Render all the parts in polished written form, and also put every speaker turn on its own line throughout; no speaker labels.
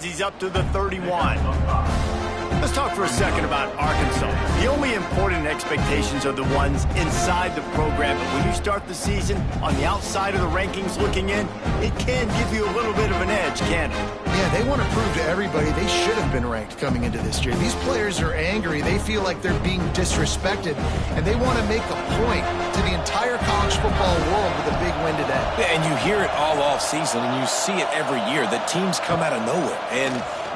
He's up to the 31. Let's talk for a second about Arkansas. The only important expectations are the ones inside the program, but when you start the season on the outside of the rankings looking in, it can give you a little bit of an edge, can't it?
Yeah, they want to prove to everybody they should have been ranked coming into this year. These players are angry. They feel like they're being disrespected, and they want to make a point to the entire college football world with a big win today.
Yeah, and you hear it all off season, and you see it every year. The teams come out of nowhere, and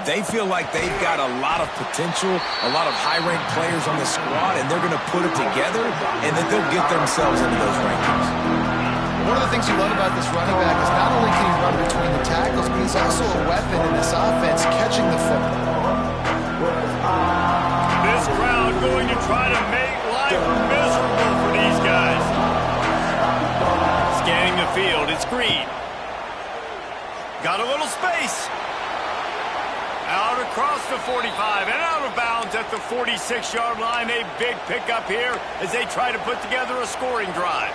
they feel like they've got a lot of potential, a lot of high-ranked players on the squad, and they're going to put it together, and then they'll get themselves into those rankings.
One of the things you love about this running back is not only can he run between the tackles, but he's also a weapon in this offense catching the football.
This crowd going to try to make life miserable for these guys. Scanning the field, it's Green. Got a little space. Out across the 45 and out of bounds at the 46-yard line. A big pickup here as they try to put together a scoring drive.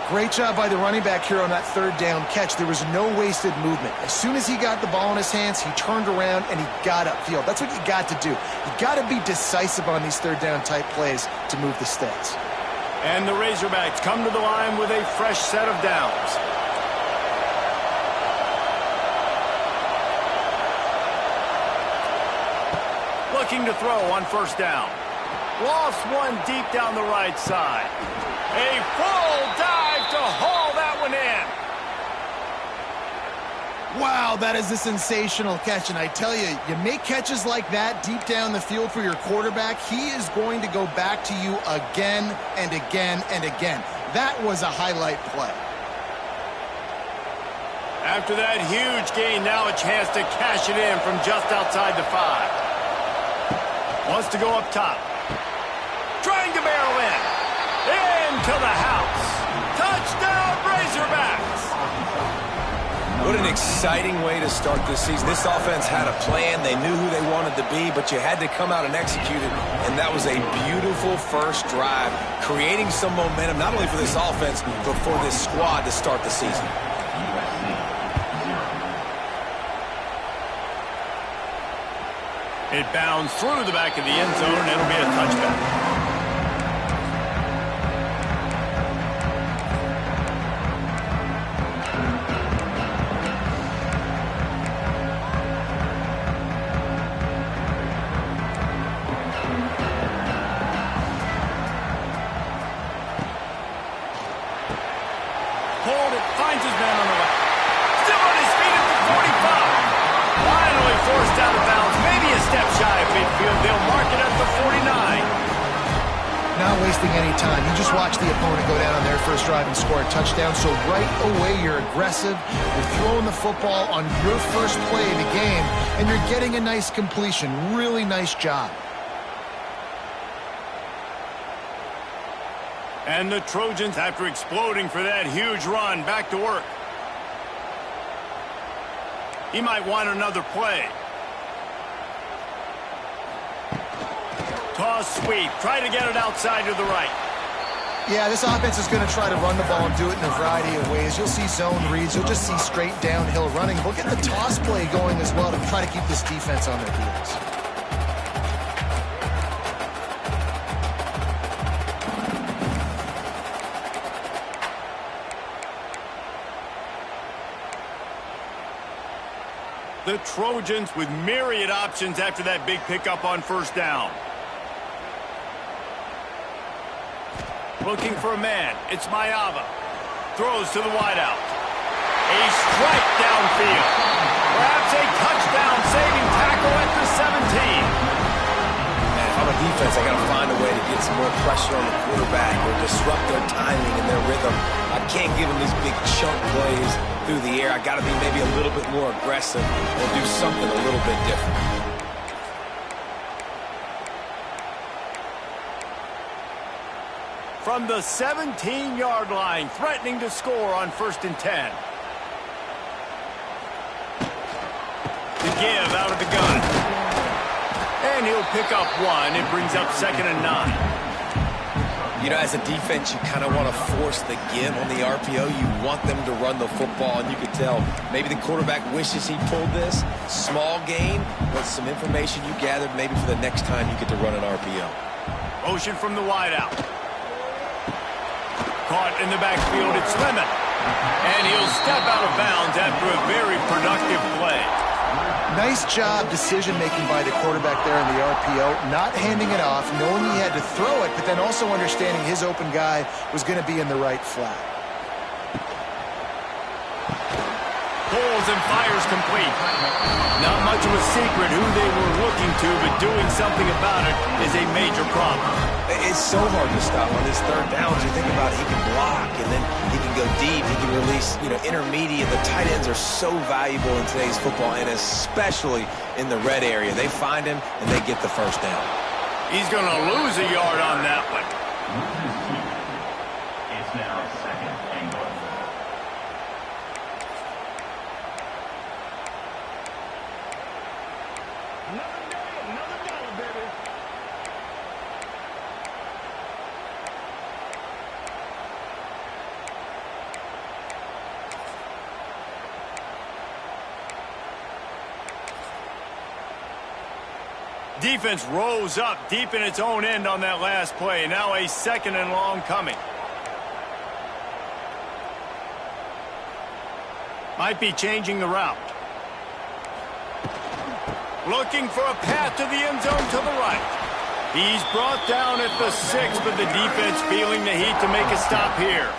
Great job by the running back here on that third down catch. There was no wasted movement. As soon as he got the ball in his hands, he turned around and he got upfield. That's what you got to do. You got to be decisive on these third down type plays to move the stats.
And the Razorbacks come to the line with a fresh set of downs. Looking to throw on first down. Lost one deep down the right side. A full dive to haul that one in.
Wow, that is a sensational catch. And I tell you, you make catches like that deep down the field for your quarterback, he is going to go back to you again and again and again. That was a highlight play.
After that huge gain, now a chance to cash it in from just outside the 5. Wants to go up top. Trying to barrel in. Into the house. Touchdown, Razorbacks.
What an exciting way to start this season. This offense had a plan. They knew who they wanted to be, but you had to come out and execute it, and that was a beautiful first drive, creating some momentum, not only for this offense, but for this squad to start the season.
It bounds through the back of the end zone, and it'll be a touchback. Hold it, finds his man on the left. Still on his feet at the 45. Finally forced out of bounds. Maybe a step shy of midfield. They'll mark it at the 49.
Not wasting any time. You just watch the opponent go down on their first drive and score a touchdown. So right away, you're aggressive. You're throwing the football on your first play of the game, and you're getting a nice completion. Really nice job.
And the Trojans, after exploding for that huge run, back to work. He might want another play. Toss sweep. Try to get it outside to the right.
Yeah, this offense is going to try to run the ball and do it in a variety of ways. You'll see zone reads. You'll just see straight downhill running. We'll get the toss play going as well to try to keep this defense on their heels.
The Trojans with myriad options after that big pickup on first down. Looking for a man. It's Ncaa. Throws to the wideout. A strike downfield. Perhaps a touchdown-saving tackle at the 17.
Man, if I'm a defense, I got to find a way to get some more pressure on the quarterback or disrupt their timing and their rhythm. I can't give them these big chunk plays through the air. I got to be maybe a little bit more aggressive or do something a little bit different.
From the 17-yard line, threatening to score on 1st and 10. The give out of the gun. And he'll pick up one. It brings up 2nd and 9.
You know, as a defense, you kind of want to force the give on the RPO. You want them to run the football, and you can tell maybe the quarterback wishes he pulled this. Small gain, but some information you gathered maybe for the next time you get to run an RPO.
Motion from the wideout. Caught in the backfield, it's Lemon. And he'll step out of bounds after a very productive play.
Nice job decision-making by the quarterback there in the RPO, not handing it off, knowing he had to throw it, but then also understanding his open guy was going to be in the right flat.
Pulls and fires complete. Not much of a secret who they were looking to, but doing something about it is a major problem.
It's so hard to stop on these third downs. You think about he can block, and then he can go deep. He can release, intermediate. The tight ends are so valuable in today's football, and especially in the red area. They find him, and they get the first down.
He's going to lose a yard on that one.
It's now second and goal.
Another day, another dollar, baby. Defense rose up deep in its own end on that last play. Now a second and long coming. Might be changing the route. Looking for a path to the end zone to the right. He's brought down at the 6, but the defense feeling the heat to make a stop here.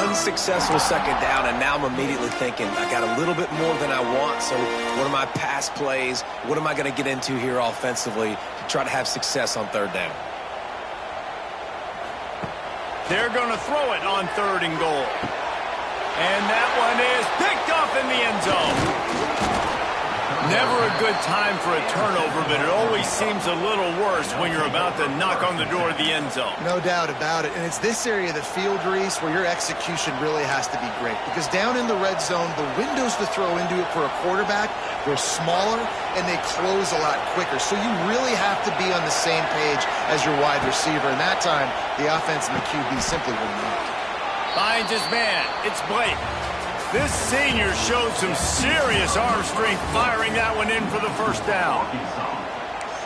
Unsuccessful second down, and now I'm immediately thinking, I got a little bit more than I want, so what are my pass plays? What am I going to get into here offensively to try to have success on third down?
They're going to throw it on third and goal. And that one is picked off in the end zone. Never a good time for a turnover, but it always seems a little worse when you're about to knock on the door of the end zone.
No doubt about it. And it's this area of the field, Reese, where your execution really has to be great. Because down in the red zone, the windows to throw into it for a quarterback, they're smaller and they close a lot quicker. So you really have to be on the same page as your wide receiver. And that time, the offense and the QB simply were not.
Finds his man. It's Blake. This senior showed some serious arm strength firing that one in for the first down.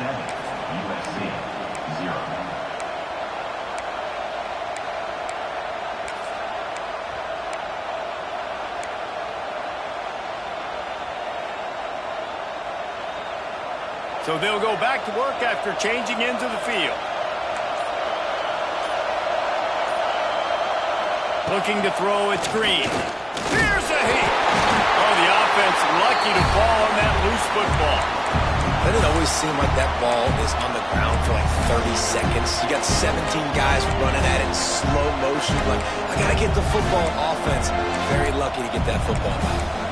7, USC 0.
So they'll go back to work after changing into the field. Looking to throw, it's Green. Here's a hit. Oh, the offense lucky to fall on that loose football.
Doesn't it always seem like that ball is on the ground for like 30 seconds? You got 17 guys running at it in slow motion. Like, I got to get the football. Offense, very lucky to get that football back.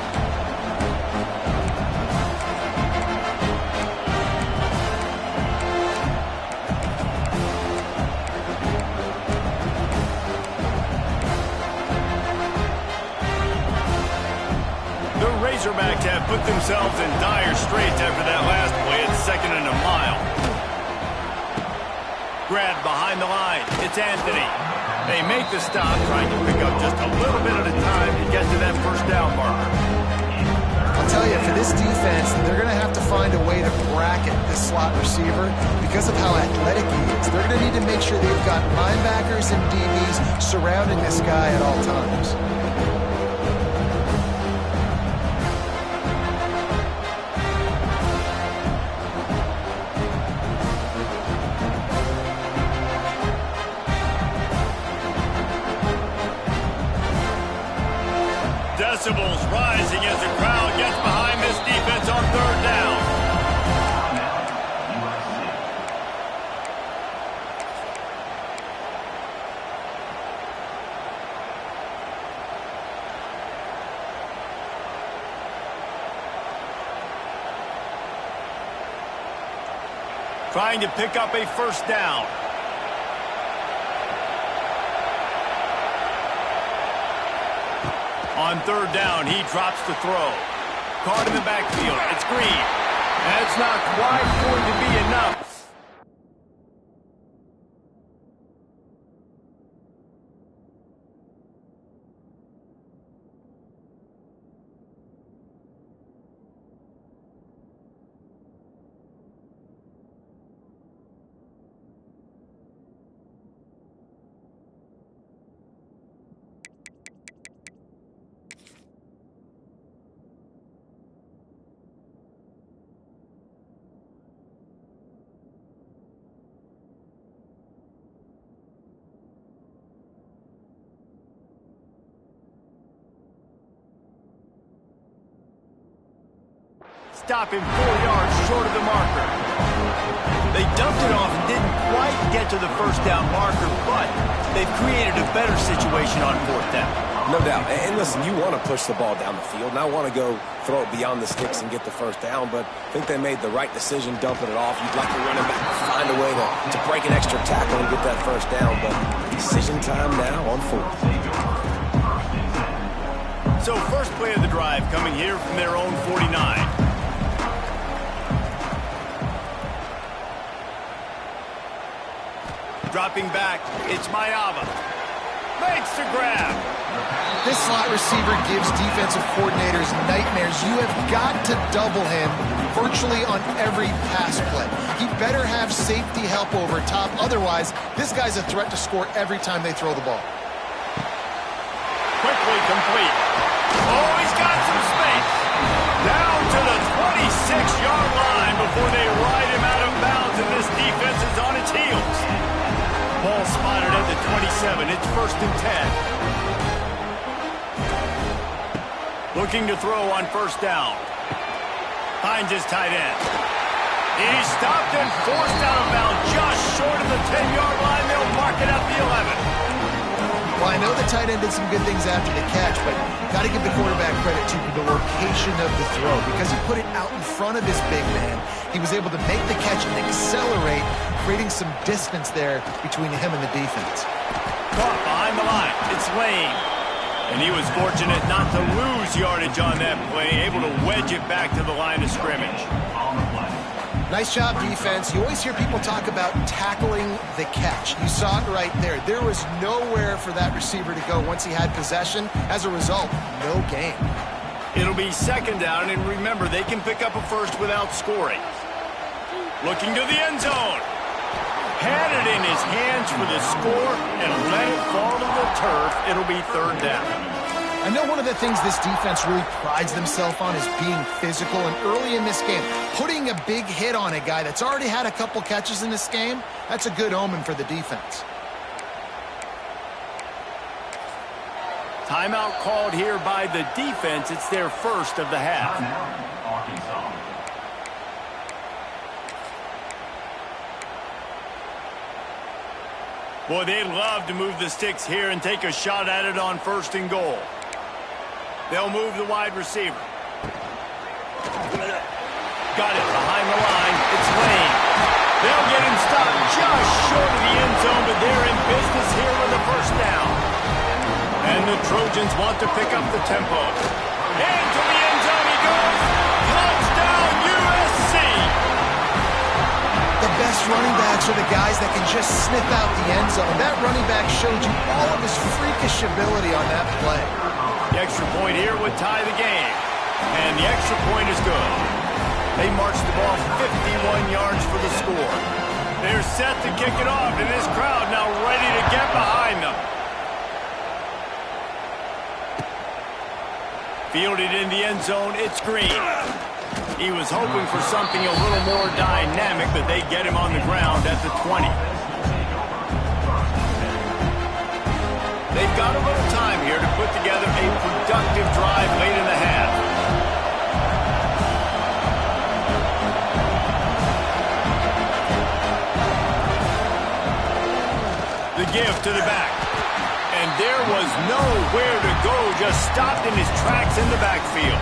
Razorbacks have put themselves in dire straits after that last play. It's second and a mile. Grabbed behind the line. It's Anthony. They make the stop, trying to pick up just a little bit at a time to get to that first down marker.
I'll tell you, for this defense, they're going to have to find a way to bracket this slot receiver because of how athletic he is. They're going to need to make sure they've got linebackers and DBs surrounding this guy at all times.
Decibels rising as the crowd gets behind this defense on third down. Trying to pick up a first down. On third down, he drops to throw. Caught in the backfield. It's Green. That's not quite going to be enough. stop him 4 yards short of the marker. They dumped it off and didn't quite get to the first down marker, but they've created a better situation on 4th down.
No doubt. And listen, you want to push the ball down the field, and I want to go throw it beyond the sticks and get the first down, but I think they made the right decision dumping it off. You'd like to run it back, find a way to break an extra tackle and get that first down, but decision time now on 4th.
So first play of the drive coming here from their own 49. Dropping back, it's Ncaa. Makes the grab.
This slot receiver gives defensive coordinators nightmares. You have got to double him virtually on every pass play. He better have safety help over top. Otherwise, this guy's a threat to score every time they throw the ball.
Quickly complete. Oh, he's got some space. Down to the 26-yard line before they ride him out of bounds, and this defense is on its heels. Ball spotted at the 27. It's 1st and 10. Looking to throw on 1st down. Finds his tight end. He's stopped and forced out of bounds just short of the 10-yard line. They'll mark it at the 11.
Well, I know the tight end did some good things after the catch, but got to give the quarterback credit to the location of the throw. Because he put it out in front of his big man, he was able to make the catch and accelerate, creating some distance there between him and the defense.
Caught behind the line. It's Lane. And he was fortunate not to lose yardage on that play, able to wedge it back to the line of scrimmage.
Nice job, defense. You always hear people talk about tackling the catch. You saw it right there. There was nowhere for that receiver to go once he had possession. As a result, no gain.
It'll be 2nd down, and remember, they can pick up a first without scoring. Looking to the end zone. Had it in his hands for the score and let it fall to the turf. It'll be 3rd down.
I know one of the things this defense really prides themselves on is being physical, and early in this game, putting a big hit on a guy that's already had a couple catches in this game, that's a good omen for the defense.
Timeout called here by the defense. It's their first of the half. Boy, they'd love to move the sticks here and take a shot at it on 1st and goal. They'll move the wide receiver. Got it behind the line. It's Lane. They'll get him stopped just short of the end zone, but they're in business here with a 1st down. And the Trojans want to pick up the tempo. Into the end zone he goes. Touchdown, USC!
The best running backs are the guys that can just sniff out the end zone. That running back showed you all of his freakish ability on that play.
The extra point here would tie the game. And the extra point is good. They marched the ball 51 yards for the score. They're set to kick it off, and this crowd now ready to get behind them. Fielded in the end zone, it's Green. He was hoping for something a little more dynamic, but they get him on the ground at the 20. They've got a little time here to put together a productive drive late in the half. The give to the back. And there was nowhere to go, just stopped in his tracks in the backfield.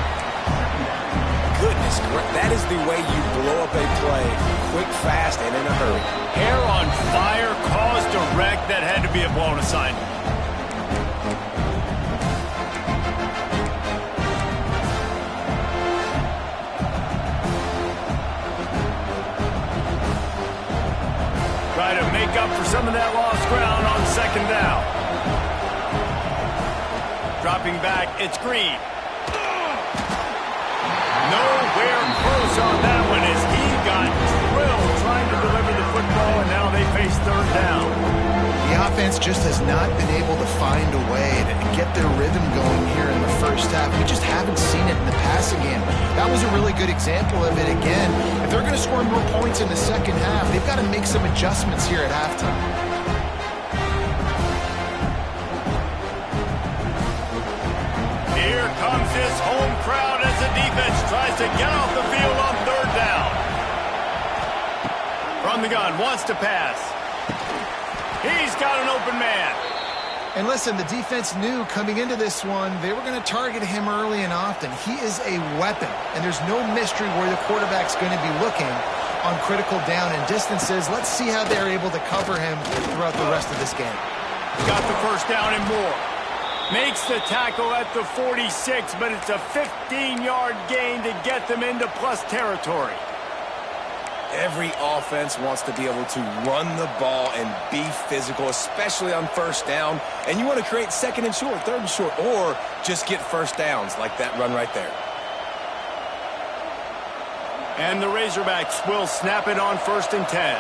Goodness, that is the way you blow up a play, quick, fast, and in a hurry.
Hair on fire, caused a wreck. That had to be a blown assignment. Try to make up for some of that lost ground on 2nd down. Dropping back, it's Green. Nowhere close on that one as he got drilled trying to deliver the football, and now they face 3rd down.
The offense just has not been able to find a way to get their rhythm going here in the first half. We just haven't seen it in the passing game. That was a really good example of it again. If they're going to score more points in the second half, they've got to make some adjustments here at halftime.
Here comes this home crowd as the defense tries to get off the field from the gun, wants to pass. He's got an open man.
And listen, the defense knew coming into this one, they were going to target him early and often. He is a weapon, and there's no mystery where the quarterback's going to be looking on critical down and distances. Let's see how they're able to cover him throughout the rest of this game.
Got the first down and more. Makes the tackle at the 46, but it's a 15-yard gain to get them into plus territory.
Every offense wants to be able to run the ball and be physical, especially on first down. And you want to create second and short, third and short, or just get first downs like that run right there.
And the Razorbacks will snap it on 1st and 10.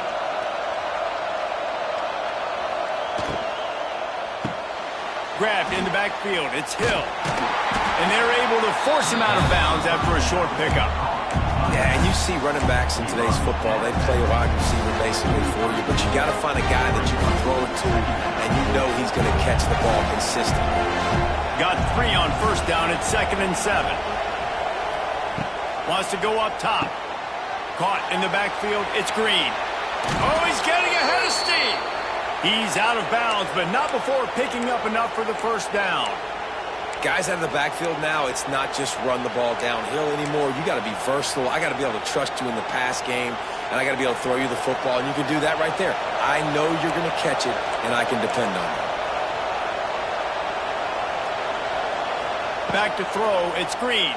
Grabbed in the backfield. It's Hill. And they're able to force him out of bounds after a short pickup.
Yeah, and you see running backs in today's football, they play a wide receiver basically for you, but you got to find a guy that you can throw it to, and you know he's going to catch the ball consistently.
Got 3 on 1st down at 2nd and 7. Wants to go up top. Caught in the backfield. It's Green. Oh, he's getting ahead of steam. He's out of bounds, but not before picking up enough for the first down.
Guys out of the backfield now, it's not just run the ball downhill anymore. You got to be versatile. I got to be able to trust you in the pass game, and I got to be able to throw you the football, and you can do that right there. I know you're going to catch it, and I can depend on it.
Back to throw, it's Green.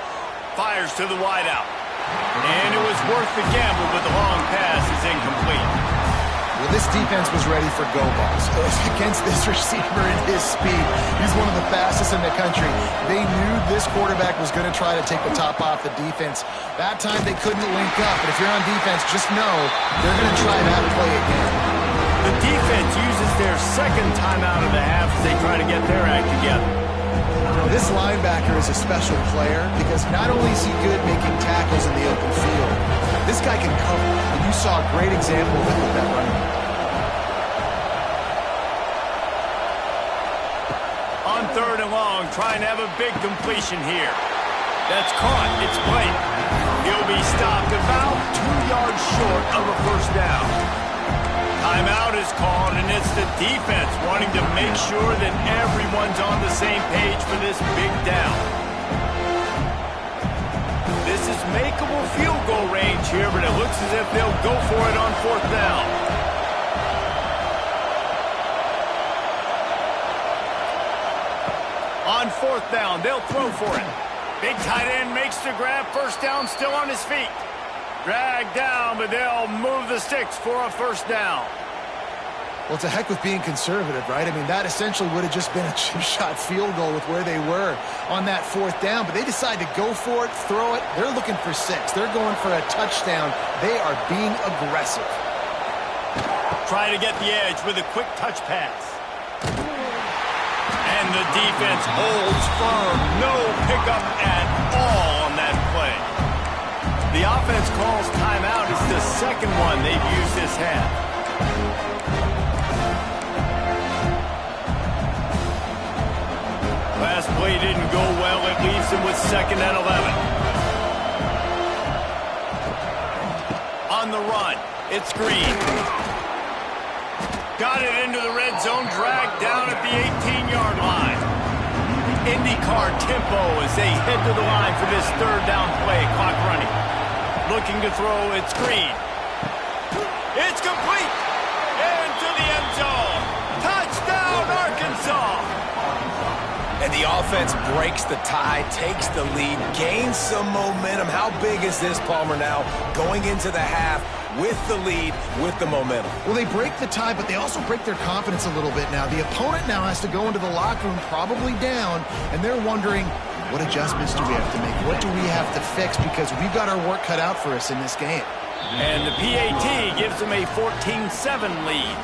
Fires to the wideout. And it was worth the gamble, but the long pass is incomplete.
Well, this defense was ready for go balls. Against this receiver and his speed, he's one of the fastest in the country. They knew this quarterback was going to try to take the top off the defense. That time they couldn't link up, but if you're on defense, just know they're going to try that play again.
The defense uses their second timeout of the half as they try to get their act together.
This linebacker is a special player because not only is he good making tackles in the open field, this guy can cover, and you saw a great example of it with that running.
On 3rd and long, trying to have a big completion here. That's caught. It's Blake. He'll be stopped about 2 yards short of a first down. Timeout is called, and it's the defense wanting to make sure that everyone's on the same page for this big down. This is makeable field goal range here, but it looks as if they'll go for it on 4th down. On 4th down, they'll throw for it. Big tight end makes the grab. First down, still on his feet. Dragged down, but they'll move the sticks for a first down.
Well, it's a heck with being conservative, right? I mean, that essentially would have just been a chip-shot field goal with where they were on that 4th down, but they decide to go for it, throw it. They're looking for 6. They're going for a touchdown. They are being aggressive.
Try to get the edge with a quick touch pass. And the defense holds firm. No pickup at all on that play. The offense calls timeout. It's the second one they've used this half. Last play didn't go well. It leaves him with 2nd and 11. On the run, it's Green. Got it into the red zone, dragged down at the 18-yard line. IndyCar tempo as they head to the line for this 3rd down play. Clock running. Looking to throw, it's Green. It's complete! Into the end zone. Touchdown, Arkansas!
And the offense breaks the tie, takes the lead, gains some momentum. How big is this, Palmer, now going into the half with the lead, with the momentum?
Well, they break the tie, but they also break their confidence a little bit now. The opponent now has to go into the locker room probably down, and they're wondering, what adjustments do we have to make? What do we have to fix? Because we've got our work cut out for us in this game.
And the PAT gives them a 14-7 lead.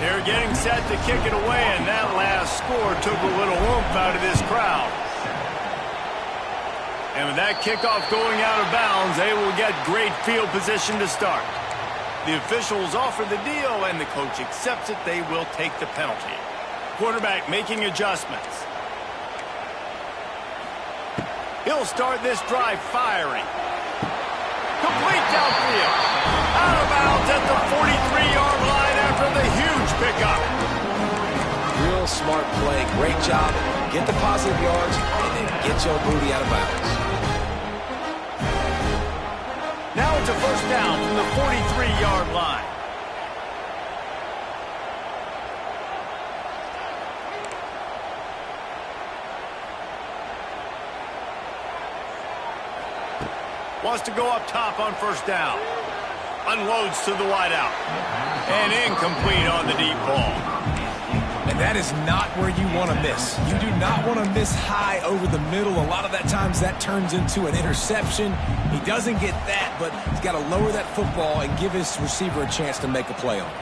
They're getting set to kick it away, and that last score took a little oomph out of this crowd. And with that kickoff going out of bounds, they will get great field position to start. The officials offer the deal, and the coach accepts it. They will take the penalty. Quarterback making adjustments. He'll start this drive firing. Complete downfield. Out of bounds at the 43. pickup.
Real smart play. Great job. Get the positive yards and then get your booty out of bounds.
Now it's a first down from the 43-yard line. Wants to go up top on first down. Unloads to the wideout. And incomplete on the deep ball.
And that is not where you want to miss. You do not want to miss high over the middle. A lot of that times that turns into an interception. He doesn't get that, but he's got to lower that football and give his receiver a chance to make a play on it.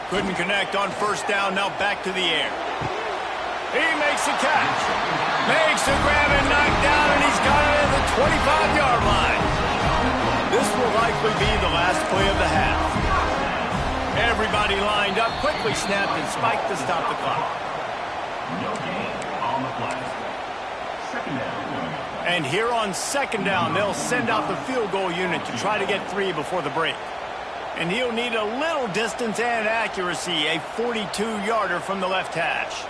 Couldn't connect on first down. Now back to the air. He makes the catch. Makes the grab and knock down, and he's got it at the 25-yard line. This will likely be the last play of the half. Everybody lined up, quickly snapped and spiked to stop the clock.
No gain on the play. Second down.
And here on second down, they'll send out the field goal unit to try to get 3 before the break. And he'll need a little distance and accuracy, a 42-yarder from the left hash.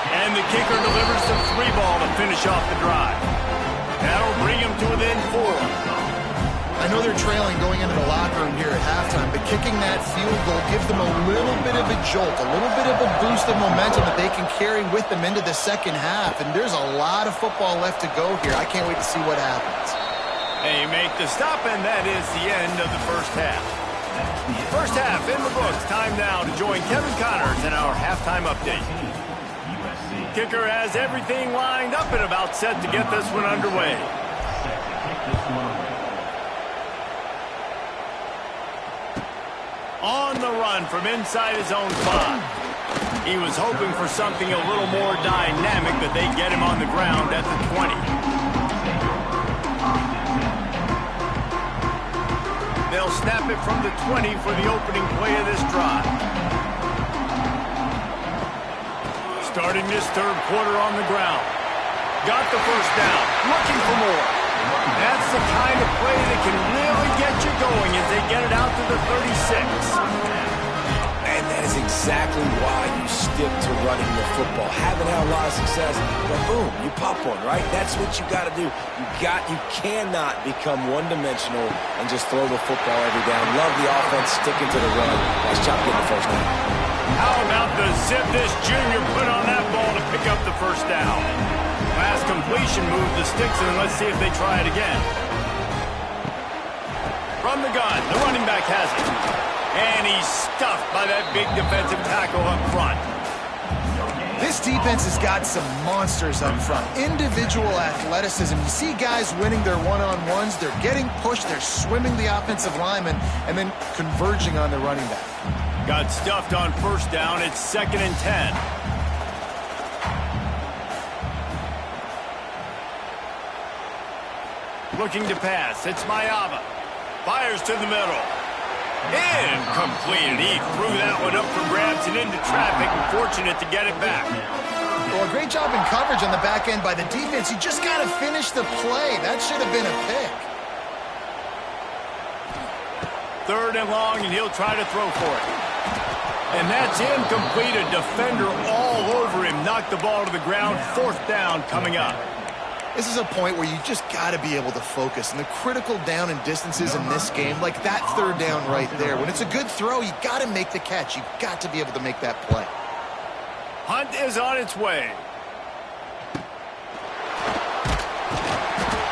And the kicker delivers the 3 ball to finish off the drive. That'll bring him to within 4.
I know they're trailing going into the locker room here at halftime, but kicking that field goal gives them a little bit of a jolt, a little bit of a boost of momentum that they can carry with them into the second half. And there's a lot of football left to go here. I can't wait to see what happens.
They make the stop, and that is the end of the first half. First half in the books. Time now to join Kevin Connors in our halftime update. Kicker has everything lined up and about set to get this one underway. On the run from inside his own 5. He was hoping for something a little more dynamic, but they get him on the ground at the 20. They'll snap it from the 20 for the opening play of this drive. Starting this third quarter on the ground. Got the first down. Looking for more. That's the kind of play that can really get you going as they get it out to the 36.
And that is exactly why you stick to running the football. Haven't had a lot of success, but boom, you pop one, right? That's what you got to do. You cannot become one-dimensional and just throw the football every down. Love the offense sticking to the run. Nice job getting the first down.
How about the zip this junior put on that ball to pick up the first down? Last completion moved the sticks, and let's see if they try it again. From the gun, the running back has it. And he's stuffed by that big defensive tackle up front.
This defense has got some monsters up front. Individual athleticism. You see guys winning their one-on-ones. They're getting pushed. They're swimming the offensive lineman and then converging on the running back.
Got stuffed on first down. It's 2nd and 10. Looking to pass. It's Ncaa. Fires to the middle. Incomplete. He threw that one up for grabs and into traffic, and fortunate to get it back.
Well, a great job in coverage on the back end by the defense. You just got to finish the play. That should have been a pick.
3rd and long, and he'll try to throw for it. And that's incomplete. A defender all over him. Knocked the ball to the ground. 4th down coming up.
This is a point where you just got to be able to focus. And the critical down and distances in this game, like that 3rd down right there, when it's a good throw, you got to make the catch. You got to be able to make that play.
Hunt is on its way.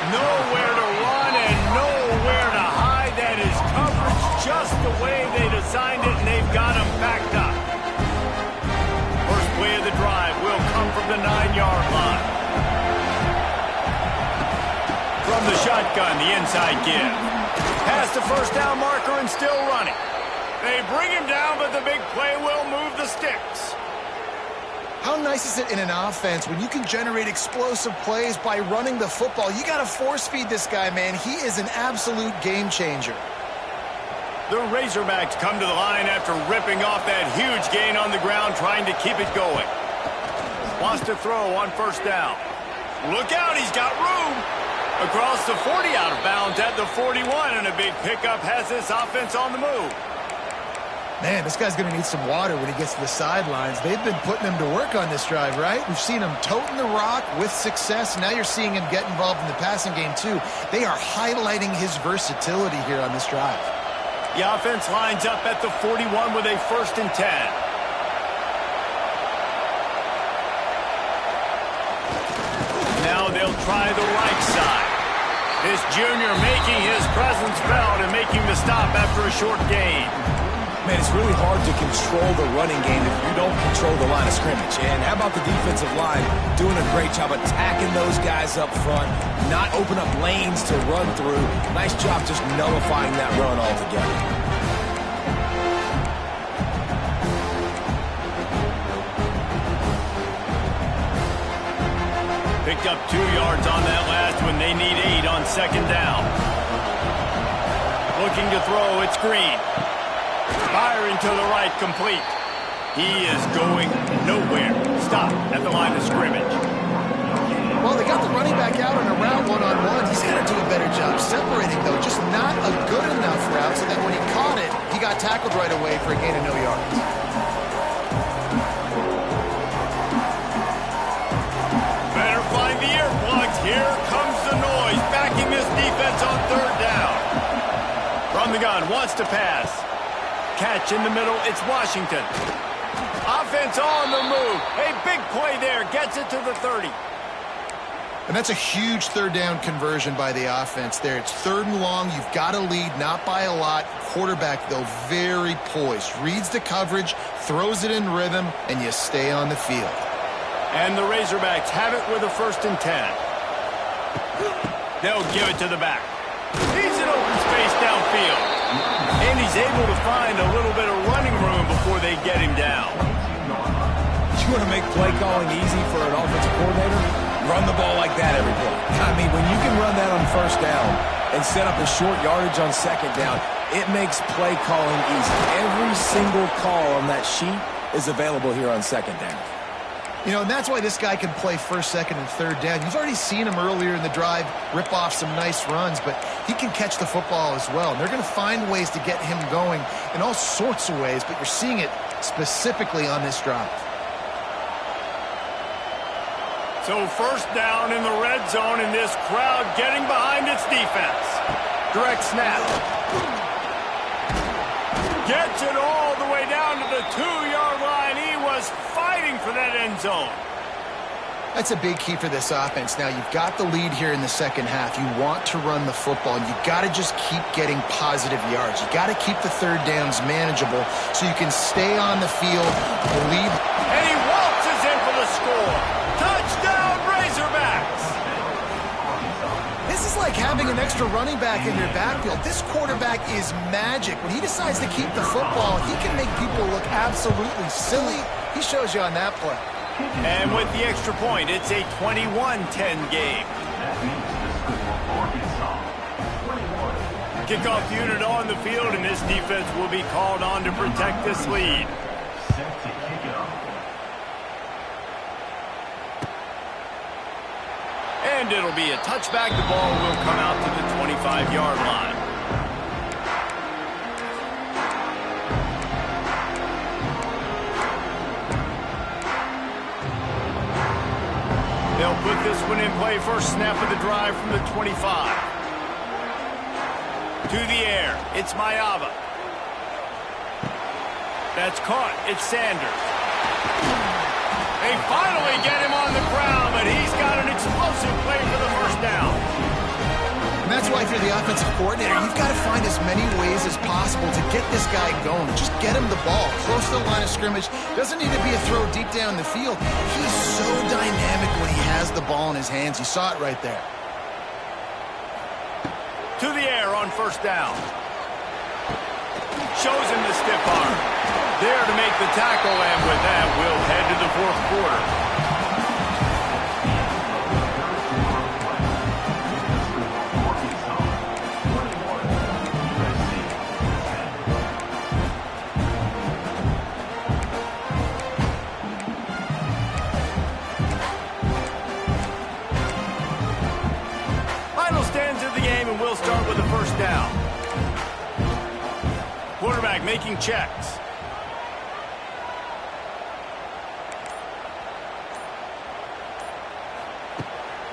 Nowhere to run and nowhere to hide. That is coverage just the way they designed it, and they've got him backed up. First play of the drive will come from the 9-yard line. From the shotgun, the inside give. Past the first down marker and still running. They bring him down, but the big play will move the sticks.
How nice is it in an offense when you can generate explosive plays by running the football? You got to force feed this guy, man. He is an absolute game changer.
The Razorbacks come to the line after ripping off that huge gain on the ground, trying to keep it going. Wants to throw on first down. Look out, he's got room. Across the 40, out of bounds at the 41, and a big pickup has this offense on the move.
Man, this guy's going to need some water when he gets to the sidelines. They've been putting him to work on this drive, right? We've seen him toting the rock with success. Now you're seeing him get involved in the passing game, too. They are highlighting his versatility here on this drive.
The offense lines up at the 41 with a 1st and 10. Now they'll try the right side. This junior making his presence felt and making the stop after a short gain.
Man, it's really hard to control the running game if you don't control the line of scrimmage. And how about the defensive line doing a great job attacking those guys up front, not open up lanes to run through. Nice job just nullifying that run altogether.
Picked up 2 yards on that last one. They need 8 on 2nd down. Looking to throw, it's Green. Firing to the right, complete. He is going nowhere. Stop at the line of scrimmage.
Well, they got the running back out on a route one-on-one. He's got to do a better job separating, though. Just not a good enough route so that when he caught it, he got tackled right away for a gain of no yards.
Better find the earplugs. Here comes the noise, backing this defense on 3rd down. From the gun, wants to pass. Catch in the middle, it's Washington. Offense on the move. A big play there, gets it to the 30.
And that's a huge 3rd down conversion by the offense there. It's 3rd and long. You've got to lead, not by a lot. Quarterback, though, very poised. Reads the coverage, throws it in rhythm, and you stay on the field.
And the Razorbacks have it with a 1st and 10. They'll give it to the back. He's in open space downfield. And he's able to find a little bit of running room before they get him down.
You want to make play calling easy for an offensive coordinator? Run the ball like that every play. I mean, when you can run that on 1st down and set up a short yardage on 2nd down, it makes play calling easy. Every single call on that sheet is available here on 2nd down.
You know, and that's why this guy can play 1st, 2nd, and 3rd down. You've already seen him earlier in the drive rip off some nice runs, but he can catch the football as well. And they're going to find ways to get him going in all sorts of ways, but you're seeing it specifically on this drive.
So 1st down in the red zone, and this crowd getting behind its defense. Direct snap. Gets it all the way down to the 2-yard line. He was fighting for that end zone.
That's a big key for this offense. Now, you've got the lead here in the 2nd half. You want to run the football, and you've got to just keep getting positive yards. You've got to keep the 3rd downs manageable so you can stay on the field, believe.
And he waltzes in for the score. Touchdown, Razorbacks!
This is like having an extra running back in your backfield. This quarterback is magic. When he decides to keep the football, he can make people look absolutely silly. He shows you on that play.
And with the extra point, it's a 21-10 game. Kickoff unit on the field, and this defense will be called on to protect this lead.
Set to kick it off.
And it'll be a touchback. The ball will come out to the 25-yard line. They'll put this one in play. First snap of the drive from the 25. To the air. It's Ncaa. That's caught. It's Sanders. They finally get him on the ground, but he's got an explosive play for the 1st down.
And that's why if you're the offensive coordinator, you've got to find as many ways as possible to get this guy going. Just get him the ball close to the line of scrimmage. Doesn't need to be a throw deep down the field. He's so dynamic when he has the ball in his hands. You saw it right there.
To the air on 1st down. Shows him the stiff arm. There to make the tackle, and with that, we'll head to the 4th quarter. quarterback making checks.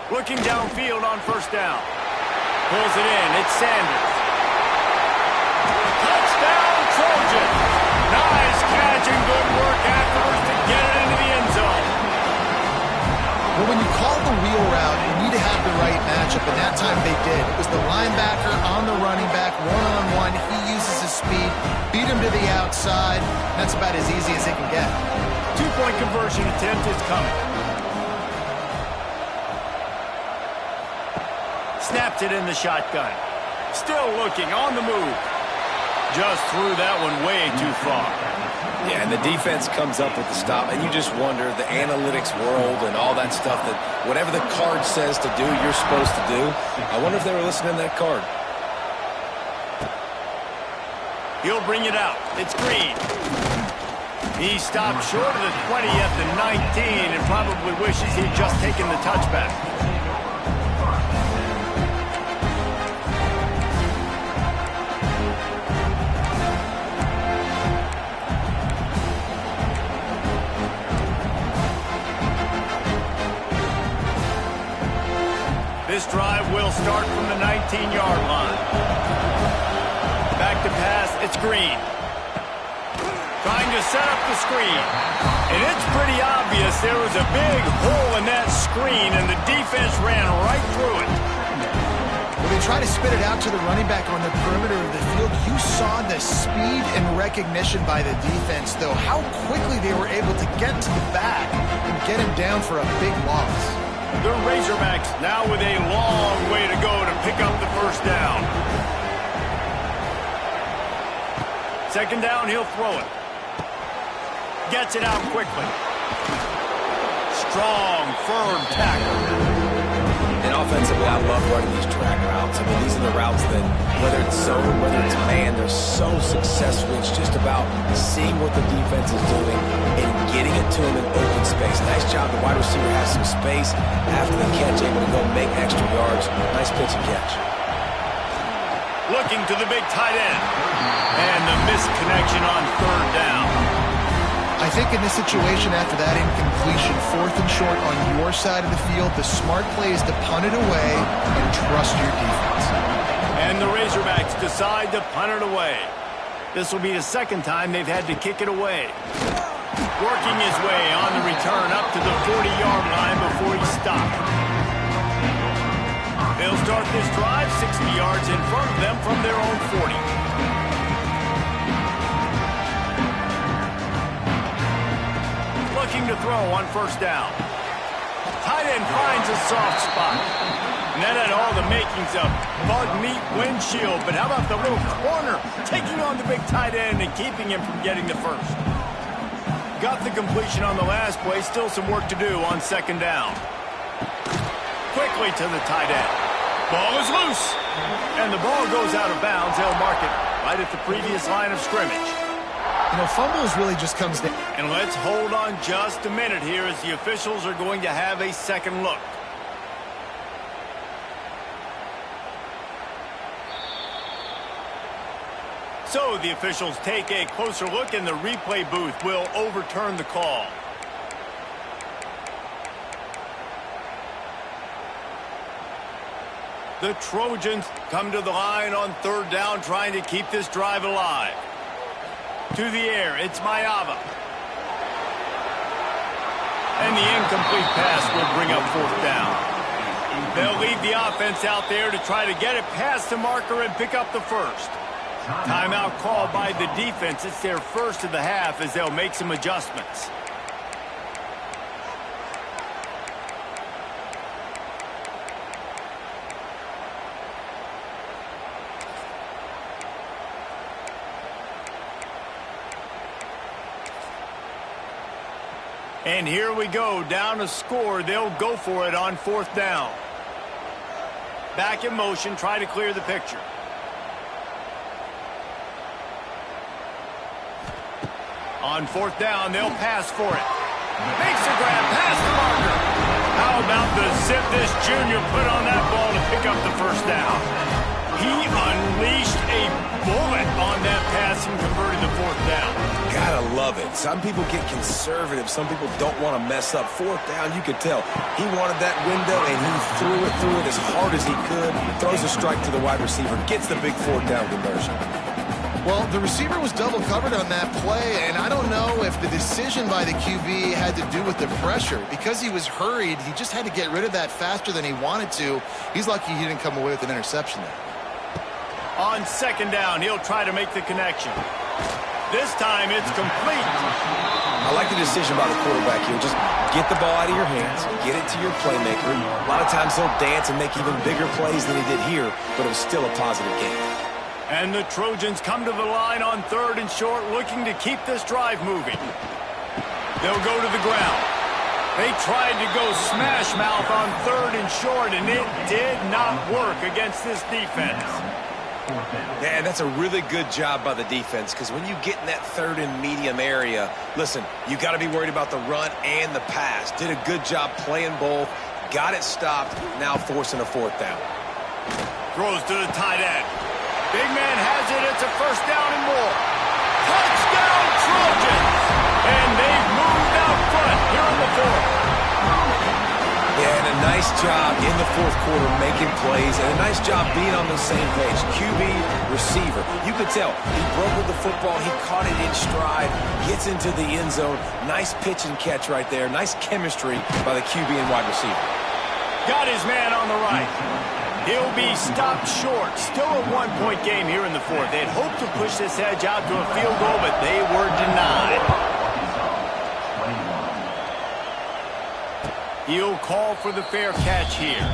Looking downfield on first down. Pulls it in. It's Sanders. Touchdown, Trojan. Nice catch and good work afterwards to get it into the end zone.
Well, when you call the wheel route, you need to have the right matchup, and that time they did. It was the linebacker on the running back, one-on-one. He uses his speed, beat him to the outside. That's about as easy as it can get.
2-point conversion attempt is coming. Snapped it in the shotgun. Still looking, on the move. Just threw that one way too far.
Yeah, and the defense comes up with the stop, and you just wonder, the analytics world and all that stuff, that whatever the card says to do, you're supposed to do. I wonder if they were listening to that card.
He'll bring it out. It's Green. He stopped short of the 20 at the 19 and probably wishes he'd just taken the touchback. This drive will start from the 19-yard line. Back to pass, it's Green. Trying to set up the screen. And it's pretty obvious there was a big hole in that screen, and the defense ran right through it.
When they try to spit it out to the running back on the perimeter of the field, you saw the speed and recognition by the defense, though, how quickly they were able to get to the back and get him down for a big loss.
The Razorbacks now with a long way to go to pick up the first down. Second down, he'll throw it. Gets it out quickly. Strong, firm tackle.
And offensively, I love running these drag routes. I mean, these are the routes that, whether it's zone, whether it's man, they're so successful. It's just about seeing what the defense is doing and getting it to them in open space. Nice job. The wide receiver has some space after the catch, able to go make extra yards. Nice pitch and catch.
Looking to the big tight end. And the missed connection on third down.
I think in this situation, after that incompletion, 4th and short on your side of the field, the smart play is to punt it away and trust your defense.
And the Razorbacks decide to punt it away. This will be the second time they've had to kick it away. Working his way on the return up to the 40-yard line before he stopped. They'll start this drive 60 yards in front of them from their own 40. Looking to throw on first down. Tight end finds a soft spot. And that had all the makings of bug meat windshield. But how about the little corner taking on the big tight end and keeping him from getting the first? Got the completion on the last play. Still some work to do on second down. Quickly to the tight end. Ball is loose. And the ball goes out of bounds. They'll mark it right at the previous line of scrimmage.
You know, fumbles really just comes down.
And let's hold on just a minute here as the officials are going to have a second look. So the officials take a closer look, and the replay booth will overturn the call. The Trojans come to the line on third down, trying to keep this drive alive. To the air, it's Ncaa. And the incomplete pass will bring up fourth down. They'll leave the offense out there to try to get it past the marker and pick up the first. Timeout called by the defense. It's their first of the half as they'll make some adjustments. And here we go, down a score. They'll go for it on fourth down. Back in motion, try to clear the picture. On fourth down, they'll pass for it. Makes a grab, past the marker. How about the zip this junior put on that ball to pick up the first down? He unleashed a bullet on that passing
love it. Some people get conservative. Some people don't want to mess up. Fourth down, you could tell. He wanted that window, and he threw it as hard as he could. Throws a strike to the wide receiver. Gets the big fourth down conversion.
Well, the receiver was double covered on that play, and I don't know if the decision by the QB had to do with the pressure. Because he was hurried, he just had to get rid of that faster than he wanted to. He's lucky he didn't come away with an interception there.
On second down, he'll try to make the connection. This time, it's complete.
I like the decision by the quarterback here. Just get the ball out of your hands, get it to your playmaker. A lot of times he'll dance and make even bigger plays than he did here, but it was still a positive game.
And the Trojans come to the line on third and short, looking to keep this drive moving. They'll go to the ground. They tried to go smash mouth on third and short, and it did not work against this defense.
Yeah, and that's a really good job by the defense, because when you get in that third and medium area, listen, you got to be worried about the run and the pass. Did a good job playing both, got it stopped, now forcing a fourth down.
Throws to the tight end. Big man has it. It's a first down and more. Touchdown, Trojans! And they've moved out front here in the fourth.
Yeah, and a nice job in the fourth quarter making plays, and a nice job being on the same page. QB, receiver. You could tell he broke with the football. He caught it in stride, gets into the end zone. Nice pitch and catch right there. Nice chemistry by the QB and wide receiver.
Got his man on the right. He'll be stopped short. Still a one-point game here in the fourth. They'd hoped to push this edge out to a field goal, but they were denied. He'll call for the fair catch here.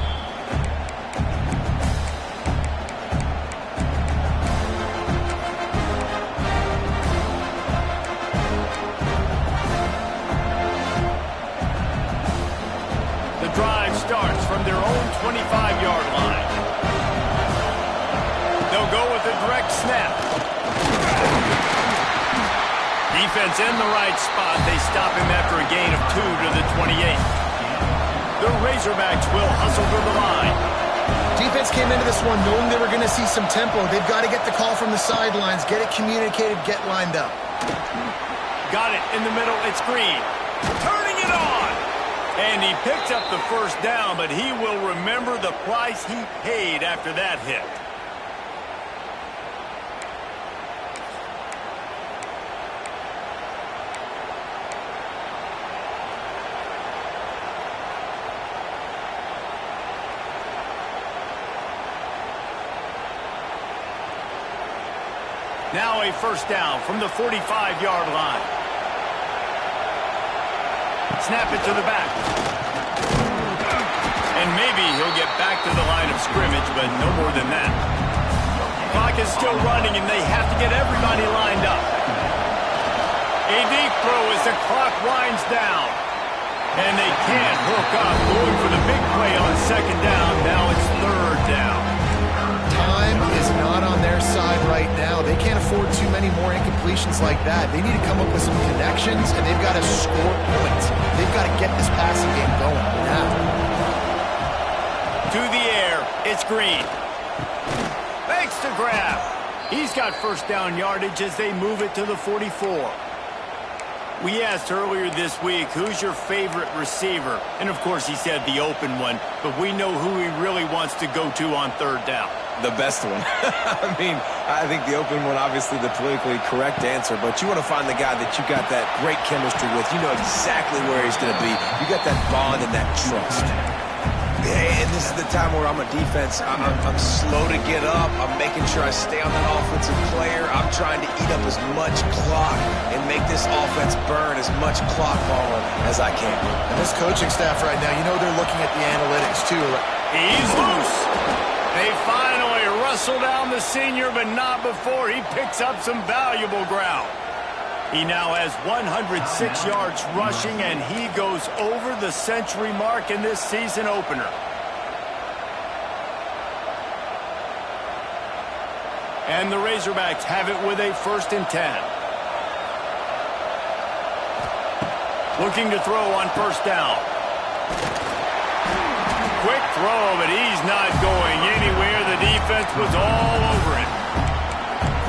The drive starts from their own 25-yard line. They'll go with a direct snap. Defense in the right spot. They stop him after a gain of 2 to the 28. The Razorbacks will hustle to the line.
Defense came into this one knowing they were going to see some tempo. They've got to get the call from the sidelines, get it communicated, get lined up.
Got it in the middle. It's Green. Turning it on. And he picked up the first down, but he will remember the price he paid after that hit. Now a first down from the 45-yard line. Snap it to the back. And maybe he'll get back to the line of scrimmage, but no more than that. Clock is still running, and they have to get everybody lined up. A deep throw as the clock winds down. And they can't hook up. Going for the big play on second down. Now it's third down.
Time is not on their side right now. They can't afford too many more incompletions like that. They need to come up with some connections, and they've got to score points. They've got to get this passing game going now.
To the air, it's Green. Makes the grab. He's got first down yardage as they move it to the 44. We asked earlier this week, who's your favorite receiver? And, of course, he said the open one, but we know who he really wants to go to on third down.
The best one. I mean, I think the open one, obviously the politically correct answer, but you want to find the guy that you got that great chemistry with. You know exactly where he's going to be. You got that bond and that trust. And this is the time where I'm a defense. I'm slow to get up. I'm making sure I stay on that offensive player. I'm trying to eat up as much clock and make this offense burn as much clock power as I can.
And this coaching staff right now, you know they're looking at the analytics too.
He's loose. They finally wrestle down the senior, but not before he picks up some valuable ground. He now has 106 yards rushing, and he goes over the century mark in this season opener. And the Razorbacks have it with a 1st and 10. Looking to throw on first down. Quick throw, but he's not going anywhere. The defense was all over it.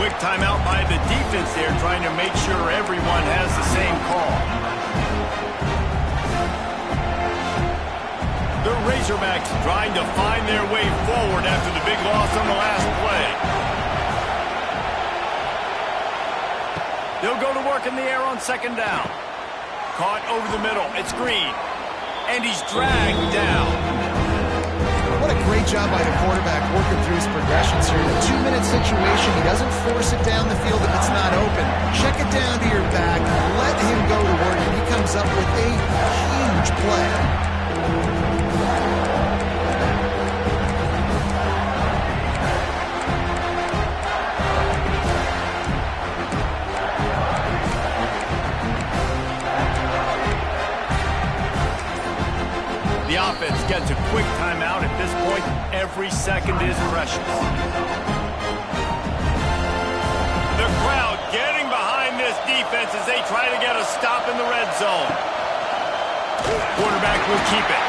quick timeout by the defense there, trying to make sure everyone has the same call. The Razorbacks trying to find their way forward after the big loss on the last play. They'll go to work in the air on second down. Caught over the middle. It's Green. And he's dragged down.
What a great job by the quarterback working through his progressions here. In a 2-minute situation, he doesn't force it down the field if it's not open. Check it down to your back, let him go to work, and he comes up with a huge play.
The offense gets a quick timeout. At this point, every second is precious. The crowd getting behind this defense as they try to get a stop in the red zone. Quarterback will keep it.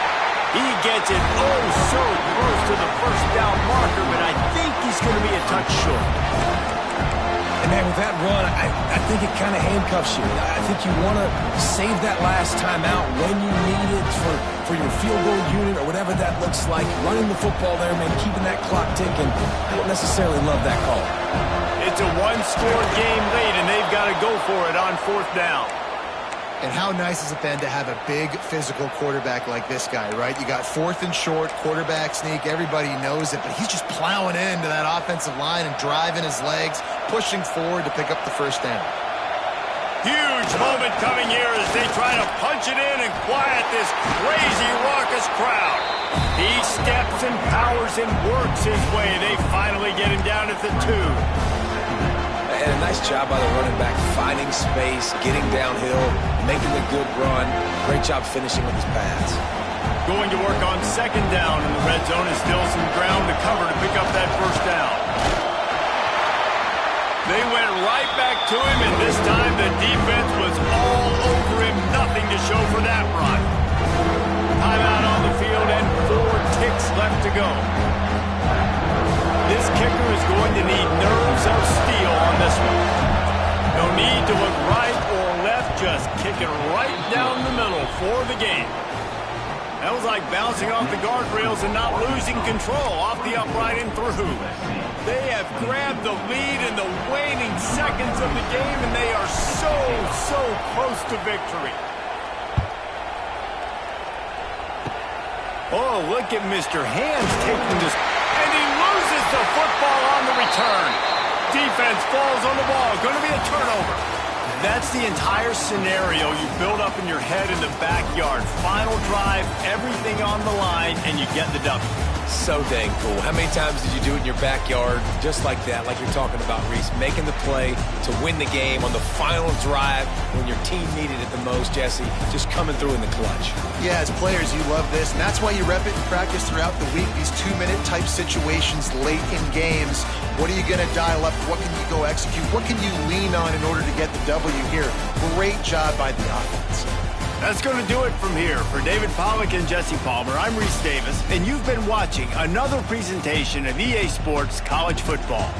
He gets it oh so close to the first down marker, but I think he's going to be a touch short.
And man, with that run, I think it kind of handcuffs you. I think you want to save that last time out when you need it for your field goal unit or whatever that looks like. Running the football there, man, keeping that clock ticking. I don't necessarily love that call.
It's a one-score game late, and they've got to go for it on fourth down.
And how nice is it then to have a big physical quarterback like this guy, right? You got fourth and short, quarterback sneak, everybody knows it, but he's just plowing into that offensive line and driving his legs, pushing forward to pick up the first down.
Huge moment coming here as they try to punch it in and quiet this crazy, raucous crowd. He steps and powers and works his way. They finally get him down at the 2.
And a nice job by the running back, finding space, getting downhill, making a good run. Great job finishing with his pads.
Going to work on second down in the red zone is still some ground to cover to pick up that first down. They went right back to him, and this time the defense was all over him. Nothing to show for that run. Timeout on the field and 4 ticks left to go. This kicker is going to need nerves of steel on this one. No need to look right or left, just kick it right down the middle for the game. That was like bouncing off the guardrails and not losing control off the upright and through. They have grabbed the lead in the waning seconds of the game, and they are so close to victory. Oh, look at Mr. Hands taking this. And he loses the football on the return. Defense falls on the ball. Going to be a turnover. That's the entire scenario you build up in your head in the backyard. Final drive, everything on the line, and you get the W.
So dang cool. How many times did you do it in your backyard just like that, like you're talking about, Reese? Making the play to win the game on the final drive when your team needed it the most, Jesse. Just coming through in the clutch.
Yeah, as players, you love this, and that's why you rep it in practice throughout the week, these 2-minute type situations late in games. What are you going to dial up? What can you go execute? What can you lean on in order to get the W here? Great job by the offense.
That's going to do it from here. For David Pollack and Jesse Palmer, I'm Reese Davis, and you've been watching another presentation of EA Sports College Football.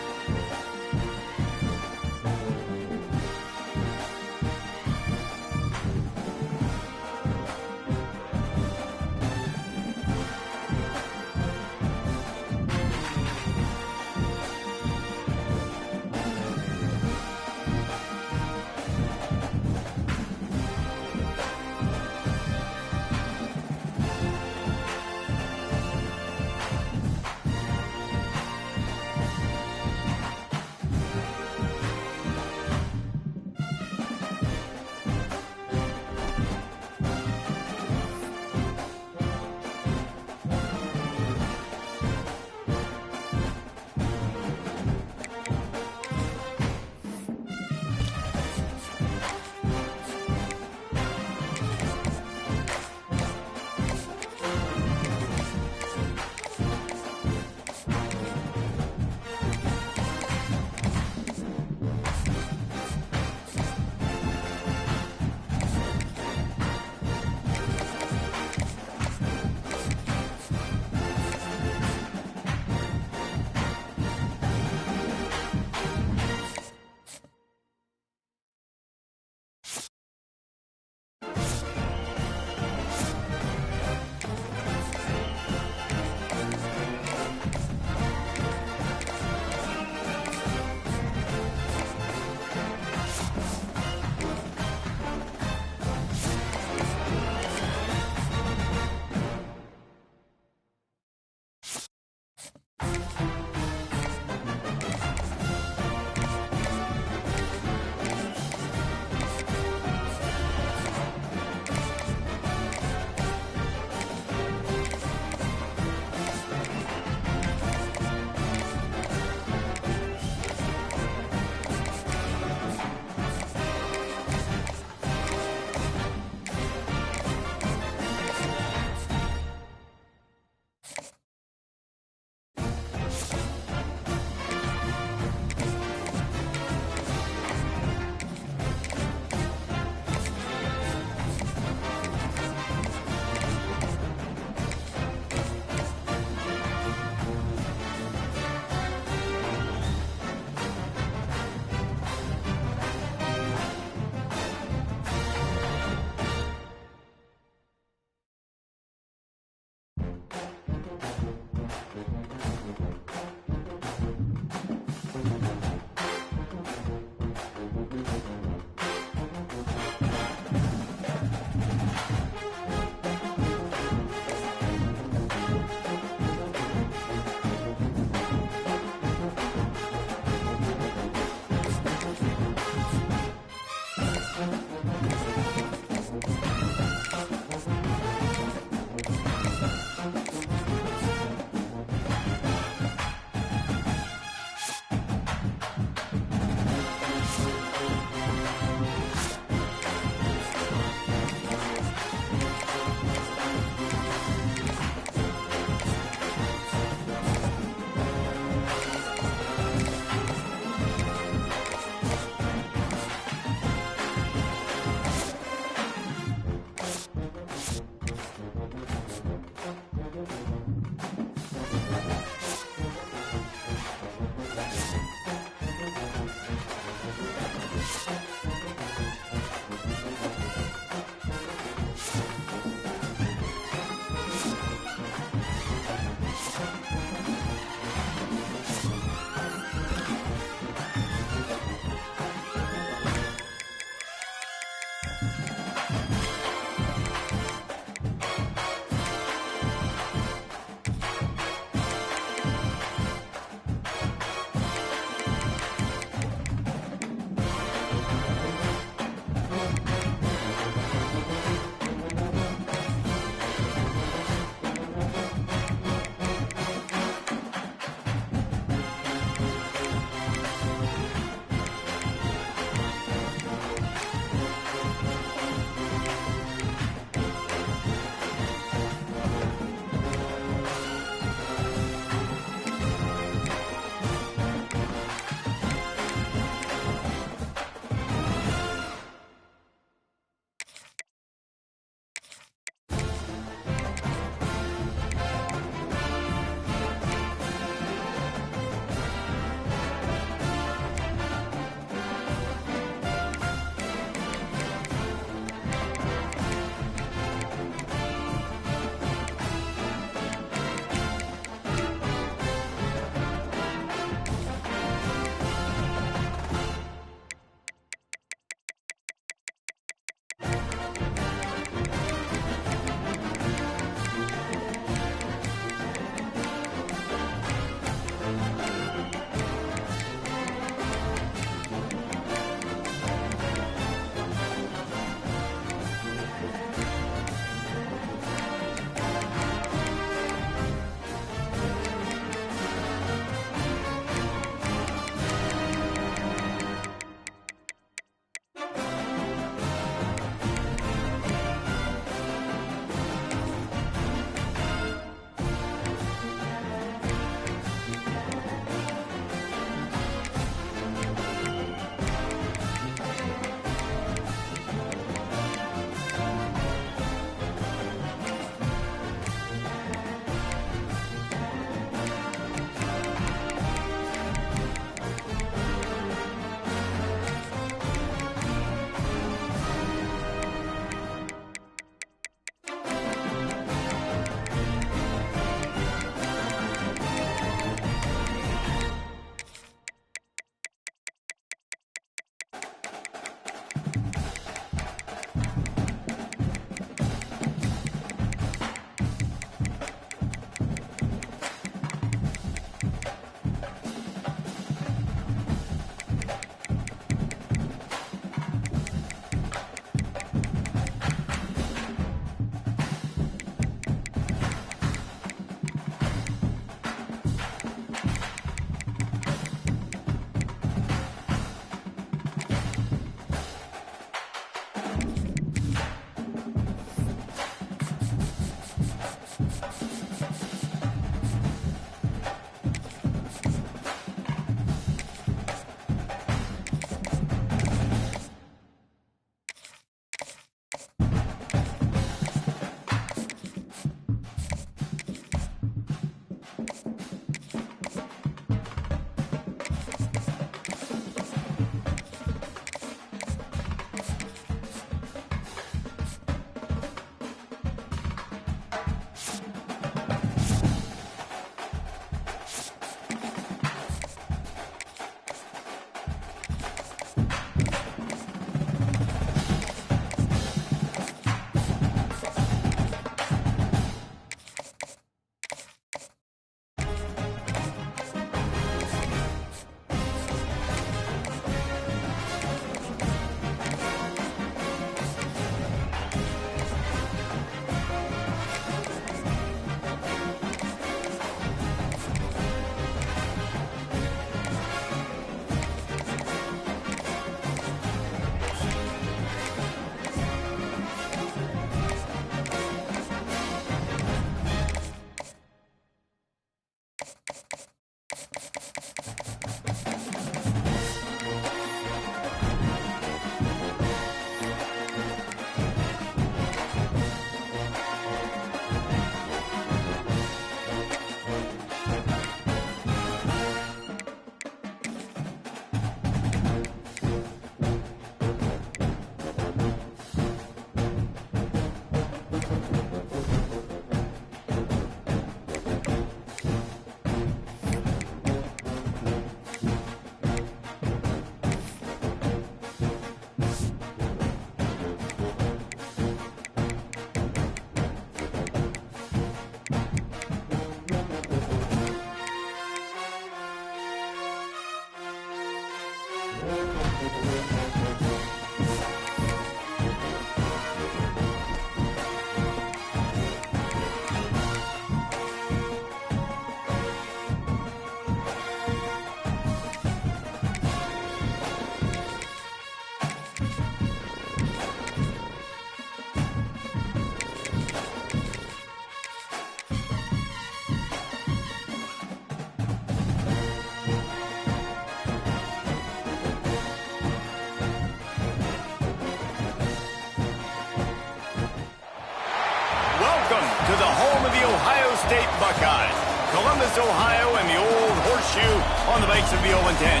State Buckeyes. Columbus, Ohio, and the old horseshoe on the banks of the Ncaa.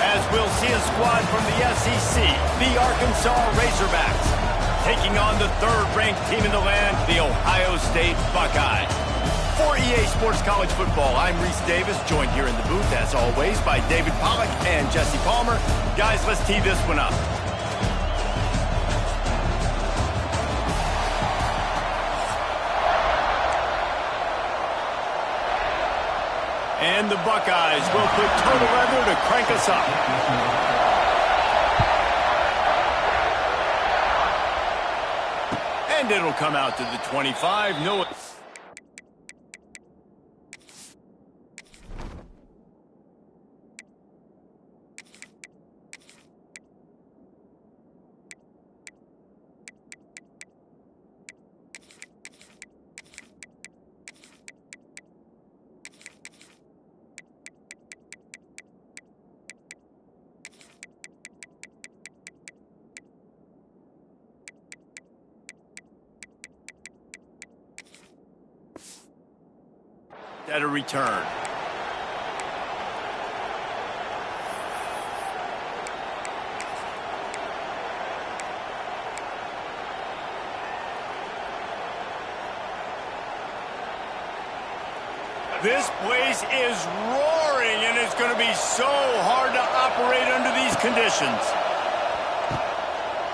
As we'll see a squad from the SEC, the Arkansas Razorbacks, taking on the third-ranked team in the land, the Ohio State Buckeyes. For EA Sports College Football, I'm Reese Davis, joined here in the booth, as always, by David Pollack and Jesse Palmer. Guys, let's tee this one up. And the Buckeyes will put total leather to crank us up. And it'll come out to the 25. No. At a return. This place is roaring, and it's going to be so hard to operate under these conditions.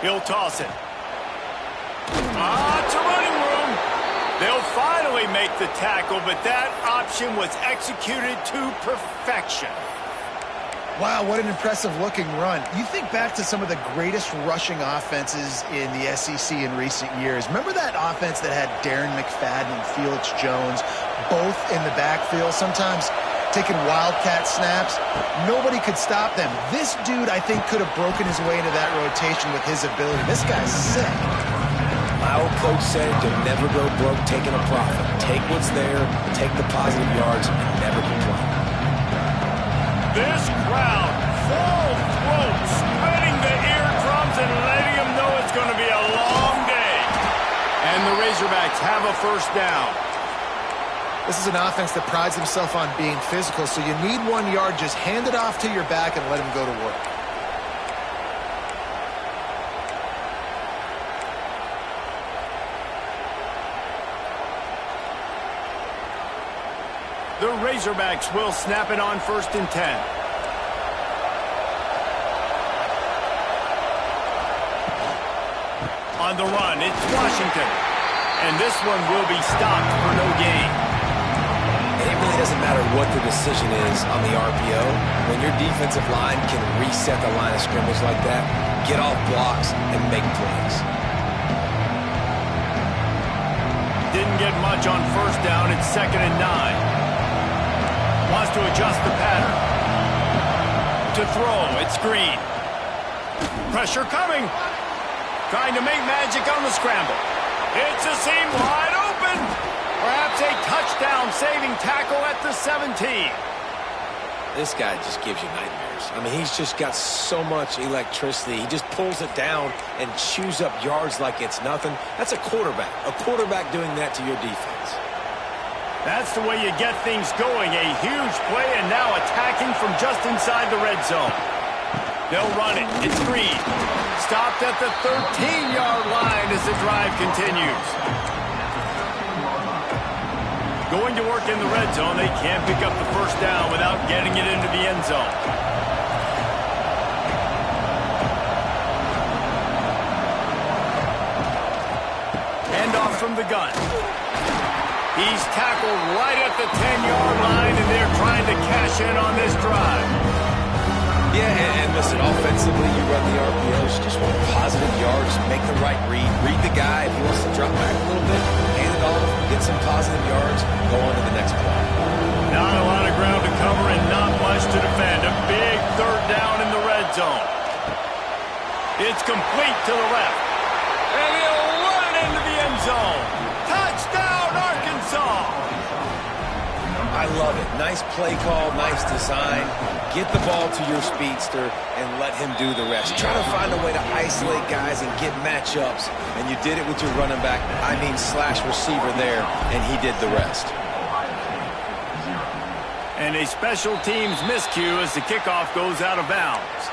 He'll toss it. It's a running room. They'll finally make the tackle, but that option was executed to perfection.
Wow, what an impressive-looking run. You think back to some of the greatest rushing offenses in the SEC in recent years. Remember that offense that had Darren McFadden and Felix Jones both in the backfield, sometimes taking wildcat snaps? Nobody could stop them. This dude, I think, could have broken his way into that rotation with his ability. This guy's sick.
My old coach said you'll never go broke taking a profit. Take what's there, take the positive yards, and never complain.
This crowd, full throat, spreading the eardrums and letting them know it's going to be a long day. And the Razorbacks have a first down.
This is an offense that prides himself on being physical, so you need 1 yard, just hand it off to your back and let him go to work.
The Razorbacks will snap it on 1st and 10. On the run, it's Washington. And this one will be stopped for no gain.
And it really doesn't matter what the decision is on the RPO. When your defensive line can reset the line of scrimmage like that, get off blocks and make plays.
Didn't get much on 1st down. It's 2nd and 9. Wants to adjust the pattern. To throw, it's Green. Pressure coming. Trying to make magic on the scramble. It's a seam wide open. Perhaps a touchdown-saving tackle at the 17.
This guy just gives you nightmares. I mean, he's just got so much electricity. He just pulls it down and chews up yards like it's nothing. That's a quarterback. A quarterback doing that to your defense.
That's the way you get things going. A huge play, and now attacking from just inside the red zone. They'll run it. It's Green. Stopped at the 13-yard line as the drive continues. Going to work in the red zone. They can't pick up the first down without getting it into the end zone. Handoff from the gun. He's tackled right at the 10-yard line, and they're trying to cash in on this drive.
Yeah, and listen, offensively, you run the RPOs, just want positive yards, make the right read the guy. If he wants to drop back a little bit, hand it off, get some positive yards, go on to the next play.
Not a lot of ground to cover and not much to defend. A big 3rd down in the red zone. It's complete to the left. And he'll run it into the end zone. Touchdown, Arkansas!
I love it. Nice play call, nice design. Get the ball to your speedster and let him do the rest. Try to find a way to isolate guys and get matchups, and you did it with your running back, / receiver there, and he did the rest.
And a special teams miscue as the kickoff goes out of bounds.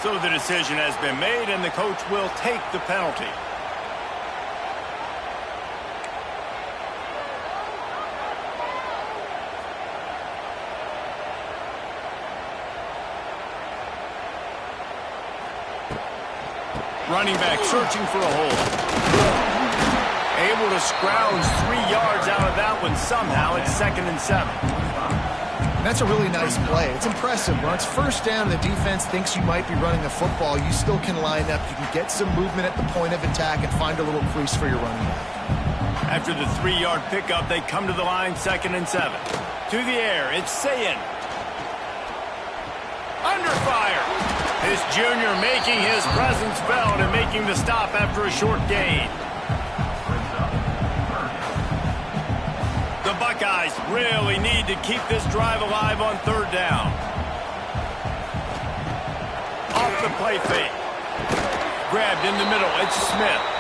So the decision has been made, and the coach will take the penalty. Running back searching for a hole. Able to scrounge 3 yards out of that one somehow. It's 2nd and 7.
And that's a really nice play. It's impressive. When it's first down and the defense thinks you might be running the football, you still can line up. You can get some movement at the point of attack and find a little crease for your running back.
After the 3-yard pickup, they come to the line, 2nd and 7. To the air, it's Ncaa. Under fire. This junior making his presence felt and making the stop after a short gain. The Buckeyes really need to keep this drive alive on 3rd down. Off the play fake. Grabbed in the middle. It's Smith.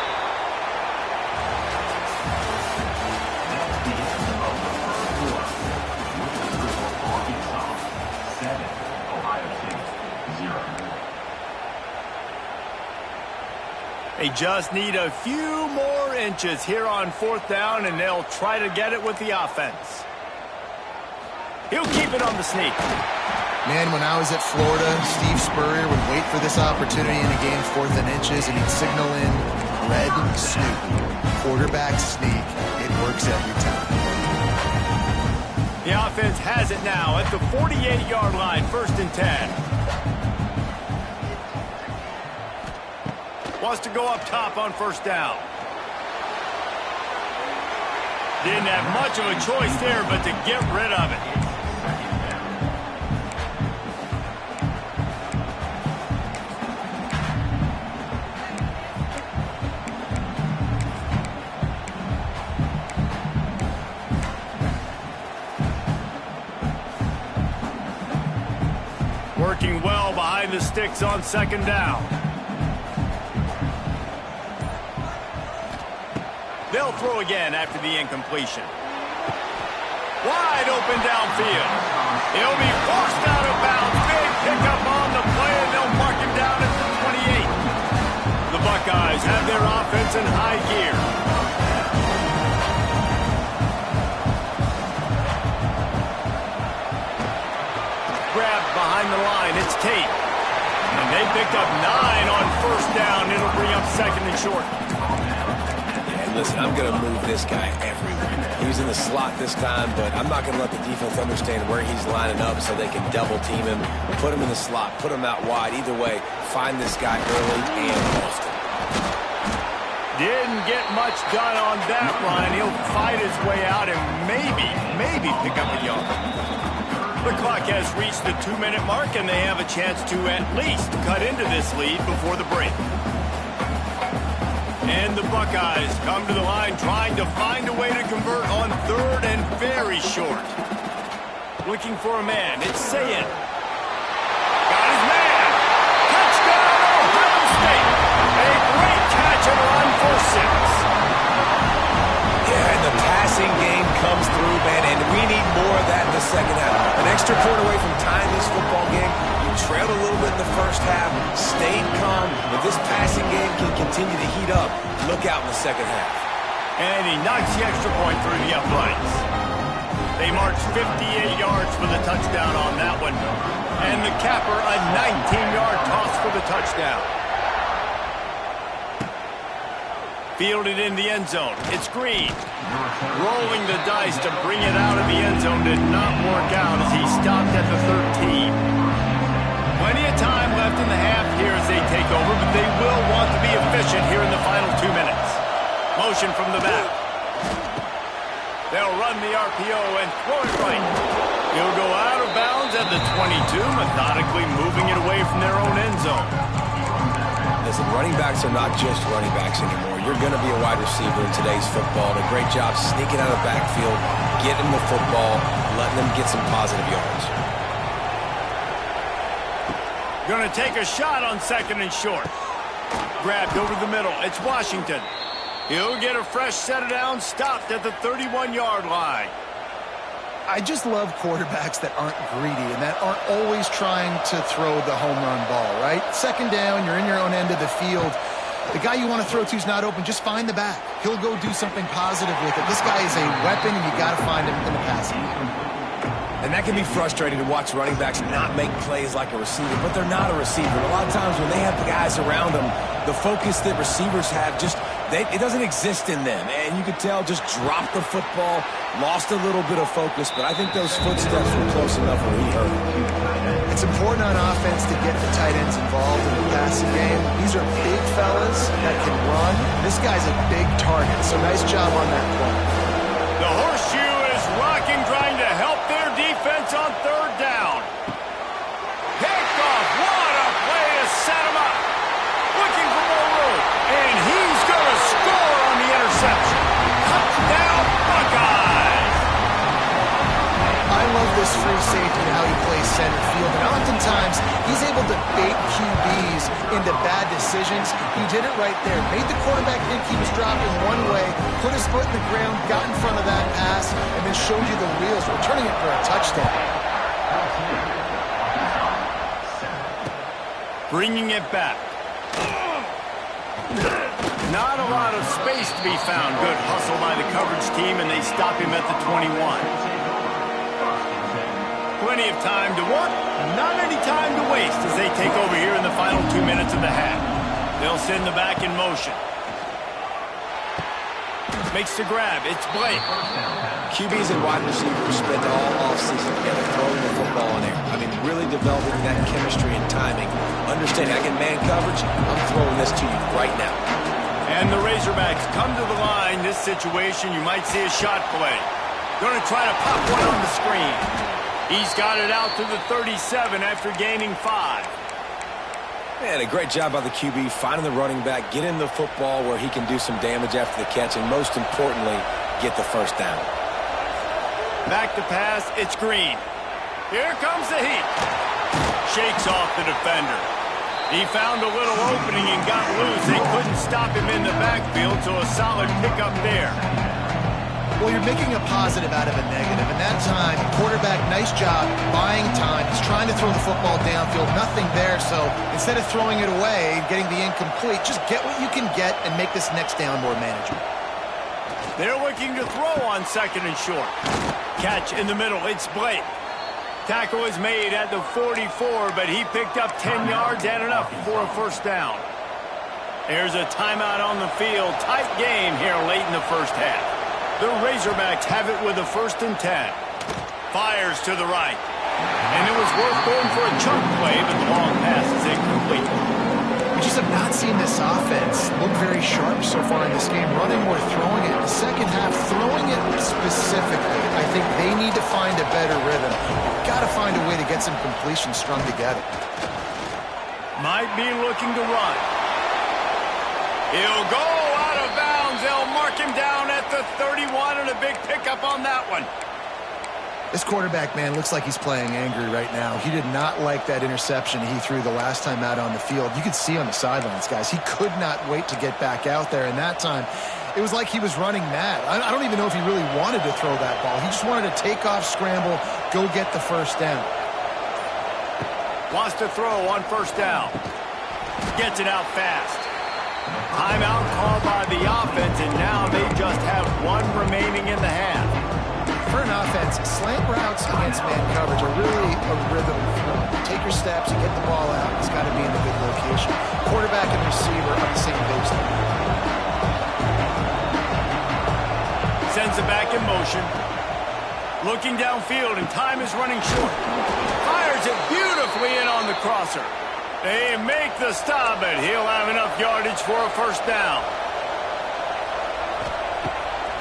They just need a few more inches here on 4th down, and they'll try to get it with the offense. He'll keep it on the sneak.
Man, when I was at Florida, Steve Spurrier would wait for this opportunity in a game 4th and inches, and he'd signal in red snoop, quarterback sneak. It works every time.
The offense has it now at the 48-yard line, 1st and 10. Wants to go up top on 1st down. Didn't have much of a choice there, but to get rid of it. Working well behind the sticks on 2nd down. They'll throw again after the incompletion. Wide open downfield. He'll be forced out of bounds. Big pickup on the play, and they'll mark him down at the 28. The Buckeyes have their offense in high gear. Grabbed behind the line. It's Tate. And they picked up 9 on 1st down. It'll bring up 2nd and short.
Listen, I'm going to move this guy everywhere. He was in the slot this time, but I'm not going to let the defense understand where he's lining up so they can double team him, put him in the slot, put him out wide. Either way, find this guy early and often.
Didn't get much done on that run. He'll fight his way out and maybe pick up a yard. The clock has reached the 2-minute mark, and they have a chance to at least cut into this lead before the break. And the Buckeyes come to the line trying to find a way to convert on 3rd and very short. Looking for a man. It's Ncaa. Got his man. Touchdown, Ohio State. A great catch and run for 6.
Yeah, and the passing game comes through, man, and we need more of that in the 2nd half. An extra point away from tying this football game. You trailed a little bit in the 1st half, stayed calm. If this passing game can continue to heat up, look out in the 2nd half.
And he knocks the extra point through the uprights. They march 58 yards for the touchdown on that one. And the capper, a 19-yard toss for the touchdown. Fielded in the end zone. It's Green. Rolling the dice to bring it out of the end zone did not work out as he stopped at the 13. Plenty of time left in the half here as they take over, but they will want to be efficient here in the final 2 minutes. Motion from the back. They'll run the RPO and throw it right. He'll go out of bounds at the 22, methodically moving it away from their own end zone.
Listen, running backs are not just running backs anymore. You're going to be a wide receiver in today's football. A great job sneaking out of the backfield, getting the football, letting them get some positive yards.
Going to take a shot on 2nd and short. Grabbed over the middle. It's Washington. He'll get a fresh set of downs, stopped at the 31-yard line.
I just love quarterbacks that aren't greedy and that aren't always trying to throw the home run ball, right? Second down, you're in your own end of the field. The guy you want to throw to is not open. Just find the back. He'll go do something positive with it. This guy is a weapon, and you got to find him in the passing game.
And that can be frustrating to watch running backs not make plays like a receiver, but they're not a receiver. A lot of times when they have the guys around them, the focus that receivers have it doesn't exist in them. And you could tell just dropped the football, lost a little bit of focus, but I think those footsteps were close enough where he heard it.
It's important on offense to get the tight ends involved in the passing game. These are big fellas that can run. This guy's a big target, so nice job on that play.
The horseshoe is rocking, trying to help their defense on third down. Picked off. What a play to set him up. Looking for more room. And he's going to score on the interception. Touchdown, Buckeyes.
I love this free safety and how he plays center field. And oftentimes, he's able to bait QBs into bad decisions. He did it right there. Made the quarterback think he was dropping one way, put his foot in the ground, got in front of that pass, and then showed you the wheels, returning it for a touchdown.
Bringing it back. Not a lot of space to be found. Good hustle by the coverage team, and they stop him at the 21. Plenty of time to work, not any time to waste as they take over here in the final 2 minutes of the half. They'll send the back in motion. Makes the grab. It's Blake.
QBs and wide receivers spend all offseason together throwing the football in air. I mean, really developing that chemistry and timing. Understanding I get man coverage, I'm throwing this to you right now.
And the Razorbacks come to the line. This situation, you might see a shot play. Going to try to pop one on the screen. He's got it out to the 37 after gaining 5.
Man, a great job by the QB finding the running back, getting the football where he can do some damage after the catch, and most importantly, get the first down.
Back to pass, it's Green. Here comes the heat. Shakes off the defender. He found a little opening and got loose. They couldn't stop him in the backfield, so a solid pickup there.
Well, you're making a positive out of a negative. And that time, quarterback, nice job buying time. He's trying to throw the football downfield. Nothing there, so instead of throwing it away and getting the incomplete, just get what you can get and make this next down more manageable.
They're looking to throw on second and short. Catch in the middle. It's Blake. Tackle is made at the 44, but he picked up 10 yards and enough for a first down. There's a timeout on the field. Tight game here late in the first half. The Razorbacks have it with a 1st and 10. Fires to the right. And it was worth going for a chunk play, but the long pass is incomplete.
We just have not seen this offense look very sharp so far in this game. Running or throwing it. In the second half, throwing it specifically. I think they need to find a better rhythm. You've got to find a way to get some completions strung together.
Might be looking to run. He'll go out of bounds. They'll mark him down at the 31, and a big pickup on that one.
This quarterback, man, looks like he's playing angry right now. He did not like that interception he threw the last time out on the field. You could see on the sidelines, guys. He could not wait to get back out there, and that time it was like he was running mad. I don't even know if he really wanted to throw that ball. He just wanted to take off, scramble, go get the first down.
Wants to throw on first down. Gets it out fast. Timeout called by the offense, and now they just have one remaining in the half.
For an offense, slant routes against man coverage are really a rhythm. Take your steps, you get the ball out. It's got to be in a good location. Quarterback and receiver on the same page there.
Sends it back in motion. Looking downfield, and time is running short. Fires it beautifully in on the crosser. They make the stop, but he'll have enough yardage for a first down.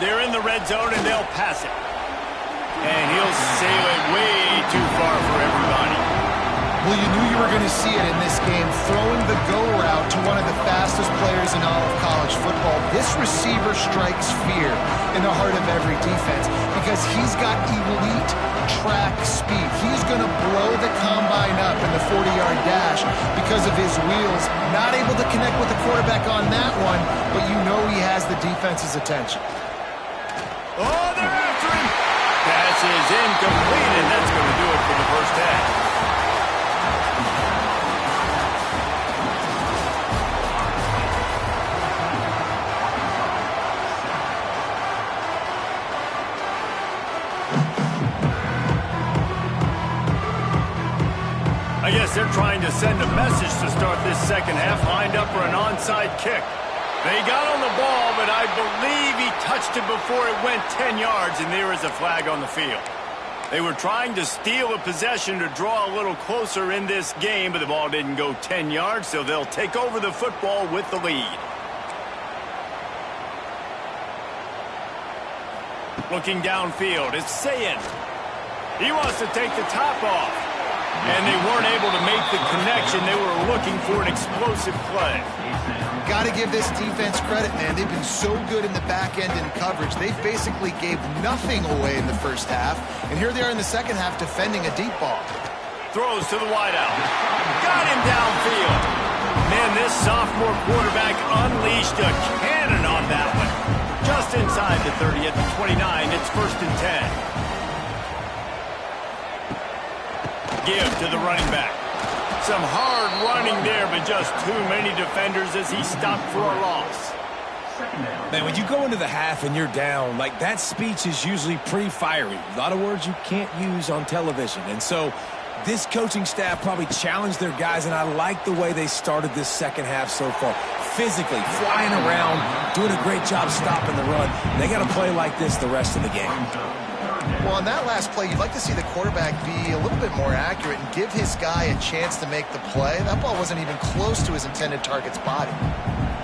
They're in the red zone, and they'll pass it. And he'll sail it way too far for everybody.
Well, you knew you were going to see it in this game, throwing the go route to one of the fastest players in all of college football. This receiver strikes fear in the heart of every defense because he's got elite track speed. He's going to blow the combine up in the 40-yard dash because of his wheels. Not able to connect with the quarterback on that one, but you know he has the defense's attention.
Oh, they're after him. Pass is incomplete. I guess they're trying to send a message to start this second half, lined up for an onside kick. They got on the ball, but I believe he touched it before it went 10 yards, and there is a flag on the field. They were trying to steal a possession to draw a little closer in this game, but the ball didn't go 10 yards, so they'll take over the football with the lead. Looking downfield, it's Ncaa. He wants to take the top off. And they weren't able to make the connection. They were looking for an explosive play.
Got to give this defense credit, man. They've been so good in the back end in coverage. They basically gave nothing away in the first half. And here they are in the second half defending a deep ball.
Throws to the wideout. Got him downfield. Man, this sophomore quarterback unleashed a cannon on that one. Just inside the 30 at the 29. It's 1st and 10. Give to the running back. Some hard running there, but just too many defenders as he stopped for a loss.
Man, when you go into the half and you're down, like, that speech is usually pretty fiery. A lot of words you can't use on television. And so this coaching staff probably challenged their guys, and I like the way they started this second half so far. Physically, flying around, doing a great job stopping the run. They got to play like this the rest of the game.
Well, on that last play, you'd like to see the quarterback be a little bit more accurate and give his guy a chance to make the play. That ball wasn't even close to his intended target's body.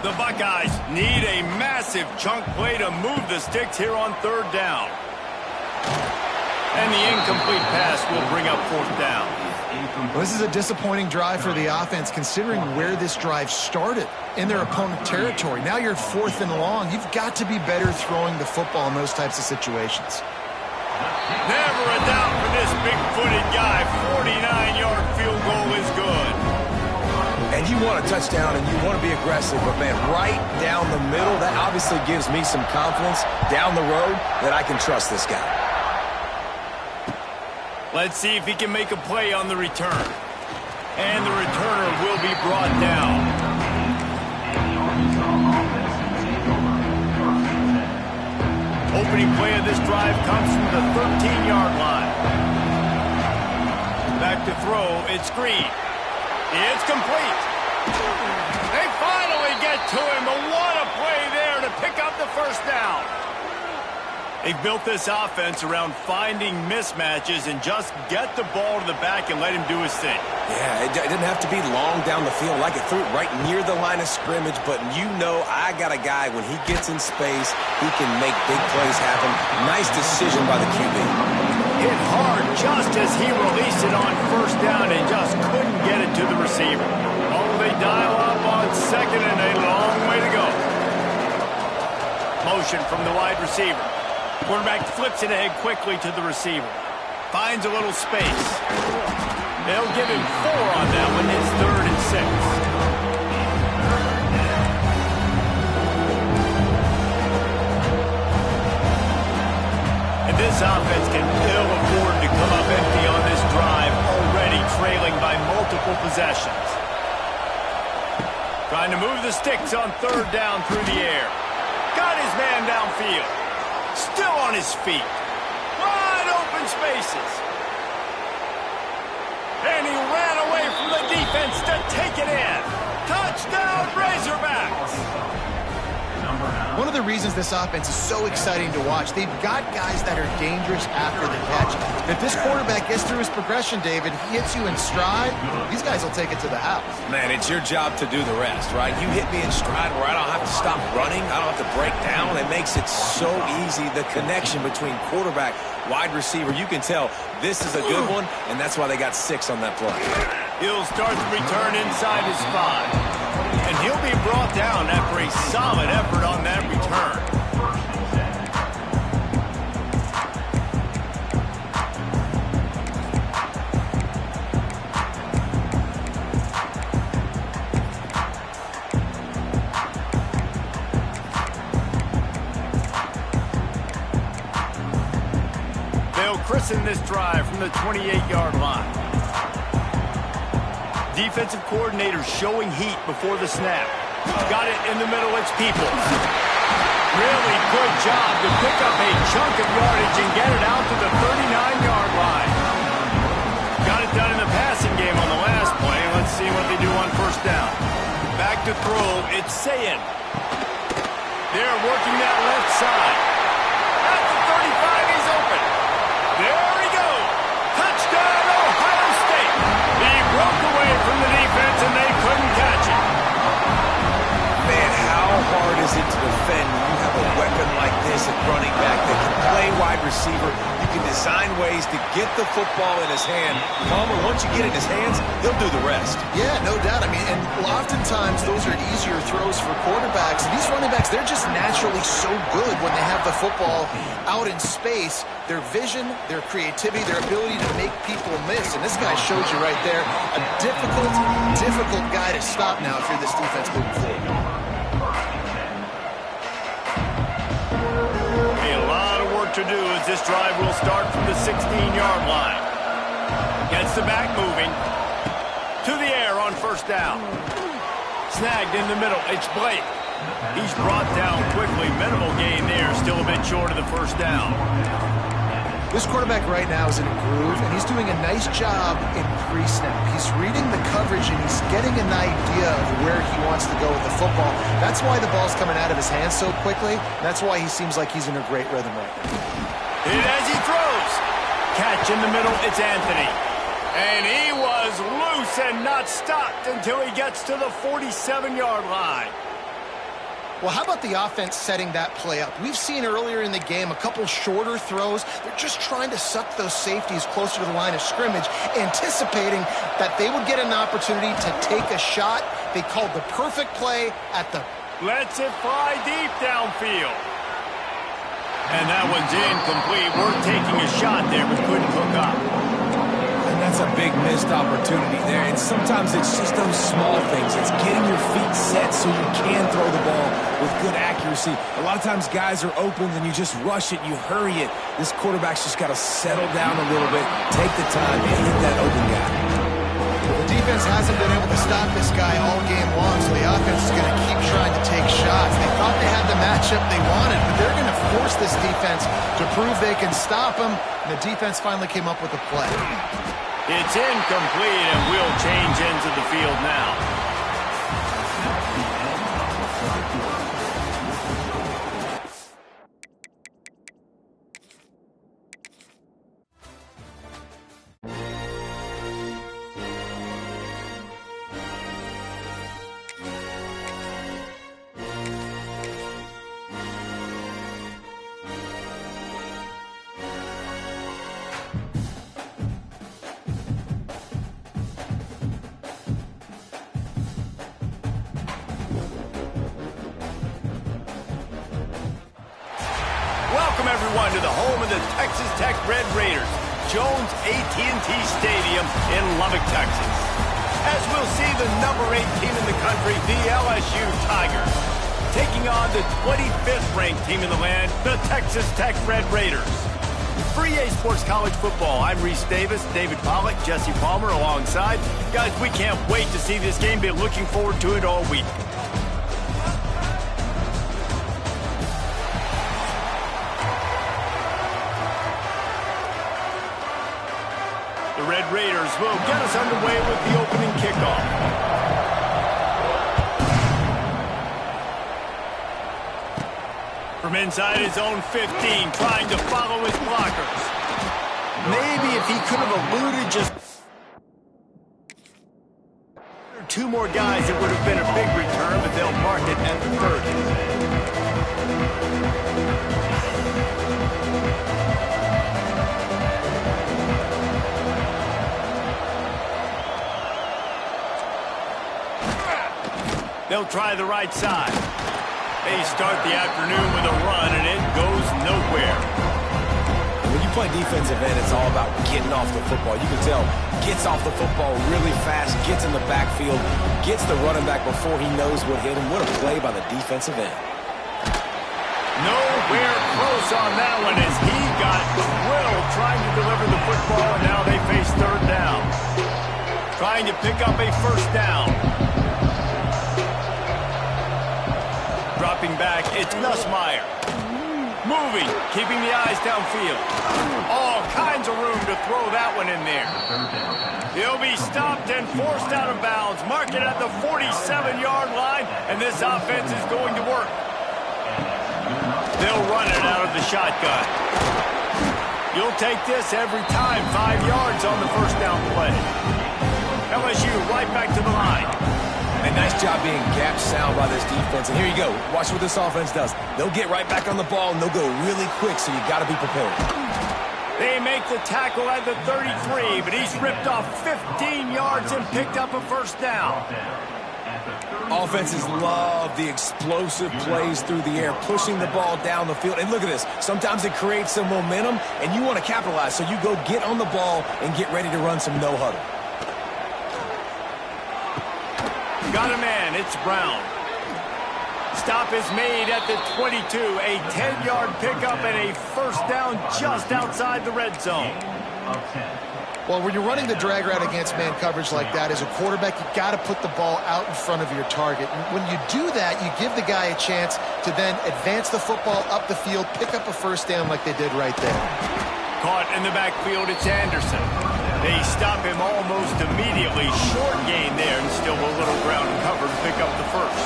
The Buckeyes need a massive chunk play to move the sticks here on 3rd down. And the incomplete pass will bring up 4th down.
Well, this is a disappointing drive for the offense, considering where this drive started, in their opponent territory. Now you're 4th and long. You've got to be better throwing the football in those types of situations.
Never a doubt for this big-footed guy. 49-yard field goal is good.
And you want a touchdown and you want to be aggressive, but, man, right down the middle, that obviously gives me some confidence down the road that I can trust this guy.
Let's see if he can make a play on the return. And the returner will be brought down. Opening play of this drive comes from the 13-yard line. Back to throw, it's Green. It's complete. They finally get to him, but what a play there to pick up the 1st down. They've built this offense around finding mismatches and just get the ball to the back and let him do his thing.
Yeah, it didn't have to be long down the field. Like, it threw it right near the line of scrimmage, but you know I got a guy, when he gets in space, he can make big plays happen. Nice decision by the QB.
Hit hard just as he released it on 1st down and just couldn't get it to the receiver. Oh, they dial up on 2nd and a long way to go. Motion from the wide receiver. Quarterback flips it ahead quickly to the receiver. Finds a little space. They'll give him 4 on that one. It's 3rd and 6. And this offense can ill afford to come up empty on this drive, already trailing by multiple possessions. Trying to move the sticks on 3rd down through the air. Got his man downfield. Still on his feet. Wide open spaces. And he ran away from the defense to take it in. Touchdown, Razorbacks.
One of the reasons this offense is so exciting to watch, they've got guys that are dangerous after the catch. If this quarterback gets through his progression, David, he hits you in stride, these guys will take it to the house.
Man, it's your job to do the rest, right? You hit me in stride where I don't have to stop running. I don't have to break down. It makes it so easy. The connection between quarterback, wide receiver, you can tell this is a good one, and that's why they got 6 on that play.
He'll start the return inside his 5. And he'll be brought down after a solid effort on that return. They'll christen this drive from the 28-yard line. Defensive coordinator showing heat before the snap. Got it in the middle, it's Peoples. Really good job to pick up a chunk of yardage and get it out to the 39-yard line. Got it done in the passing game on the last
receiver. You can design ways to get the football in his hand. Palmer, once you get it in his hands, he'll do the rest.
Yeah, no doubt. I mean, and oftentimes those are easier throws for quarterbacks. And these running backs, they're just naturally so good when they have the football out in space. Their vision, their creativity, their ability to make people miss. And this guy showed you right there, a difficult guy to stop now if you're this defense moving forward.
To do as this drive will start from the 16-yard line. Gets the back moving. To the air on first down. Snagged in the middle. It's Blake. He's brought down quickly. Minimal gain there. Still a bit short of the first down.
This quarterback right now is in a groove, and he's doing a nice job in pre-snap. He's reading the coverage, and he's getting an idea of where he wants to go with the football. That's why the ball's coming out of his hands so quickly. That's why he seems like he's in a great rhythm right now.
And as he throws, catch in the middle, it's Anthony. And he was loose and not stopped until he gets to the 47-yard line.
Well, how about the offense setting that play up? We've seen earlier in the game a couple shorter throws. They're just trying to suck those safeties closer to the line of scrimmage, anticipating that they would get an opportunity to take a shot. They called the perfect play at the...
Lets it fly deep downfield. And that one's incomplete. We're taking a shot there, but couldn't hook up.
And that's a big missed opportunity there. And sometimes it's just those small things. It's getting your feet set so you can throw the ball with good accuracy. A lot of times guys are open and you just rush it, you hurry it. This quarterback's just got to settle down a little bit, take the time, and hit that open guy.
The defense hasn't been able to stop this guy all game long, so the offense is going to keep trying to take shots. They thought they had the matchup they wanted, but they're going to force this defense to prove they can stop them. And the defense finally came up with a play.
It's incomplete, and we'll change ends of the field now. Welcome, everyone, to the home of the Texas Tech Red Raiders, Jones AT&T Stadium in Lubbock, Texas. As we'll see the number 8 team in the country, the LSU Tigers, taking on the 25th ranked team in the land, the Texas Tech Red Raiders. For EA Sports College Football, I'm Reese Davis, David Pollack, Jesse Palmer alongside. Guys, we can't wait to see this game. Been looking forward to it all week. The Red Raiders will get us underway with the opening kickoff. From inside his own 15, trying to follow his blockers. Maybe if he could have eluded just two more guys, it would have been a big return, but they'll mark it at the 30. They'll try the right side. They start the afternoon with a run, and it goes nowhere.
When you play defensive end, it's all about getting off the football. You can tell, gets off the football really fast, gets in the backfield, gets the running back before he knows what hit him. What a play by the defensive end.
Nowhere close on that one as he got drilled trying to deliver the football, and now they face third down. Trying to pick up a first down. Dropping back, it's Nussmeier. Moving, keeping the eyes downfield. All kinds of room to throw that one in there. He'll be stopped and forced out of bounds. Mark it at the 47-yard line, and this offense is going to work. They'll run it out of the shotgun. You'll take this every time. 5 yards on the first down play. LSU right back to the line.
And nice job being gap sound by this defense. And here you go. Watch what this offense does. They'll get right back on the ball, and they'll go really quick, so you got to be prepared.
They make the tackle at the 33, but he's ripped off 15 yards and picked up a first down.
Offenses love the explosive plays through the air, pushing the ball down the field. And look at this. Sometimes it creates some momentum, and you want to capitalize. So you go get on the ball and get ready to run some no-huddle.
Got a man. It's Brown. Stop is made at the 22. A 10-yard pickup and a first down just outside the red zone.
Well, when you're running the drag route against man coverage like that, as a quarterback, you got to put the ball out in front of your target. And when you do that, you give the guy a chance to then advance the football up the field, pick up a first down like they did right there.
Caught in the backfield, it's Anderson. They stop him almost immediately. Short gain there, and still a little ground covered to pick up the first.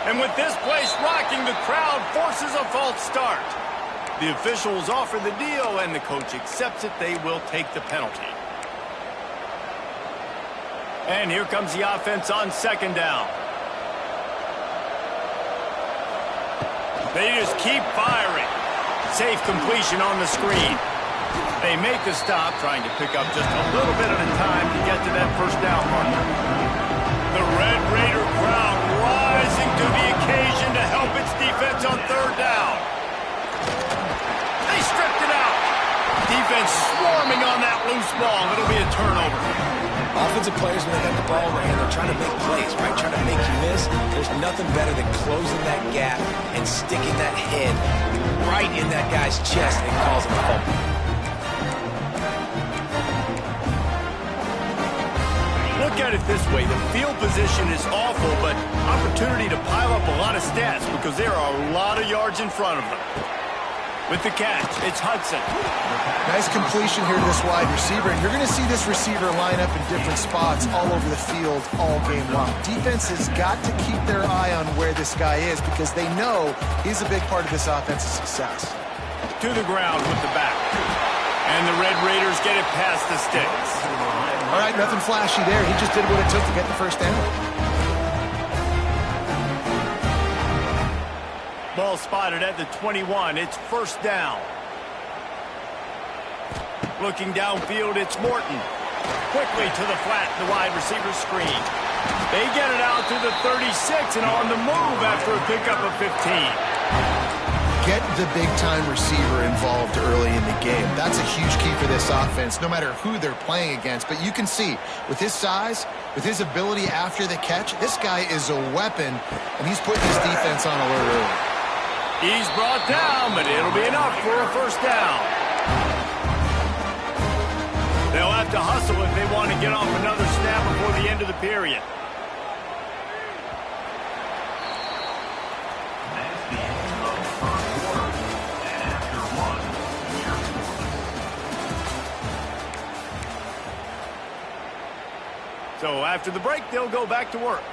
And with this place rocking, the crowd forces a false start. The officials offer the deal, and the coach accepts it. They will take the penalty. And here comes the offense on second down. They just keep firing. Safe completion on the screen. They make the stop, trying to pick up just a little bit at a time to get to that first down marker. The Red Raider crowd rising to the occasion to help its defense on third down. They stripped it out. Defense swarming on that loose ball. It'll be a turnover.
Offensive players, when they got the ball in their hand, they're trying to make plays, right? Trying to make you miss. There's nothing better than closing that gap and sticking that head right in that guy's chest and causing a fumble.
Look at it this way. The field position is awful, but opportunity to pile up a lot of stats because there are a lot of yards in front of them. With the catch, it's Hudson.
Nice completion here to this wide receiver, and you're going to see this receiver line up in different spots all over the field all game long. Defense has got to keep their eye on where this guy is because they know he's a big part of this offense's success.
To the ground with the back. And the Red Raiders get it past the sticks.
All right, nothing flashy there. He just did what it took to get the first down.
Ball spotted at the 21. It's first down. Looking downfield, it's Morton. Quickly to the flat, the wide receiver screen. They get it out to the 36 and on the move after a pickup of 15.
Get the big-time receiver involved early in the game. That's a huge key for this offense, no matter who they're playing against. But you can see, with his size, with his ability after the catch, this guy is a weapon, and he's putting his defense on alert early.
He's brought down, but it'll be enough for a first down. They'll have to hustle if they want to get off another snap before the end of the period. So after the break, they'll go back to work.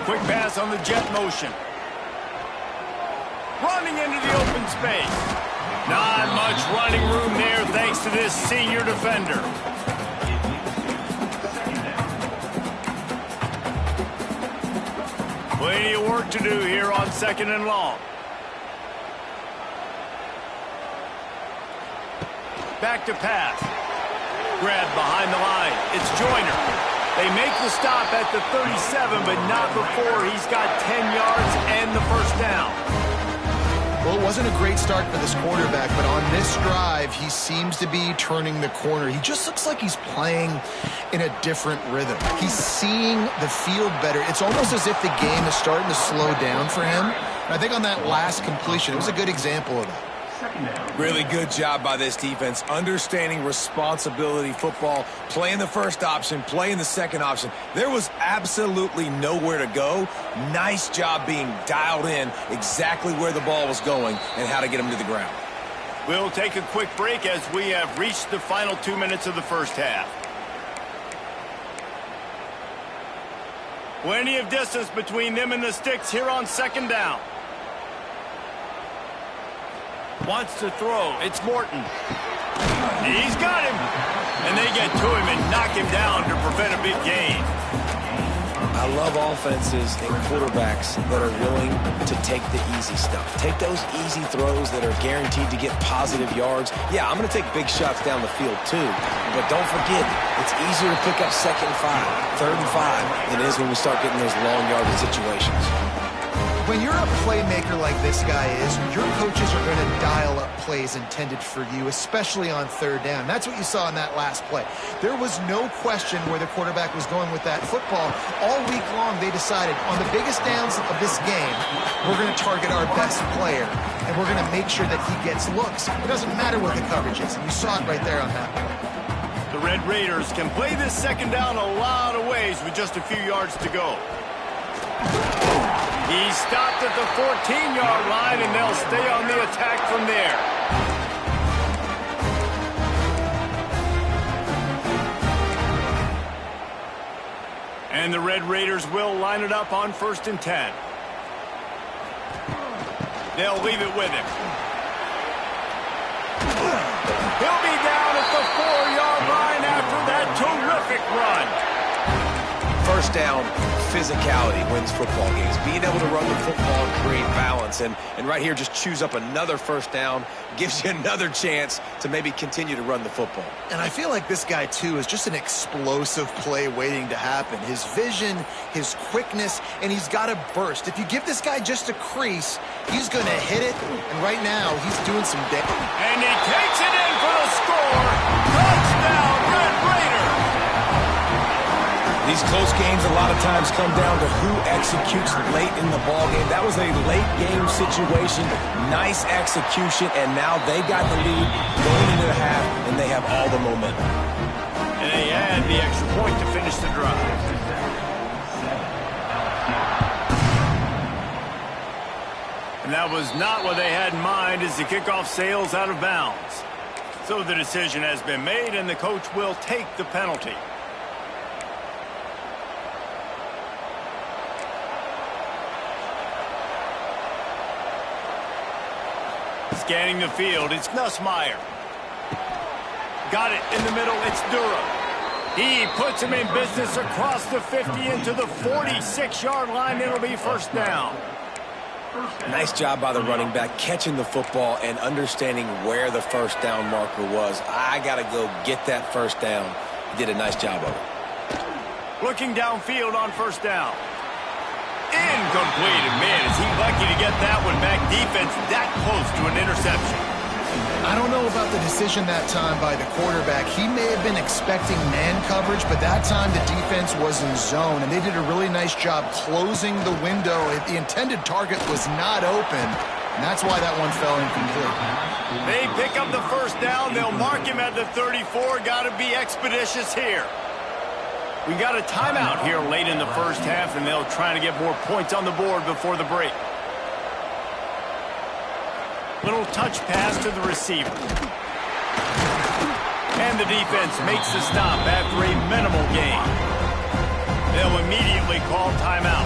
Quick pass on the jet motion. Running into the open space. Not much running room there thanks to this senior defender. Plenty of work to do here on second and long. Back to pass. Grab behind the line. It's Joyner. They make the stop at the 37, but not before he's got 10 yards and the first down.
Well, it wasn't a great start for this quarterback, but on this drive, he seems to be turning the corner. He just looks like he's playing in a different rhythm. He's seeing the field better. It's almost as if the game is starting to slow down for him. And I think on that last completion, it was a good example of that.
Really good job by this defense, understanding responsibility football, playing the first option, playing the second option. There was absolutely nowhere to go. Nice job being dialed in exactly where the ball was going and how to get him to the ground.
We'll take a quick break as we have reached the final 2 minutes of the first half. Plenty of distance between them and the sticks here on second down. Wants to throw. It's Morton. He's got him. And they get to him and knock him down to prevent a big gain.
I love offenses and quarterbacks that are willing to take the easy stuff. Take those easy throws that are guaranteed to get positive yards. Yeah, I'm going to take big shots down the field too. But don't forget, it's easier to pick up 2nd and 5, 3rd and 5 than it is when we start getting those long yardage situations.
When you're a playmaker like this guy is, your coaches are going to dial up plays intended for you, especially on 3rd down. That's what you saw in that last play. There was no question where the quarterback was going with that football. All week long, they decided on the biggest downs of this game, we're going to target our best player, and we're going to make sure that he gets looks. It doesn't matter what the coverage is, and you saw it right there on that play.
The Red Raiders can play this second down a lot of ways with just a few yards to go. He stopped at the 14-yard line, and they'll stay on the attack from there. And the Red Raiders will line it up on 1st and 10. They'll leave it with him. He'll be down at the 4-yard line after that terrific run.
1st down, physicality wins football games. Being able to run the football and create balance. And right here, just choose up another 1st down. Gives you another chance to maybe continue to run the football.
And I feel like this guy, too, is just an explosive play waiting to happen. His vision, his quickness, and he's got a burst. If you give this guy just a crease, he's going to hit it. And right now, he's doing some damage.
And he takes it in for the score. Touchdown, Red Raiders.
These close games a lot of times come down to who executes late in the ball game. That was a late game situation. Nice execution, and now they got the lead going into the half, and they have all the momentum.
And they add the extra point to finish the drive. And that was not what they had in mind as the kickoff sails out of bounds. So the decision has been made, and the coach will take the penalty. Scanning the field, it's Nussmeier. Got it in the middle, it's Durham. He puts him in business across the 50 into the 46-yard line. It'll be 1st down.
Nice job by the running back, catching the football and understanding where the 1st down marker was. I got to go get that 1st down. He did a nice job of it.
Looking downfield on 1st down. Incomplete. And man, is he lucky to get that one back. Defense that close to an interception.
I don't know about the decision that time by the quarterback. He may have been expecting man coverage, but that time the defense was in zone, and they did a really nice job closing the window. The intended target was not open, and that's why that one fell incomplete.
They pick up the 1st down. They'll mark him at the 34. Got to be expeditious here. We got a timeout here late in the 1st half, and they'll try to get more points on the board before the break. Little touch pass to the receiver. And the defense makes the stop after a minimal gain. They'll immediately call timeout.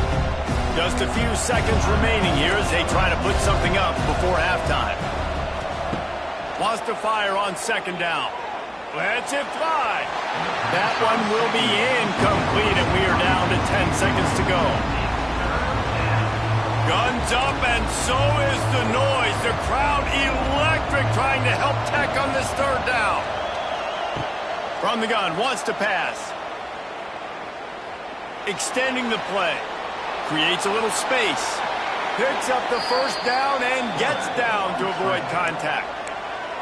Just a few seconds remaining here as they try to put something up before halftime. Wants to fire on 2nd down. Lets it fly. That one will be incomplete, and we are down to 10 seconds to go. Guns up, and so is the noise. The crowd electric trying to help Tech on this 3rd down. From the gun, wants to pass. Extending the play. Creates a little space. Picks up the 1st down and gets down to avoid contact.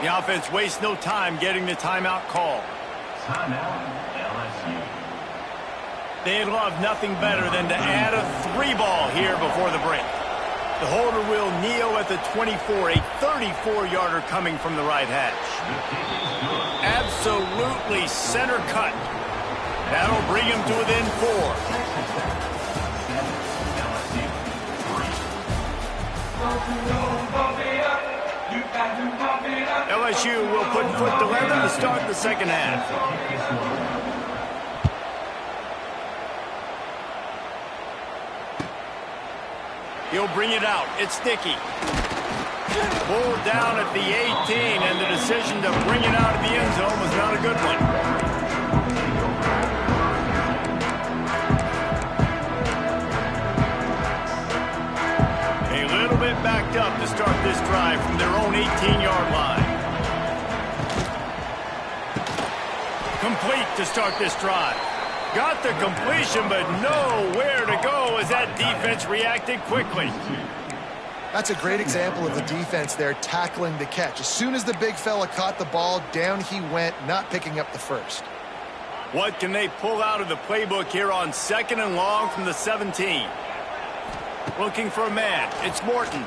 The offense wastes no time getting the timeout call.
Timeout, LSU.
They'd love nothing better than to add a 3-ball here before the break. The holder will kneel at the 24, a 34-yarder coming from the right hash. Absolutely center cut. That'll bring him to within 4. LSU will put foot to leather to start the 2nd half. He'll bring it out. It's sticky. Pulled down at the 18, and the decision to bring it out of the end zone was not a good one. A little bit backed up to start this drive from their own 18-yard line. Complete to start this drive. Got the completion, but nowhere to go as that defense reacted quickly.
That's a great example of the defense there tackling the catch. As soon as the big fella caught the ball, down he went, not picking up the first.
What can they pull out of the playbook here on 2nd and long from the 17? Looking for a man. It's Morton.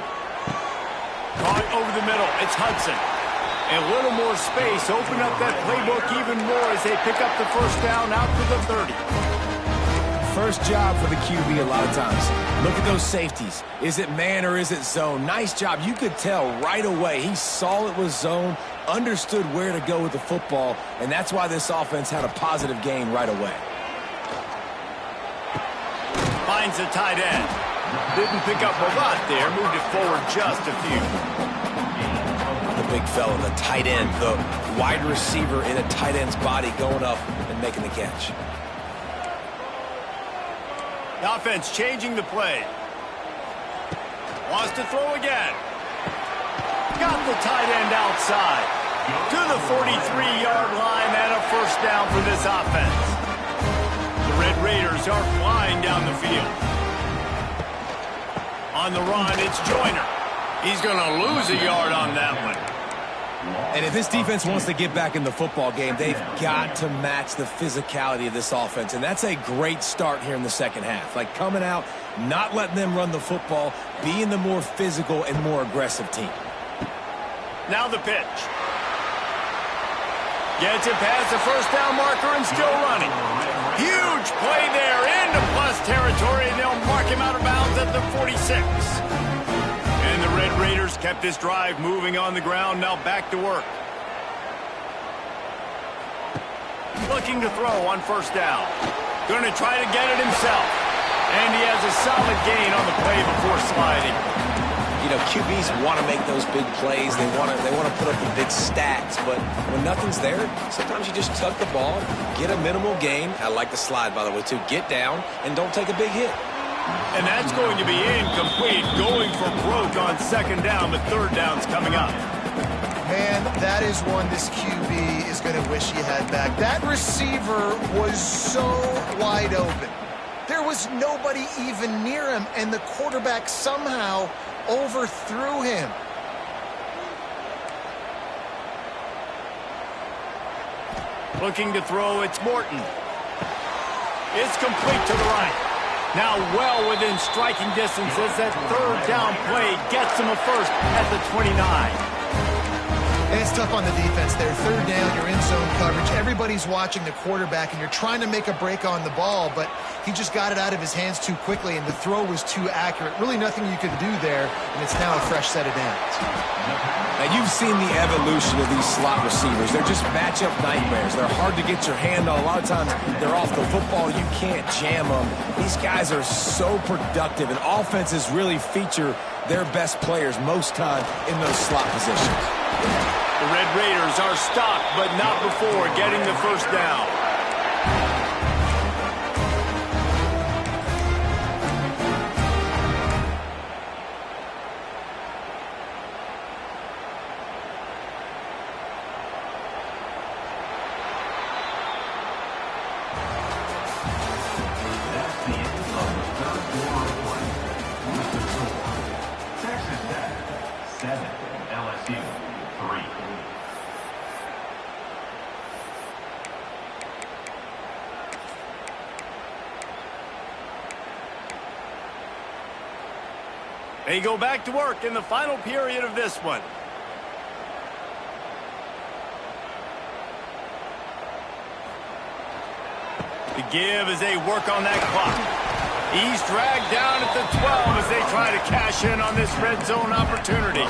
Caught over the middle. It's Hudson. A little more space. Open up that playbook even more as they pick up the first down out to the 30.
First job for the QB a lot of times. Look at those safeties. Is it man or is it zone? Nice job. You could tell right away. He saw it was zone, understood where to go with the football, and that's why this offense had a positive gain right away.
Finds the tight end. Didn't pick up a lot there. Moved it forward just a few.
The big fella, the tight end, the wide receiver in a tight end's body going up and making the catch.
The offense changing the play. Wants to throw again. Got the tight end outside. To the 43-yard line and a first down for this offense. The Red Raiders are flying down the field. On the run, it's Joyner. He's going to lose a yard on that one.
And if this defense wants to get back in the football game, they've got to match the physicality of this offense. And that's a great start here in the second half. Like coming out, not letting them run the football, being the more physical and more aggressive team.
Now the pitch. Gets it past the first down marker and still running. Huge play there into plus territory, and they'll mark him out of bounds at the 46. And the Red Raiders kept this drive moving on the ground, now back to work. Looking to throw on first down. Going to try to get it himself. And he has a solid gain on the play before sliding.
You know, QBs want to make those big plays. They want to put up the big stats. But when nothing's there, sometimes you just tuck the ball, get a minimal gain. I like the slide, by the way, too. Get down and don't take a big hit.
And that's going to be incomplete. Going for broke on second down, but third down's coming up.
Man, that is one this QB is going to wish he had back. That receiver was so wide open. There was nobody even near him, and the quarterback somehow overthrew him.
Looking to throw, it's Morton. It's complete to the right. Now well within striking distance as that third down play gets him a first at the 29.
And it's tough on the defense there. Third down, you're in zone coverage. Everybody's watching the quarterback, and you're trying to make a break on the ball, but he just got it out of his hands too quickly, and the throw was too accurate. Really nothing you could do there, and it's now a fresh set of downs.
Now, you've seen the evolution of these slot receivers. They're just matchup nightmares. They're hard to get your hand on. A lot of times, they're off the football. You can't jam them. These guys are so productive, and offenses really feature their best players most time in those slot positions.
The Red Raiders are stopped, but not before getting the first down.
That's the end of the third quarter of play. With the score, Texas Tech 7, LSU 3.
They go back to work in the final period of this one. The give as they work on that clock. He's dragged down at the 12 as they try to cash in on this red zone opportunity.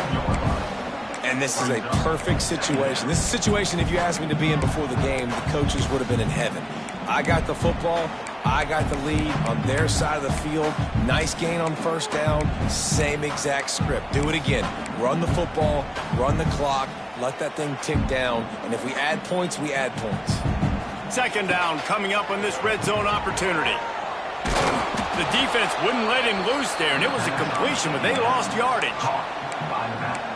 And this is a perfect situation. This is a situation, if you asked me to be in before the game, the coaches would have been in heaven. I got the football. I got the lead on their side of the field. Nice gain on first down. Same exact script. Do it again. Run the football, run the clock, let that thing tick down, and if we add points, we add points.
Second down coming up on this red zone opportunity. The defense wouldn't let him loose there, and it was a completion, but they lost yardage.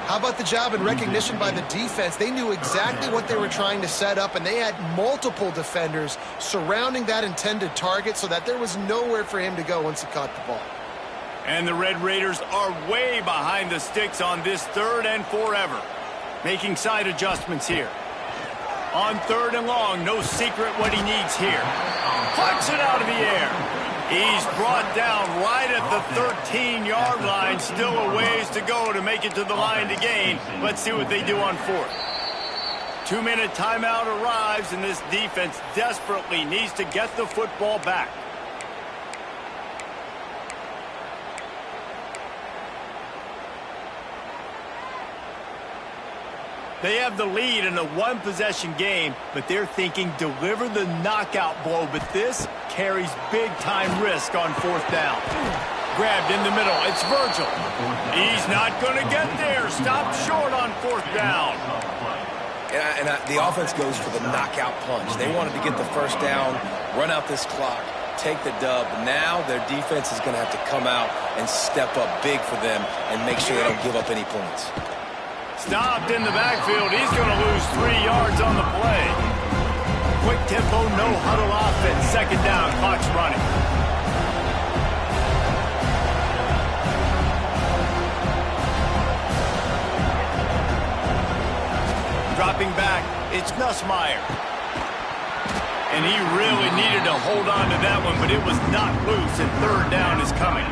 How about the job and recognition by the defense? They knew exactly what they were trying to set up, and they had multiple defenders surrounding that intended target so that there was nowhere for him to go once he caught the ball.
And the Red Raiders are way behind the sticks on this 3rd and forever. Making side adjustments here. On 3rd and long, no secret what he needs here. Plucks it out of the air. He's brought down right at the 13-yard line. Still a ways to go to make it to the line to gain. Let's see what they do on 4th. 2-minute timeout arrives, and this defense desperately needs to get the football back. They have the lead in a one-possession game, but they're thinking deliver the knockout blow, but this carries big-time risk on 4th down. Grabbed in the middle. It's Virgil. He's not going to get there. Stopped short on 4th down.
And the offense goes for the knockout punch. They wanted to get the first down, run out this clock, take the dub. Now their defense is going to have to come out and step up big for them and make sure they don't give up any points.
Stopped in the backfield. He's going to lose 3 yards on the play. Quick tempo, no huddle offense. Second down, clock's running. Dropping back, it's Nussmeier. And he really needed to hold on to that one, but it was not loose, and 3rd down is coming.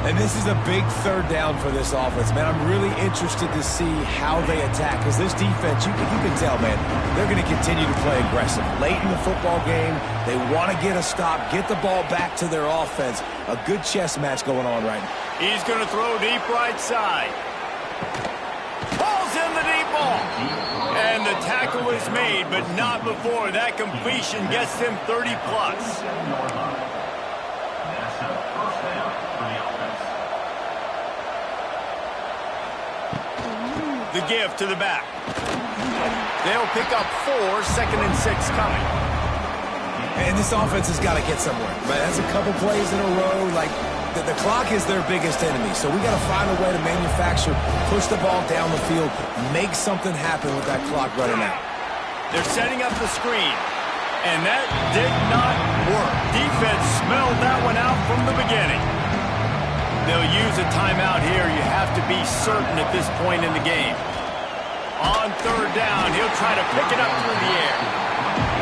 And this is a big 3rd down for this offense, man. I'm really interested to see how they attack, because this defense, you can tell, man, they're going to continue to play aggressive. Late in the football game, they want to get a stop, get the ball back to their offense. A good chess match going on right now.
He's going to throw deep right side. Ball's in the deep ball. And the tackle is made, but not before that completion gets him 30-plus. The give to the back. They'll pick up 4, 2nd and 6 coming.
And this offense has got to get somewhere. Right? That's a couple plays in a row. Like, the clock is their biggest enemy. So we got to find a way to manufacture, push the ball down the field, make something happen with that clock running out.
They're setting up the screen. And that did not work. Defense smelled that one out from the beginning. They'll use a timeout here. You have to be certain at this point in the game. On 3rd down, he'll try to pick it up through the air.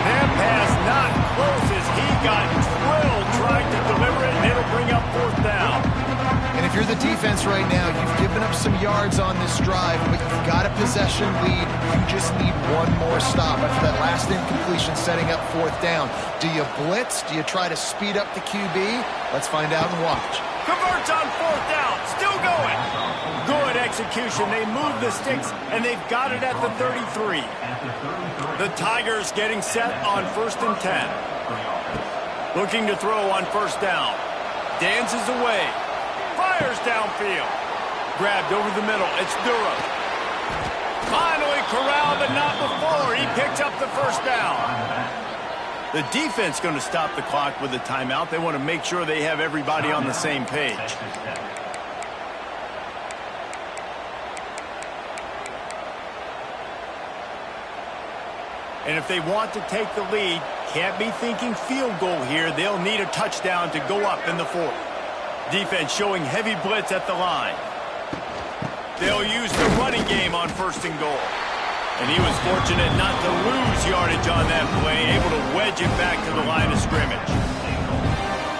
That pass not close as he got drilled trying to deliver it, and it'll bring up 4th down.
And if you're the defense right now, you've given up some yards on this drive, but you've got a possession lead. You just need one more stop after that last incompletion setting up 4th down. Do you blitz? Do you try to speed up the QB? Let's find out and watch.
Converts on 4th down. Still going. Good execution. They move the sticks, and they've got it at the 33. The Tigers getting set on 1st and 10. Looking to throw on 1st down. Dances away. Fires downfield. Grabbed over the middle. It's Durham. Finally corralled, but not before. He picks up the 1st down. The defense going to stop the clock with a timeout. They want to make sure they have everybody on the same page. And if they want to take the lead, can't be thinking field goal here. They'll need a touchdown to go up in the 4th. Defense showing heavy blitz at the line. They'll use the running game on 1st and goal. And he was fortunate not to lose yardage on that play, able to wedge it back to the line of scrimmage.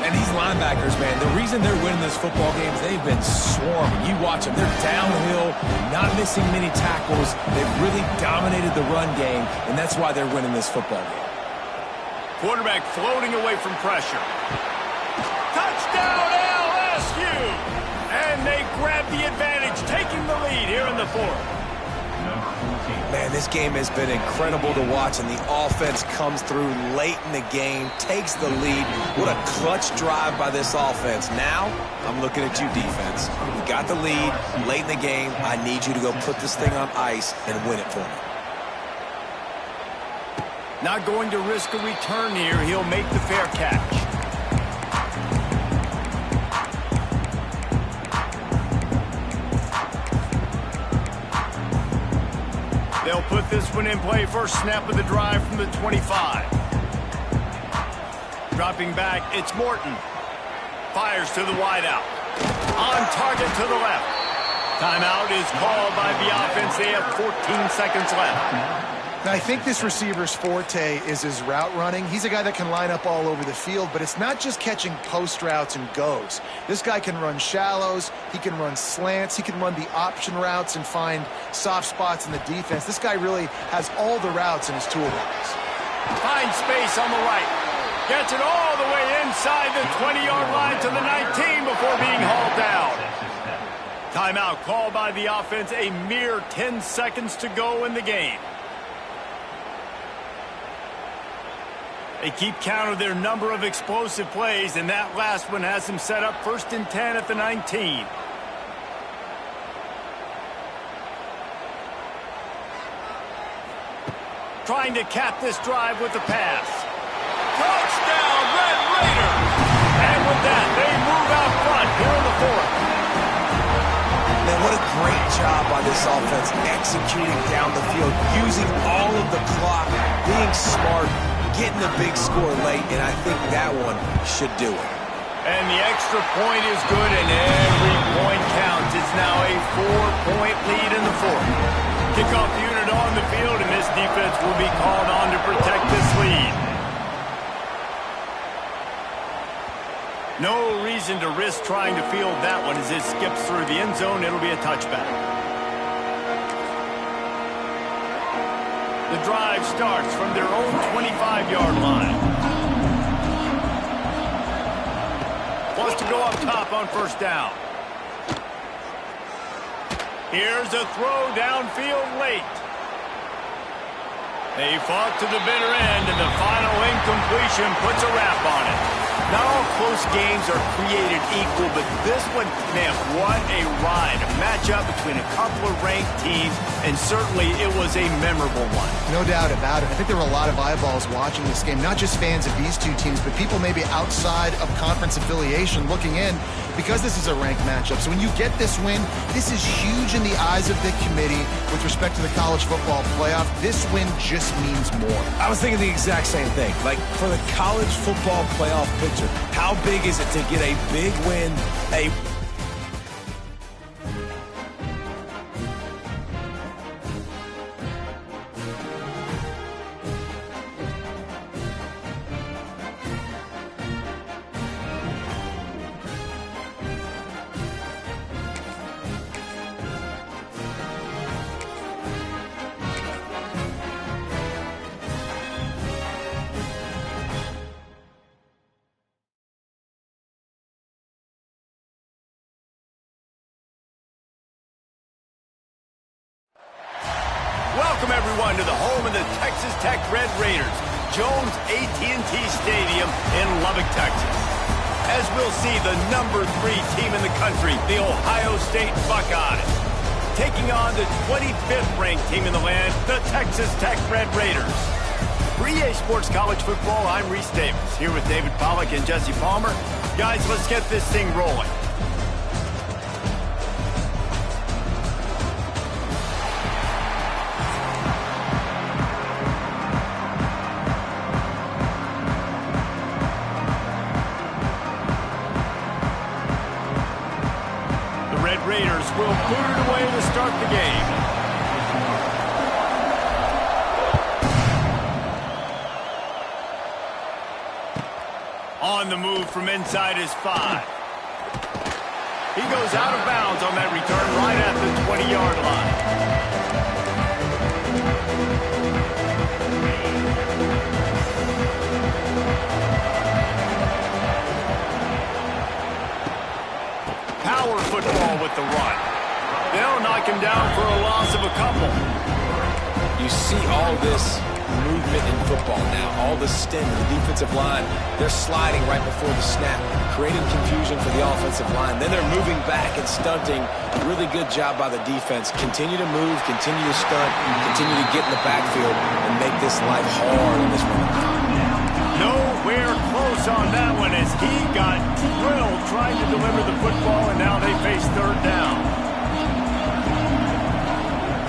And these linebackers, man, the reason they're winning this football game is they've been swarming. You watch them. They're downhill, not missing many tackles. They've really dominated the run game, and that's why they're winning this football game.
Quarterback floating away from pressure. Touchdown, LSU! And they grab the advantage, taking the lead here in the 4th.
Number 14.
Man, this game has been incredible to watch, and the offense comes through late in the game, takes the lead. What a clutch drive by this offense. Now, I'm looking at you, defense. We got the lead late in the game. I need you to go put this thing on ice and win it for me.
Not going to risk a return here. He'll make the fair catch. They'll put this one in play. First snap of the drive from the 25. Dropping back, it's Morton. Fires to the wideout. On target to the left. Timeout is called by the offense. They have 14 seconds left.
Now, I think this receiver's forte is his route running. He's a guy that can line up all over the field, but it's not just catching post routes and goes. This guy can run shallows, he can run slants, he can run the option routes and find soft spots in the defense. This guy really has all the routes in his toolbox.
Finds space on the right. Gets it all the way inside the 20-yard line to the 19 before being hauled down. Timeout called by the offense. A mere 10 seconds to go in the game. They keep count of their number of explosive plays, and that last one has them set up 1st and 10 at the 19. Trying to cap this drive with the pass. Touchdown, Red Raiders! And with that, they move out front here in the 4th.
Man, what a great job by this offense executing down the field, using all of the clock, being smart, getting the big score late, and I think that one should do it.
And the extra point is good, and every point counts. It's now a 4-point lead in the 4th. Kickoff unit on the field, and this defense will be called on to protect this lead. No reason to risk trying to field that one as it skips through the end zone. It'll be a touchback. The drive starts from their own 25-yard line. Wants to go up top on 1st down. Here's a throw downfield late. They fought to the bitter end, and the final incompletion puts a wrap on it. Not all close games are created equal, but this one, man, what a ride. A matchup between a couple of ranked teams, and certainly it was a memorable one.
No doubt about it. I think there were a lot of eyeballs watching this game, not just fans of these two teams, but people maybe outside of conference affiliation looking in because this is a ranked matchup. So when you get this win, this is huge in the eyes of the committee with respect to the college football playoff. This win just means more.
I was thinking the exact same thing. Like, for the college football playoff picture, how big is it to get a big win,
Welcome, everyone, to the home of the Texas Tech Red Raiders, Jones AT&T Stadium in Lubbock, Texas. As we'll see, the number 3 team in the country, the Ohio State Buckeyes, taking on the 25th ranked team in the land, the Texas Tech Red Raiders. For EA Sports College Football, I'm Reese Davis, here with David Pollack and Jesse Palmer. Guys, let's get this thing rolling. Raiders will boot it away to start the game. On the move from inside his 5. He goes out of bounds on that return right at the 20-yard line. Power football with the run. They'll knock him down for a loss of a couple.
You see all this movement in football now, all the stem, the defensive line, they're sliding right before the snap, creating confusion for the offensive line. Then they're moving back and stunting. Really good job by the defense. Continue to move, continue to stunt, continue to get in the backfield and make this life hard on this running back.
Nowhere close on that one as he got drilled trying to deliver the football, and now they face third down.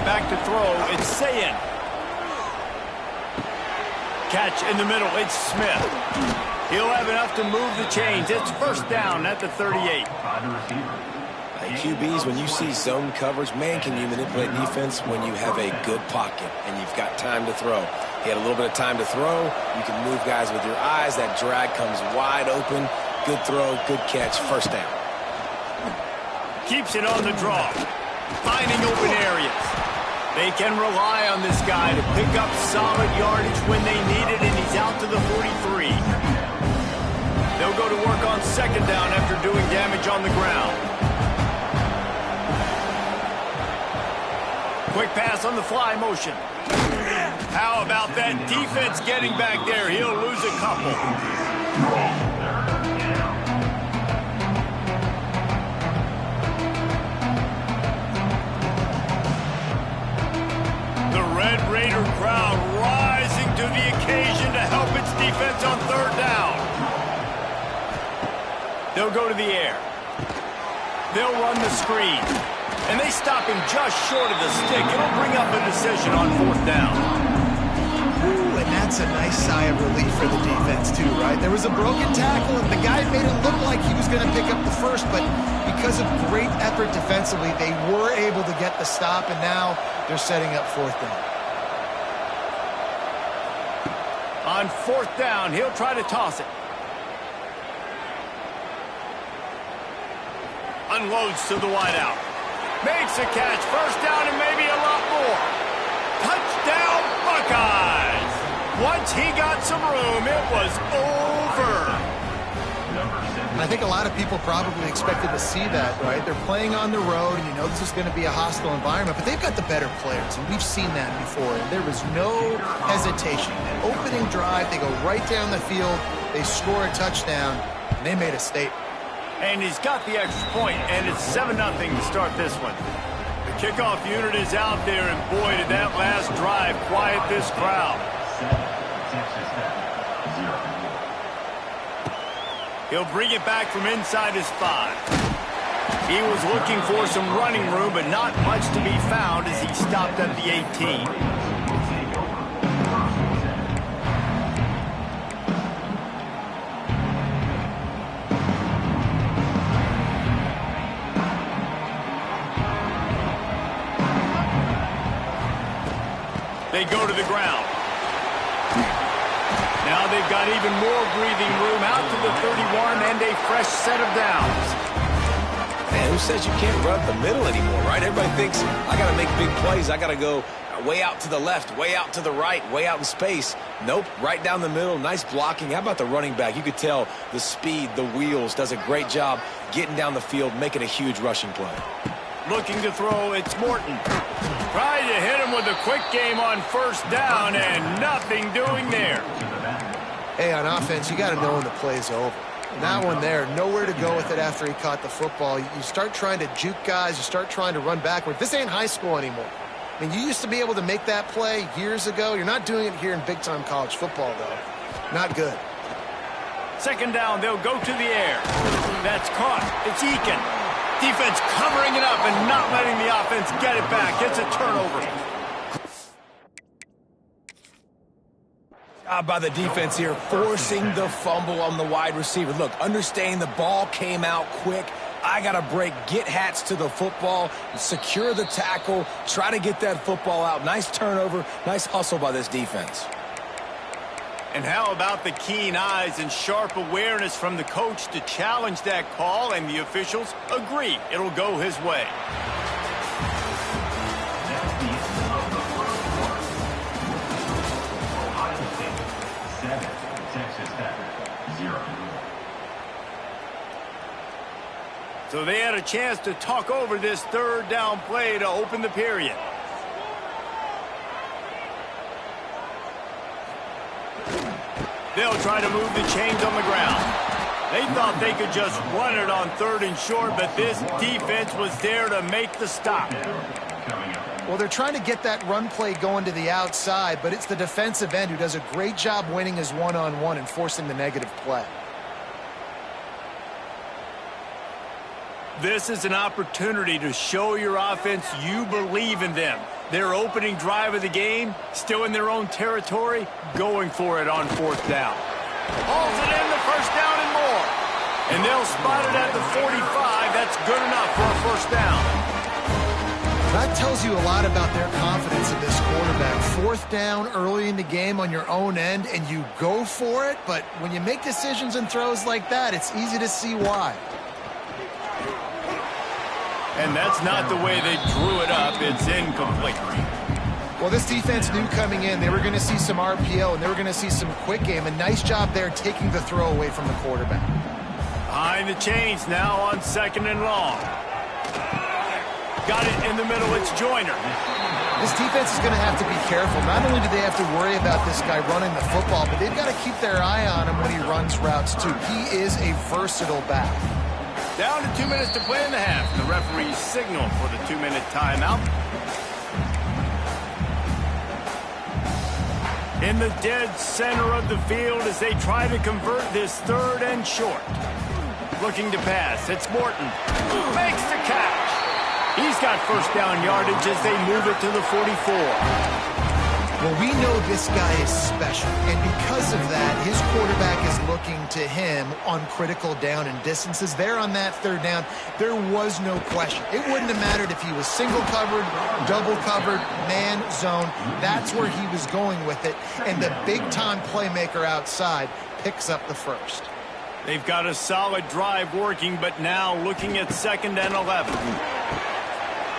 Back to throw, it's Ncaa. Catch in the middle, it's Smith. He'll have enough to move the chains. It's first down at the 38.
Hey, QBs, when you see zone coverage, man, can you manipulate defense when you have a good pocket and you've got time to throw. He had a little bit of time to throw. You can move guys with your eyes. That drag comes wide open. Good throw, good catch, first down.
Keeps it on the draw. Finding open areas. They can rely on this guy to pick up solid yardage when they need it, and he's out to the 43. They'll go to work on second down after doing damage on the ground. Quick pass on the fly motion. How about that defense getting back there? He'll lose a couple. The Red Raider crowd rising to the occasion to help its defense on third down. They'll go to the air. They'll run the screen. And they stop him just short of the stick. It'll bring up a decision on fourth down.
Ooh, and that's a nice sigh of relief for the defense too, right? There was a broken tackle, and the guy made it look like he was going to pick up the first, but because of great effort defensively, they were able to get the stop, and now they're setting up fourth down.
On fourth down, he'll try to toss it. Unloads to the wideout. Makes a catch. First down and maybe a lot more. Touchdown, Buckeyes. Once he got some room, it was over.
I think a lot of people probably expected to see that, right? They're playing on the road, and you know this is going to be a hostile environment, but they've got the better players, and we've seen that before. And there was no hesitation. An opening drive, they go right down the field, they score a touchdown, and they made a statement.
And he's got the extra point, and it's 7-0 to start this one. The kickoff unit is out there, and boy, did that last drive quiet this crowd. He'll bring it back from inside his 5. He was looking for some running room, but not much to be found as he stopped at the 18. They go to the ground. Now they've got even more breathing room out to the 31 and a fresh set of downs.
Man, who says you can't run the middle anymore, right? Everybody thinks, I got to make big plays. I got to go way out to the left, way out to the right, way out in space. Nope, right down the middle, nice blocking. How about the running back? You could tell the speed, the wheels, does a great job getting down the field, making a huge rushing play.
Looking to throw, it's Morton. Trying to hit him with a quick game on first down, and nothing doing there.
Hey, on offense, you got to know when the play's over. And that one there, nowhere to go with it after he caught the football. You start trying to juke guys. You start trying to run backward. This ain't high school anymore. I mean, you used to be able to make that play years ago. You're not doing it here in big-time college football, though. Not good.
Second down, they'll go to the air. That's caught. It's Eakin. Defense covering it up and not letting the offense get it back. It's a turnover.
Job by the defense here, forcing the fumble on the wide receiver. Look, understanding the ball came out quick. I got to break, get Hats to the football, secure the tackle, try to get that football out. Nice turnover, nice hustle by this defense.
And how about the keen eyes and sharp awareness from the coach to challenge that call, and the officials agree it'll go his way. So they had a chance to talk over this third down play to open the period. They'll try to move the chains on the ground. They thought they could just run it on 3rd and short, but this defense was there to make the stop.
Well, they're trying to get that run play going to the outside, but it's the defensive end who does a great job winning his one-on-one and forcing the negative play.
This is an opportunity to show your offense you believe in them. Their opening drive of the game, still in their own territory, going for it on 4th down. Hauls it in, the 1st down and more. And they'll spot it at the 45. That's good enough for a 1st down.
That tells you a lot about their confidence in this quarterback. 4th down early in the game on your own end, and you go for it. But when you make decisions and throws like that, it's easy to see why.
And that's not the way they drew it up. It's incomplete.
Well, this defense knew coming in they were going to see some RPO and they were going to see some quick game. A nice job there taking the throw away from the quarterback.
Behind the chains now on 2nd and long. Got it in the middle. It's Joyner.
This defense is going to have to be careful. Not only do they have to worry about this guy running the football, but they've got to keep their eye on him when he runs routes too. He is a versatile back.
Down to 2 minutes to play in the half. The referees signal for the 2-minute timeout. In the dead center of the field as they try to convert this 3rd and short. Looking to pass. It's Morton. Makes the catch. He's got 1st down yardage as they move it to the 44.
Well, we know this guy is special, and because of that, his quarterback is looking to him on critical down and distances. There on that 3rd down, there was no question. It wouldn't have mattered if he was single covered, double covered, man, zone. That's where he was going with it, and the big-time playmaker outside picks up the 1st.
They've got a solid drive working, but now looking at 2nd and 11.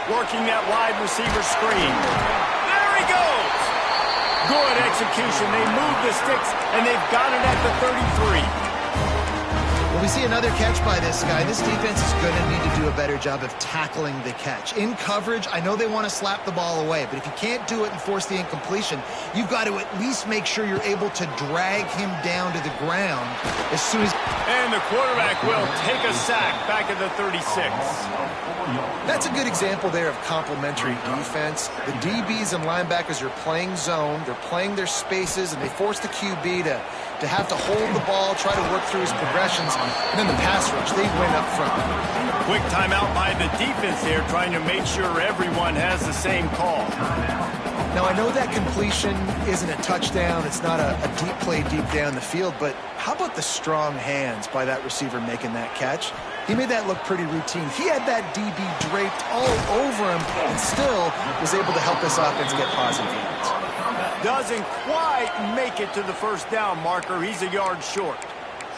Working that wide receiver screen. There he goes! Good execution. They move the sticks, and they've got it at the 33.
Well, we see another catch by this guy. This defense is going to need to do a better job of tackling the catch. In coverage, I know they want to slap the ball away, but if you can't do it and force the incompletion, you've got to at least make sure you're able to drag him down to the ground as soon as...
And the quarterback will take a sack back at the 36.
That's a good example there of complementary defense. The DBs and linebackers are playing zone, they're playing their spaces, and they force the QB to have to hold the ball, try to work through his progressions, and then the pass rush, they win up front.
Quick timeout by the defense there, trying to make sure everyone has the same call.
Now, I know that completion isn't a touchdown, it's not a deep play deep down the field, but how about the strong hands by that receiver making that catch? He made that look pretty routine. He had that DB draped all over him and still was able to help this offense get positive yards.
Doesn't quite make it to the 1st down marker. He's a yard short.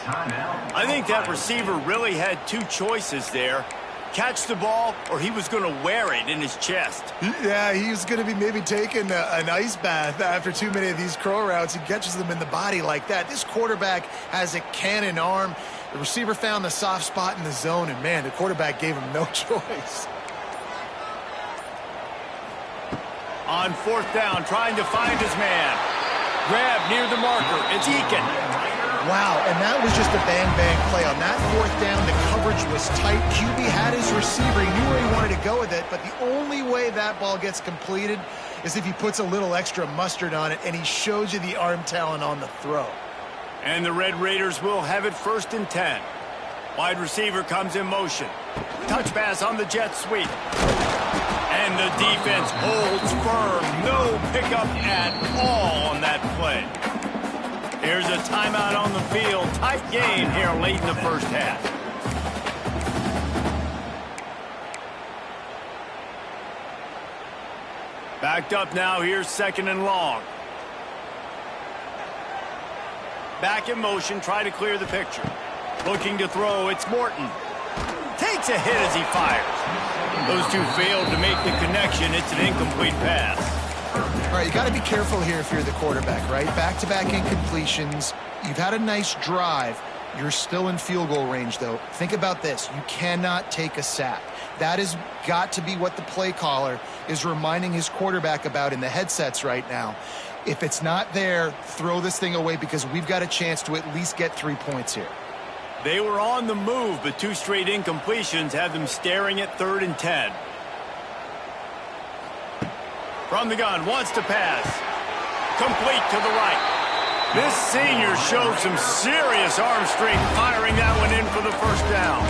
I think that receiver really had 2 choices there. Catch the ball, or he was going to wear it in his chest.
Yeah, he was going to be maybe taking an ice bath after too many of these curl routes. He catches them in the body like that. This quarterback has a cannon arm. The receiver found the soft spot in the zone, and, man, the quarterback gave him no choice.
On 4th down, trying to find his man. Grab near the marker. It's Eakin.
Wow, and that was just a bang-bang play. On that 4th down, the coverage was tight. QB had his receiver. He knew where he wanted to go with it, but the only way that ball gets completed is if he puts a little extra mustard on it, and he shows you the arm talent on the throw.
And the Red Raiders will have it 1st and 10. Wide receiver comes in motion. Touch pass on the jet sweep. And the defense holds firm. No pickup at all on that play. Here's a timeout on the field. Tight game here late in the 1st half. Backed up now. Here's 2nd and long. Back in motion. Try to clear the picture. Looking to throw. It's Morton. Takes a hit as he fires. Those two failed to make the connection. It's an incomplete pass.
All right, you got to be careful here if you're the quarterback, right? Back-to-back incompletions. You've had a nice drive. You're still in field goal range, though. Think about this. You cannot take a sack. That has got to be what the play caller is reminding his quarterback about in the headsets right now. If it's not there, throw this thing away because we've got a chance to at least get 3 points here.
They were on the move, but 2 straight incompletions have them staring at 3rd and 10. From the gun, wants to pass. Complete to the right. This senior showed some serious arm strength firing that one in for the first down.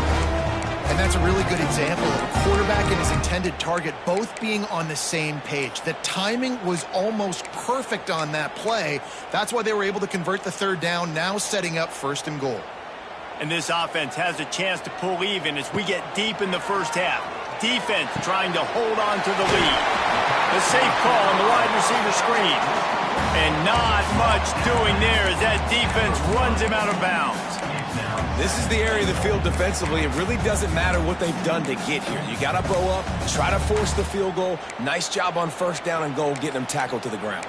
And that's a really good example of a quarterback and his intended target both being on the same page. The timing was almost perfect on that play. That's why they were able to convert the 3rd down, now setting up 1st and goal.
And this offense has a chance to pull even as we get deep in the first half. Defense trying to hold on to the lead. The safe call on the wide receiver screen. And not much doing there as that defense runs him out of bounds.
This is the area of the field defensively. It really doesn't matter what they've done to get here. You got to bow up, try to force the field goal. Nice job on 1st down and goal, getting them tackled to the ground.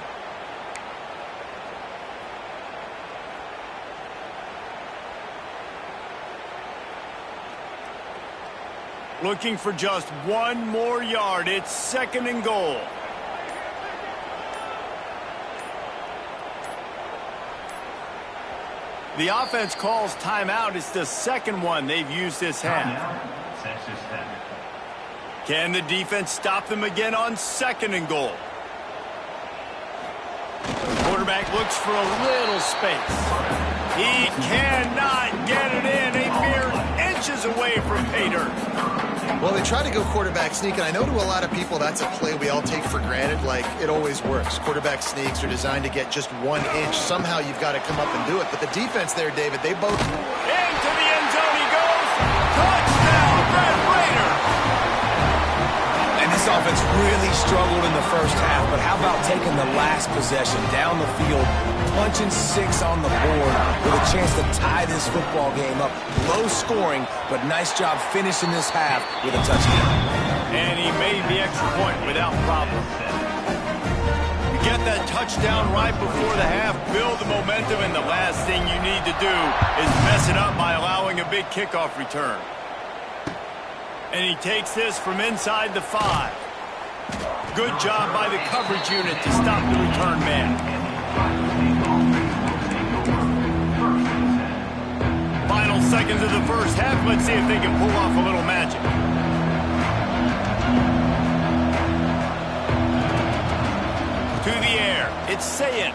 Looking for just 1 more yard. It's 2nd and goal. The offense calls timeout. It's the 2nd one they've used this half. Can the defense stop them again on 2nd and goal? The quarterback looks for a little space. He cannot get it in. A mere inches away from pay dirt.
Well, they try to go quarterback sneak, and I know to a lot of people that's a play we all take for granted, like it always works. Quarterback sneaks are designed to get just 1 inch. Somehow you've got to come up and do it. But the defense there, David, they both...
Into the end zone he goes. Touchdown, Red Raider.
And this offense really struggled in the first half, but how about taking the last possession down the field, punching 6 on the board with a chance to tie this football game up. Low scoring, but nice job finishing this half with a touchdown.
And he made the extra point without problem. You get that touchdown right before the half, build the momentum, and the last thing you need to do is mess it up by allowing a big kickoff return. And he takes this from inside the 5. Good job by the coverage unit to stop the return man. Final seconds of the first half. Let's see if they can pull off a little magic. To the air. It's Ncaa.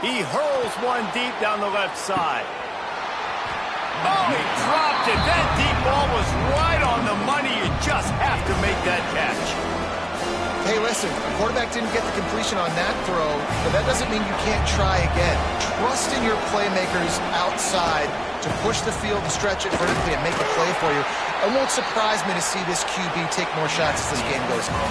He hurls one deep down the left side. Oh, he dropped it. That deep ball was right on the money. You just have to make that catch.
Hey, listen, the quarterback didn't get the completion on that throw, but that doesn't mean you can't try again. Trust in your playmakers outside to push the field and stretch it vertically and make a play for you. It won't surprise me to see this QB take more shots as this game goes on.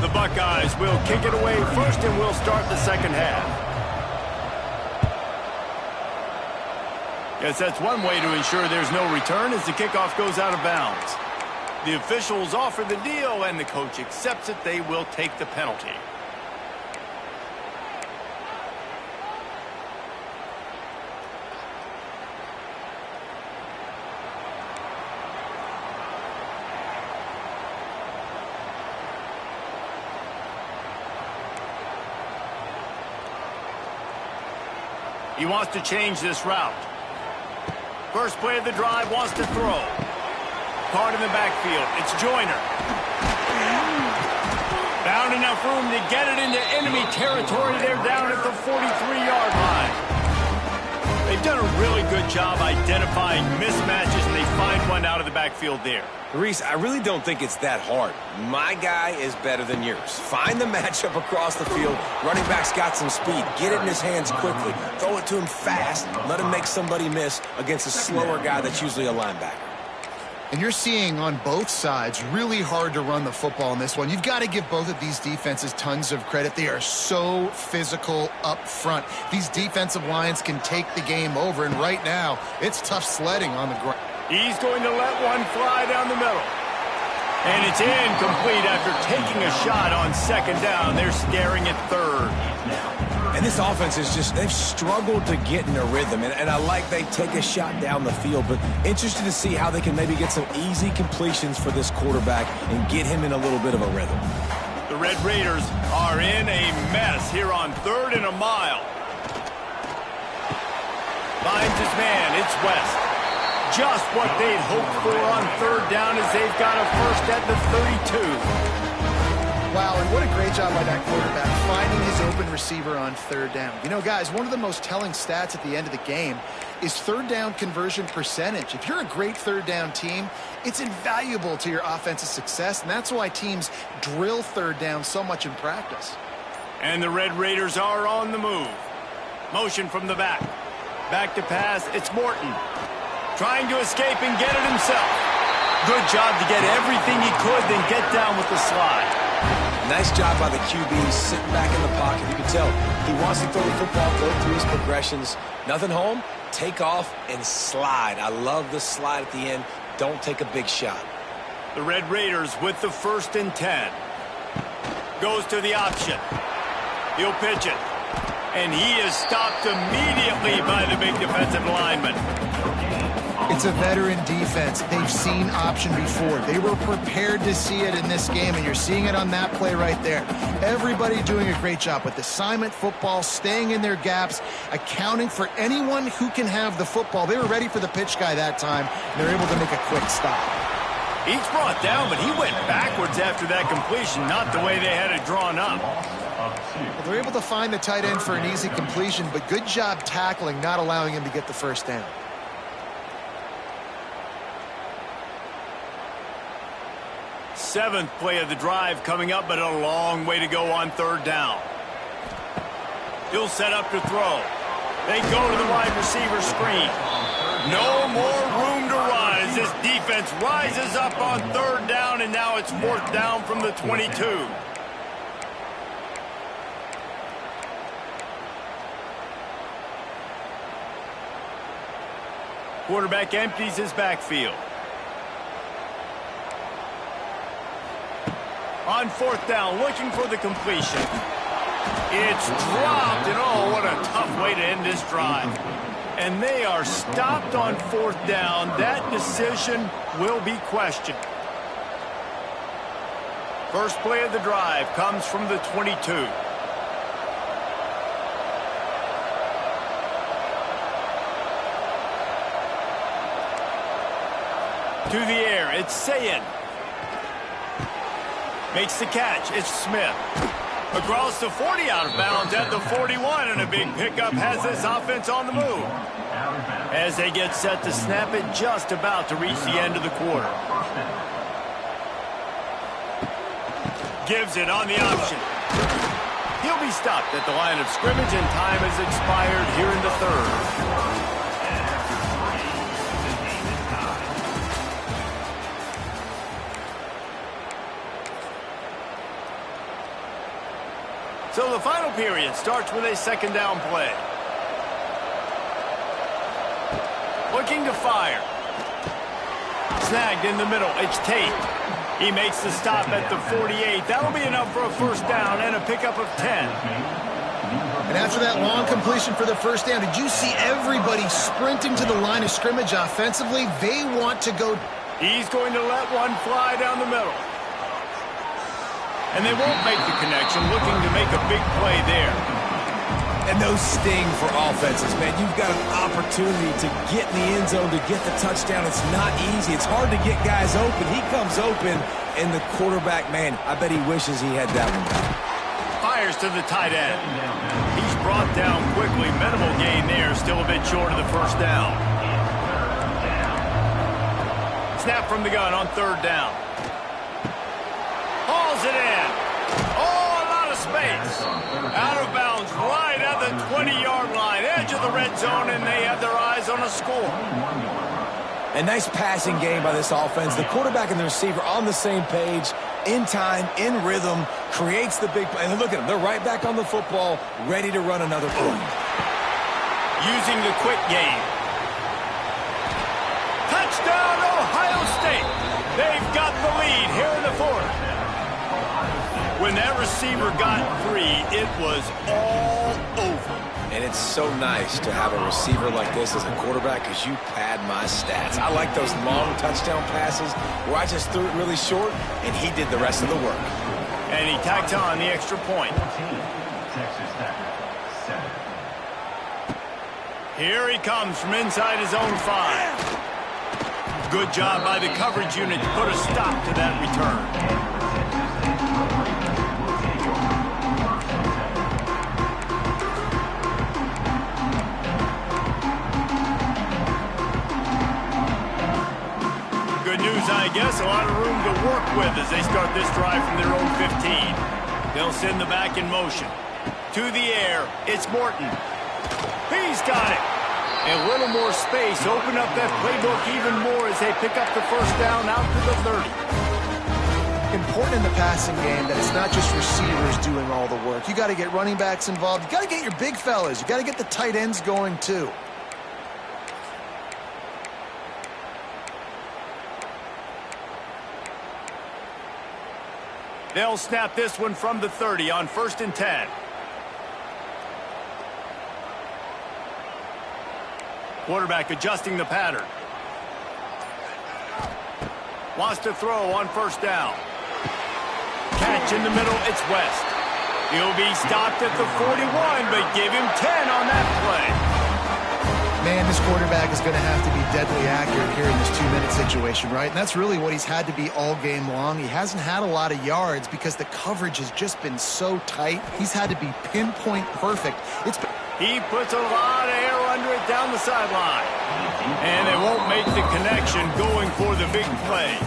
The Buckeyes will kick it away first, and we'll start the second half. Guess that's one way to ensure there's no return as the kickoff goes out of bounds. The officials offer the deal, and the coach accepts it. They will take the penalty. He wants to change this route. First play of the drive, wants to throw. Caught in the backfield. It's Joyner. Found enough room to get it into enemy territory. They're down at the 43-yard line. They've done a really good job identifying mismatches, and they find one out of the backfield there.
Reese, I really don't think it's that hard. My guy is better than yours. Find the matchup across the field. Running back's got some speed. Get it in his hands quickly. Throw it to him fast. Let him make somebody miss against a slower guy that's usually a linebacker.
And you're seeing on both sides really hard to run the football in this one. You've got to give both of these defenses tons of credit. They are so physical up front. These defensive lines can take the game over, and right now it's tough sledding on the ground.
He's going to let one fly down the middle. And it's incomplete after taking a shot on second down. They're staring at third.
And this offense is just, they've struggled to get in a rhythm. And I like they take a shot down the field, but interested to see how they can maybe get some easy completions for this quarterback and get him in a little bit of a rhythm.
The Red Raiders are in a mess here on 3rd and a mile. Finds his man, it's West. Just what they'd hoped for on 3rd down as they've got a first at the 32.
Wow, and what a great job by that quarterback finding his open receiver on 3rd down. You know, guys, one of the most telling stats at the end of the game is 3rd down conversion percentage. If you're a great 3rd down team, it's invaluable to your offensive success, and that's why teams drill 3rd down so much in practice.
And the Red Raiders are on the move. Motion from the back. Back to pass, it's Morton. Trying to escape and get it himself. Good job to get everything he could, then get down with the slide.
Nice job by the QB sitting back in the pocket. You can tell he wants to throw the football, go through his progressions. Nothing home, take off and slide. I love the slide at the end. Don't take a big shot.
The Red Raiders with the 1st and 10. Goes to the option. He'll pitch it. And he is stopped immediately by the big defensive lineman.
It's a veteran defense. They've seen option before. They were prepared to see it in this game, and you're seeing it on that play right there. Everybody doing a great job with assignment football, staying in their gaps, accounting for anyone who can have the football. They were ready for the pitch guy that time, and they're able to make a quick stop.
He's brought down, but he went backwards after that completion, not the way they had it drawn up.
Well, they're able to find the tight end for an easy completion, but good job tackling, not allowing him to get the first down.
Seventh play of the drive coming up, but a long way to go on 3rd down. He'll set up to throw. They go to the wide receiver screen. No more room to run as this defense rises up on 3rd down, and now it's 4th down from the 22. Quarterback empties his backfield. On 4th down, looking for the completion. It's dropped, and oh, what a tough way to end this drive. And they are stopped on 4th down. That decision will be questioned. First play of the drive comes from the 22. To the air, it's Ncaa. Makes the catch, it's Smith. Across the 40, out of bounds at the 41, and a big pickup has this offense on the move. As they get set to snap it, just about to reach the end of the quarter. Gives it on the option. He'll be stopped at the line of scrimmage, and time has expired here in the 3rd. So the final period starts with a 2nd down play. Looking to fire. Snagged in the middle. It's Tate. He makes the stop at the 48. That'll be enough for a 1st down and a pickup of 10.
And after that long completion for the 1st down, did you see everybody sprinting to the line of scrimmage offensively? They want to go.
He's going to let one fly down the middle. And they won't make the connection, looking to make a big play there.
And those sting for offenses, man. You've got an opportunity to get in the end zone, to get the touchdown. It's not easy. It's hard to get guys open. He comes open, and the quarterback, man, I bet he wishes he had that one.
Fires to the tight end. He's brought down quickly. Minimal gain there, still a bit short of the 1st down. Snap from the gun on 3rd down. Hauls it in. Oh, a lot of space. Out of bounds right at the 20-yard line. Edge of the red zone, and they have their eyes on a score.
A nice passing game by this offense. The quarterback and the receiver on the same page, in time, in rhythm, creates the big play. And look at them. They're right back on the football, ready to run another play.
Using the quick game. Touchdown, Ohio State. They've got the lead here in the that receiver got 3, it was all over.
And it's so nice to have a receiver like this as a quarterback because you pad my stats. I like those long touchdown passes where I just threw it really short and he did the rest of the work.
And he tacked on the extra point.
Texas Tech, 7.
Here he comes from inside his own 5. Good job by the coverage unit to put a stop to that return. Good news, I guess. A lot of room to work with as they start this drive from their own 15. They'll send the back in motion. To the air, it's Morton. He's got it. A little more space. Open up that playbook even more as they pick up the first down out to the 30.
Important in the passing game that it's not just receivers doing all the work. You got to get running backs involved. You got to get your big fellas. You got to get the tight ends going too.
They'll snap this one from the 30 on 1st and 10. Quarterback adjusting the pattern. Wants to throw on 1st down. Catch in the middle, it's West. He'll be stopped at the 41, but give him 10 on that play.
Man, this quarterback is going to have to be deadly accurate here in this 2-minute situation, right? And that's really what he's had to be all game long. He hasn't had a lot of yards because the coverage has just been so tight. He's had to be pinpoint perfect.
He puts a lot of air under it down the sideline. And they won't make the connection going for the big play.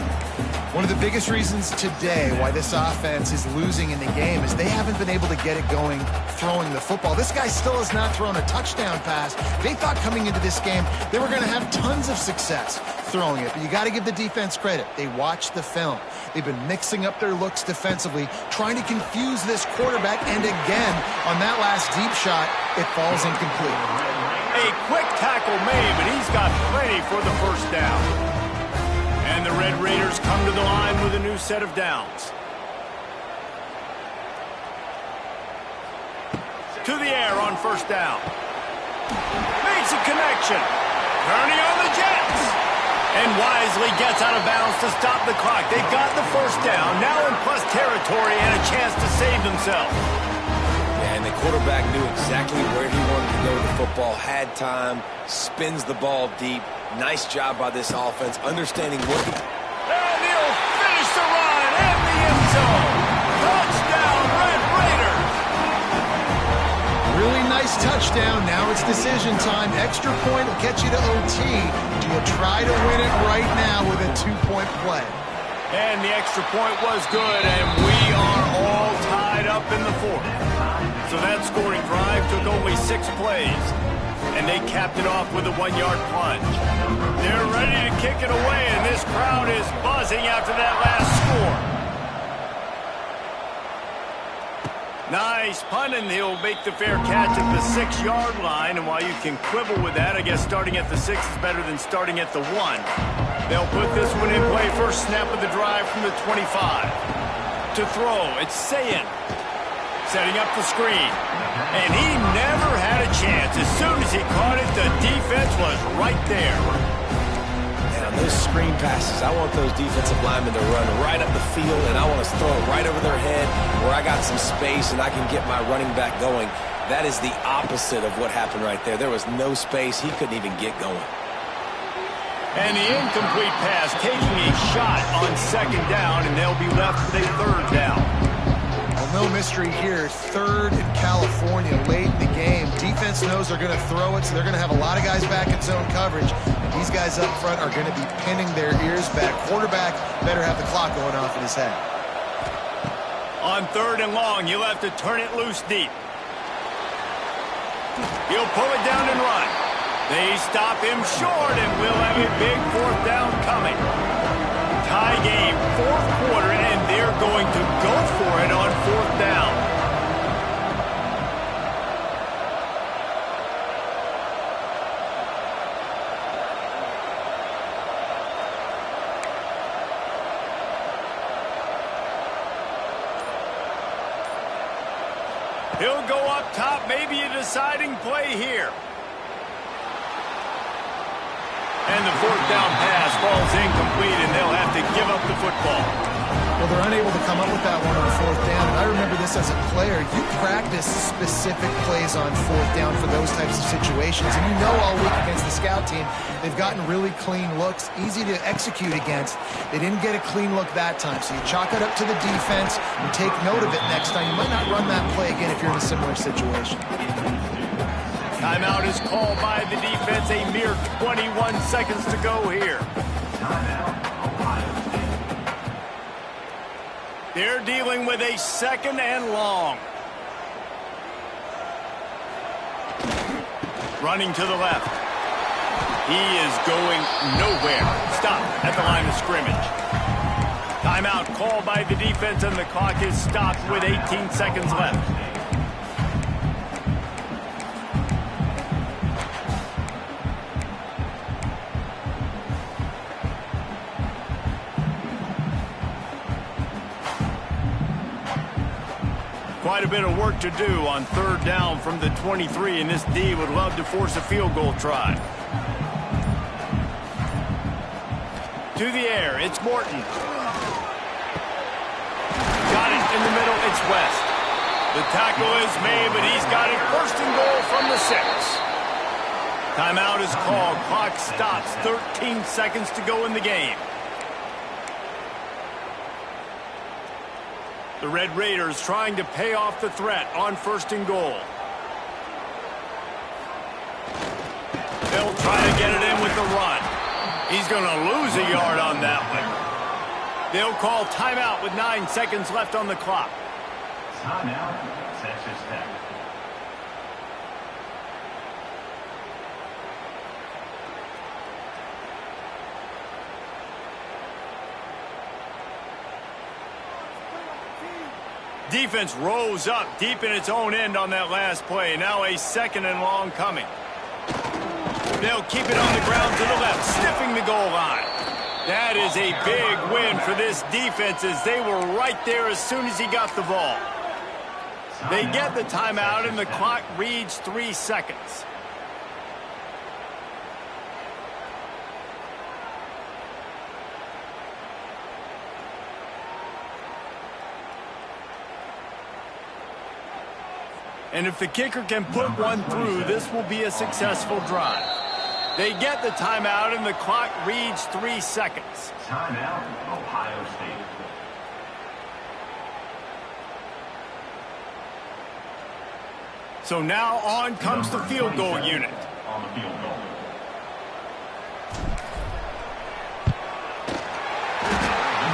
One of the biggest reasons today why this offense is losing in the game is they haven't been able to get it going throwing the football. This guy still has not thrown a touchdown pass. They thought coming into this game they were going to have tons of success throwing it, but you got to give the defense credit. They watched the film. They've been mixing up their looks defensively, trying to confuse this quarterback, and again, on that last deep shot, it falls incomplete.
A quick tackle made, but he's got plenty for the first down. And the Red Raiders come to the line with a new set of downs. To the air on 1st down. Makes a connection. Turning on the Jets. And wisely gets out of bounds to stop the clock. They got the first down, now in plus territory and a chance to save themselves.
And the quarterback knew exactly where he wanted to go with the football, had time, spins the ball deep. Nice job by this offense, understanding what he...
And he'll finish the run in the end zone. Touchdown, Red Raiders.
Really nice touchdown. Now it's decision time. Extra point will get you to OT. Do you try to win it right now with a 2-point play?
And the extra point was good, and we are all tied up in the 4th. So that scoring drive took only 6 plays. And they capped it off with a 1-yard plunge. They're ready to kick it away, and this crowd is buzzing after that last score. Nice punt, and he'll make the fair catch at the 6-yard line. And while you can quibble with that, I guess starting at the 6 is better than starting at the 1. They'll put this one in play. First snap of the drive from the 25. To throw, it's Ncaa. Setting up the screen. And he never had a chance. As soon as he caught it, the defense was right there.
And on those screen passes, I want those defensive linemen to run right up the field, and I want to throw it right over their head where I got some space and I can get my running back going. That is the opposite of what happened right there. There was no space. He couldn't even get going.
And the incomplete pass taking a shot on 2nd down, and they'll be left with a 3rd down.
Well, no mystery here. 3rd in California late in the game. Defense knows they're going to throw it, so they're going to have a lot of guys back in zone coverage. And these guys up front are going to be pinning their ears back. Quarterback better have the clock going off in his head.
On 3rd and long, you'll have to turn it loose deep. He'll pull it down and run. They stop him short, and we'll have a big 4th down coming. Tie game, 4th quarter, and they're going to go for it on 4th down. He'll go up top, maybe a deciding play here. And the fourth down pass falls incomplete, and they'll have to give up the football.
Well, they're unable to come up with that one on fourth down, and I remember this as a player. You practice specific plays on fourth down for those types of situations, and you know all week against the scout team, they've gotten really clean looks, easy to execute against. They didn't get a clean look that time, so you chalk it up to the defense and take note of it next time. You might not run that play again if you're in a similar situation.
Timeout is called by the defense. A mere 21 seconds to go here. They're dealing with a second and long. Running to the left. He is going nowhere. Stop at the line of scrimmage. Timeout called by the defense, and the clock is stopped with 18 seconds left. Quite a bit of work to do on third down from the 23, and this D would love to force a field goal try. To the air, it's Morton. Got it in the middle, it's West. The tackle is made, but he's got it first and goal from the 6. Timeout is called, clock stops, 13 seconds to go in the game. The Red Raiders trying to pay off the threat on first and goal. They'll try to get it in with the run. He's going to lose a yard on that one. They'll call timeout with 9 seconds left on the clock.
Timeout, Texas Tech.
Defense rose up deep in its own end on that last play. Now a second and long coming. They'll keep it on the ground to the left, sniffing the goal line. That is a big win for this defense, as they were right there as soon as he got the ball. They get the timeout, and the clock reads 3 seconds. And if the kicker can put one through, this will be a successful drive. They get the timeout, and the clock reads 3 seconds.
Timeout, Ohio State.
So now on comes the field goal unit.
On the field goal.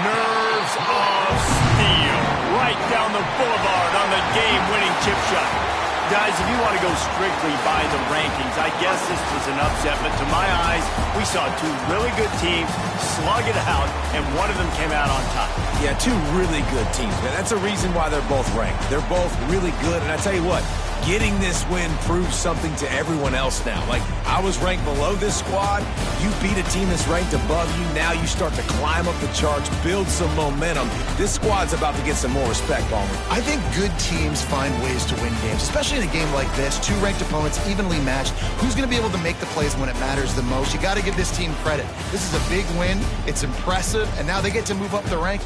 Nerves of steel. Right down the boulevard on the game-winning chip shot. Guys, if you want to go strictly by the rankings, I guess this was an upset, but to my eyes, we saw two really good teams slug it out, and one of them came out on top.
Yeah, two really good teams, man. That's a reason why they're both ranked. They're both really good, and I tell you what, getting this win proves something to everyone else now. Like, I was ranked below this squad. You beat a team that's ranked above you. Now you start to climb up the charts, build some momentum. This squad's about to get some more respect, Palmer.
I think good teams find ways to win games, especially in a game like this. Two ranked opponents, evenly matched. Who's going to be able to make the plays when it matters the most? You got to give this team credit. This is a big win. It's impressive, and now they get to move up the rank.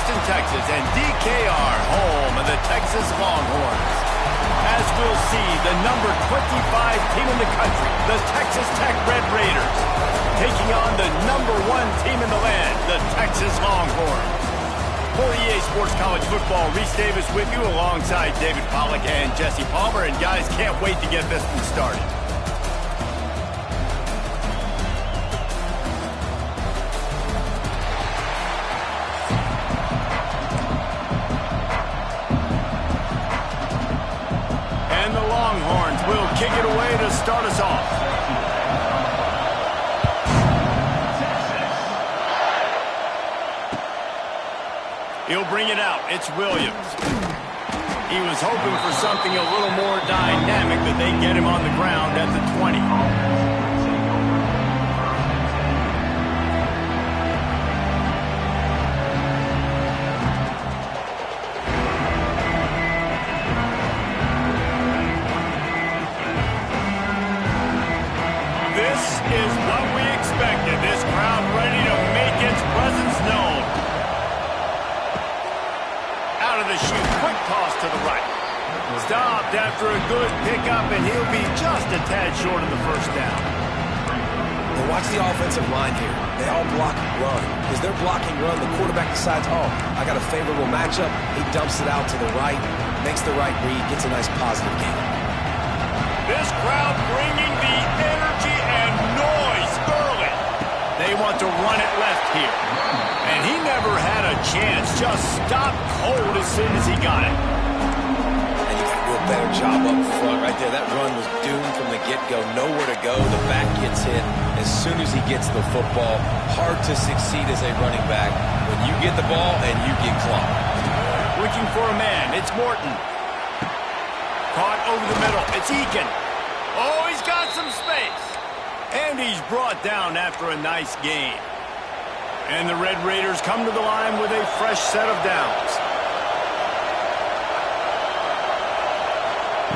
Austin, Texas, and DKR, home of the Texas Longhorns. As we'll see, the number 25 team in the country, the Texas Tech Red Raiders, taking on the number 1 team in the land, the Texas Longhorns. For EA Sports College Football, Reese Davis with you alongside David Pollack and Jesse Palmer. And guys, can't wait to get this one started. And the Longhorns will kick it away to start us off. He'll bring it out. It's Williams. He was hoping for something a little more dynamic, but they get him on the ground at the 20. This is what we expected. This crowd ready to make its presence known. Out of the chute, quick toss to the right. Stopped after a good pickup, and he'll be just a tad short of the first down.
Well, watch the offensive line here. They all block and run. As they're blocking run, the quarterback decides, oh, I got a favorable matchup. He dumps it out to the right, makes the right read, gets a nice positive gain.
This crowd bringing the energy and noise early. They want to run it left here. And he never had a chance. Just stopped cold as soon as he got it.
And you got to do a better job up front right there. That run was doomed from the get-go. Nowhere to go. The back gets hit as soon as he gets the football. Hard to succeed as a running back when you get the ball and you get clocked.
Looking for a man. It's Morton. Caught over the middle. It's Eakin. Oh, he's got some space. And he's brought down after a nice gain. And the Red Raiders come to the line with a fresh set of downs.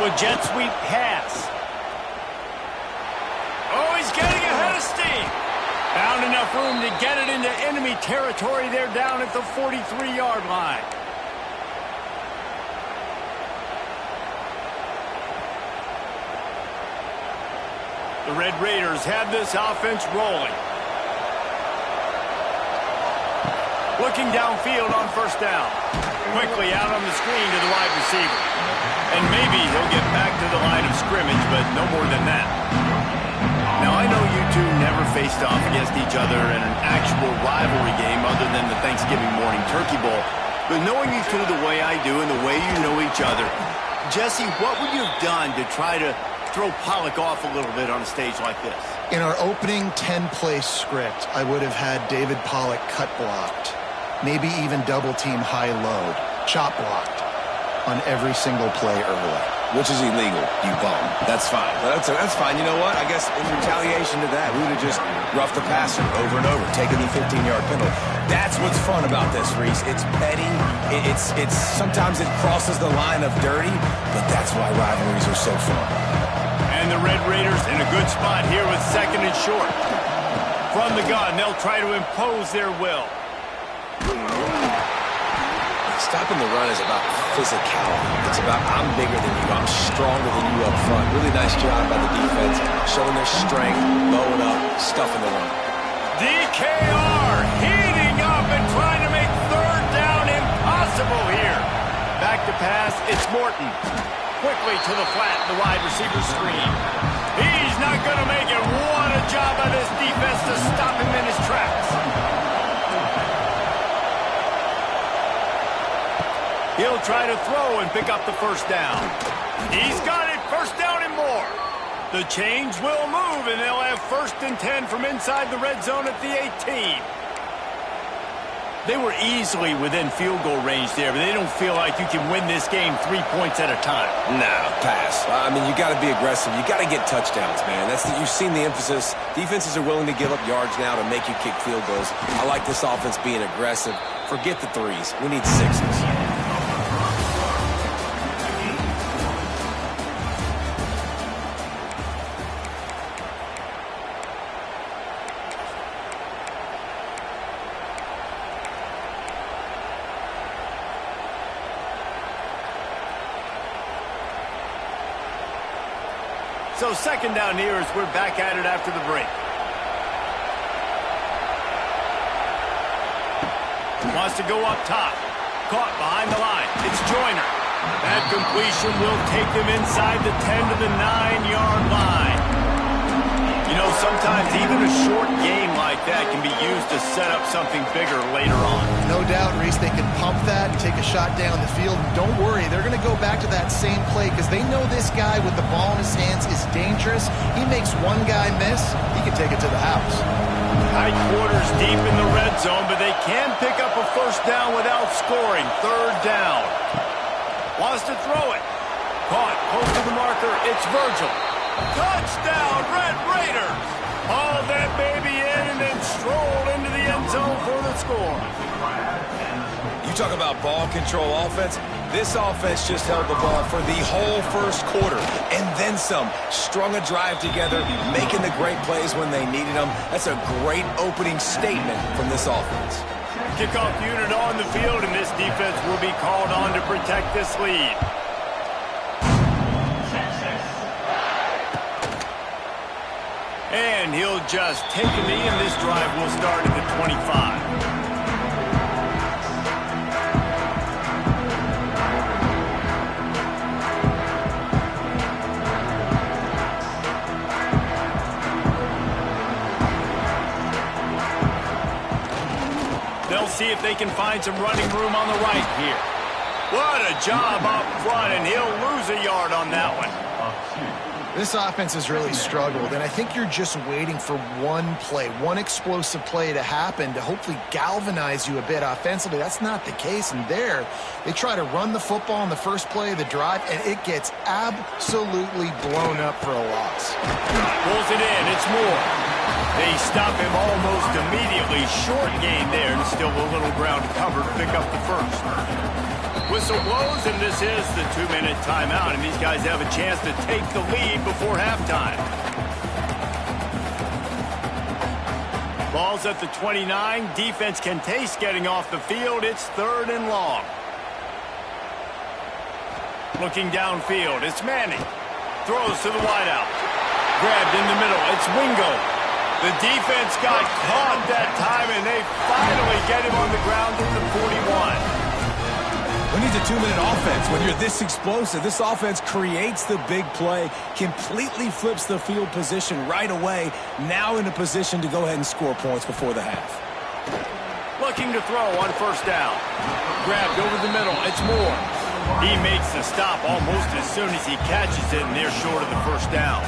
With jet sweep pass. Oh, he's getting ahead of steam. Found enough room to get it into enemy territory there down at the 43-yard line. The Red Raiders have this offense rolling. Looking downfield on first down. Quickly out on the screen to the wide receiver. And maybe he'll get back to the line of scrimmage, but no more than that. Now, I know you two never faced off against each other in an actual rivalry game other than the Thanksgiving morning turkey bowl. But knowing you two the way I do and the way you know each other, Jesse, what would you have done to try to throw Pollack off a little bit on a stage like this?
In our opening 10-play script, I would have had David Pollack cut blocked. Maybe even double-team high-load. Chop blocked on every single play early.
Which is illegal, you bum. That's fine. That's fine. You know what? I guess in retaliation to that, we would have just roughed the passer over and over, taking the 15-yard penalty. That's what's fun about this, Reese. It's petty. It's sometimes it crosses the line of dirty, but that's why rivalries are so fun.
And the Red Raiders in a good spot here with second and short. From the gun, they'll try to impose their will.
Stopping the run is about physicality. It's about I'm bigger than you, I'm stronger than you up front. Really nice job by the defense, showing their strength, bowing up, stuffing the run.
DKR heating up and trying to make third down impossible here. Back to pass, it's Morton. Quickly to the flat, the wide receiver screen. He's not going to make it. What a job by this defense to stop him in his tracks. He'll try to throw and pick up the first down. He's got it, first down and more. The chains will move, and they'll have 1st and 10 from inside the red zone at the 18. They were easily within field goal range there, but they don't feel like you can win this game 3 points at a time.
No, pass. I mean, you got to be aggressive. You got to get touchdowns, man. You've seen the emphasis. Defenses are willing to give up yards now to make you kick field goals. I like this offense being aggressive. Forget the threes. We need sixes.
So second down here as we're back at it after the break. Wants to go up top. Caught behind the line. It's Joyner. That completion will take them inside the 10 to the 9-yard line. You know, sometimes even a short game like that can be used to set up something bigger later on.
No doubt, Reese, they can pump that and take a shot down the field. And don't worry, they're going to go back to that same play because they know this guy with the ball in his hands is dangerous. He makes one guy miss, he can take it to the house.
Tight quarters deep in the red zone, but they can pick up a first down without scoring. Third down. Wants to throw it. Caught, close to the marker. It's Virgil. Touchdown, Red Raiders! Haul that baby in and then stroll into the end zone for the score.
You talk about ball control offense. This offense just held the ball for the whole first quarter and then some. Strung a drive together, making the great plays when they needed them. That's a great opening statement from this offense.
Kickoff unit on the field, and this defense will be called on to protect this lead. And he'll just take a knee, and this drive will start at the 25. They'll see if they can find some running room on the right here. What a job up front, and he'll lose a yard on that one.
This offense has really struggled, and I think you're just waiting for one play, one explosive play to happen to hopefully galvanize you a bit offensively. That's not the case, and there, they try to run the football on the first play of the drive, and it gets absolutely blown up for a loss.
Pulls it in, it's Moore. They stop him almost immediately. Short gain there, and still a little ground to cover to pick up the first. Whistle blows, and this is the 2-minute timeout, and these guys have a chance to take the lead before halftime. Ball's at the 29. Defense can taste getting off the field. It's third and long. Looking downfield, it's Manning. Throws to the wideout. Grabbed in the middle, it's Wingo. The defense got caught that time, and they finally get him on the ground at the 41.
When he's a 2-minute offense, when you're this explosive, this offense creates the big play, completely flips the field position right away, now in a position to go ahead and score points before the half.
Looking to throw on first down. Grabbed over the middle, it's Moore. He makes the stop almost as soon as he catches it, and they're short of the first down.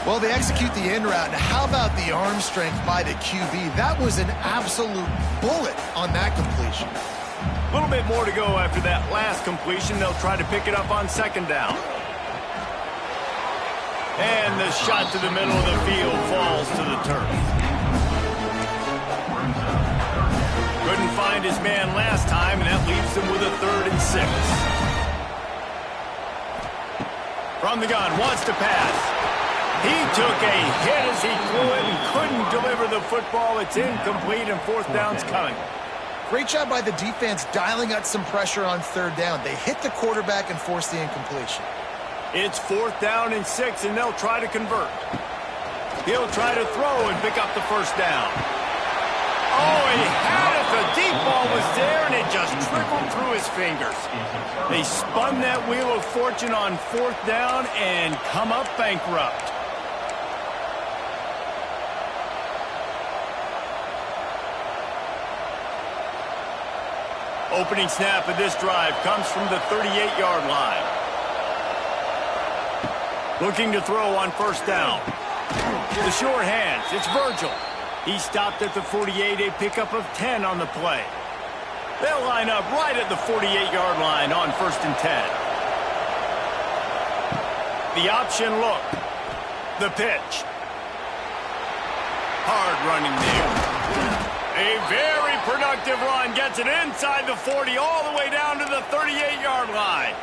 Well, they execute the end route. Now, how about the arm strength by the QB? That was an absolute bullet on that completion.
A little bit more to go after that last completion. They'll try to pick it up on second down. And the shot to the middle of the field falls to the turf. Couldn't find his man last time, and that leaves them with a 3rd and 6. From the gun, wants to pass. He took a hit as he threw it and couldn't deliver the football. It's incomplete, and fourth down's coming.
Great job by the defense dialing out some pressure on third down. They hit the quarterback and forced the incompletion.
It's 4th down and 6, and they'll try to convert. He'll try to throw and pick up the first down. Oh, he had it. The deep ball was there, and it just trickled through his fingers. They spun that wheel of fortune on 4th down and come up bankrupt. Opening snap of this drive comes from the 38-yard line. Looking to throw on first down. The short hands, it's Virgil. He stopped at the 48, a pickup of 10 on the play. They'll line up right at the 48-yard line on 1st and 10. The option look. The pitch. Hard running there. A very productive run gets it inside the 40 all the way down to the 38-yard line.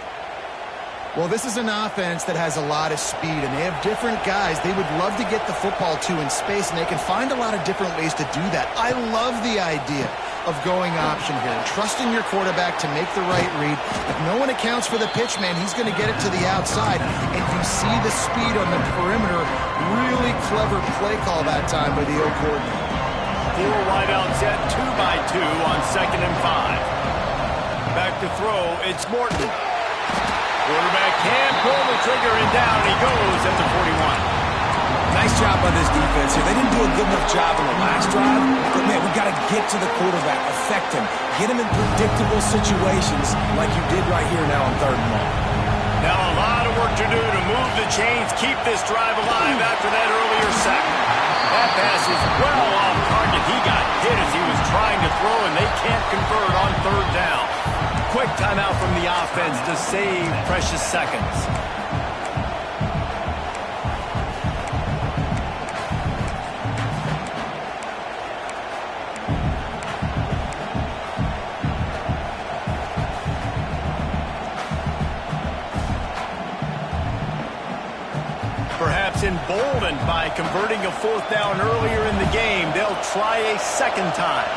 Well, this is an offense that has a lot of speed, and they have different guys they would love to get the football to in space, and they can find a lot of different ways to do that. I love the idea of going option here. Trusting your quarterback to make the right read. If no one accounts for the pitch, man, he's going to get it to the outside. And you see the speed on the perimeter. Really clever play call that time by the O coordinator.
4 wideouts set, 2 by 2 on 2nd and 5. Back to throw, it's Morton. Quarterback can't pull the trigger, and down he goes at the 41.
Nice job by this defense here. They didn't do a good enough job on the last drive, but man, we got to get to the quarterback, affect him, get him in predictable situations like you did right here now on 3rd and long.
Now a lot of work to do to move the chains, keep this drive alive after that earlier sack. That pass is well off target. He got hit as he was trying to throw, and they can't convert on 3rd down. Quick timeout from the offense to save precious seconds. Perhaps emboldened by converting a 4th down earlier in the game, they'll try a 2nd time.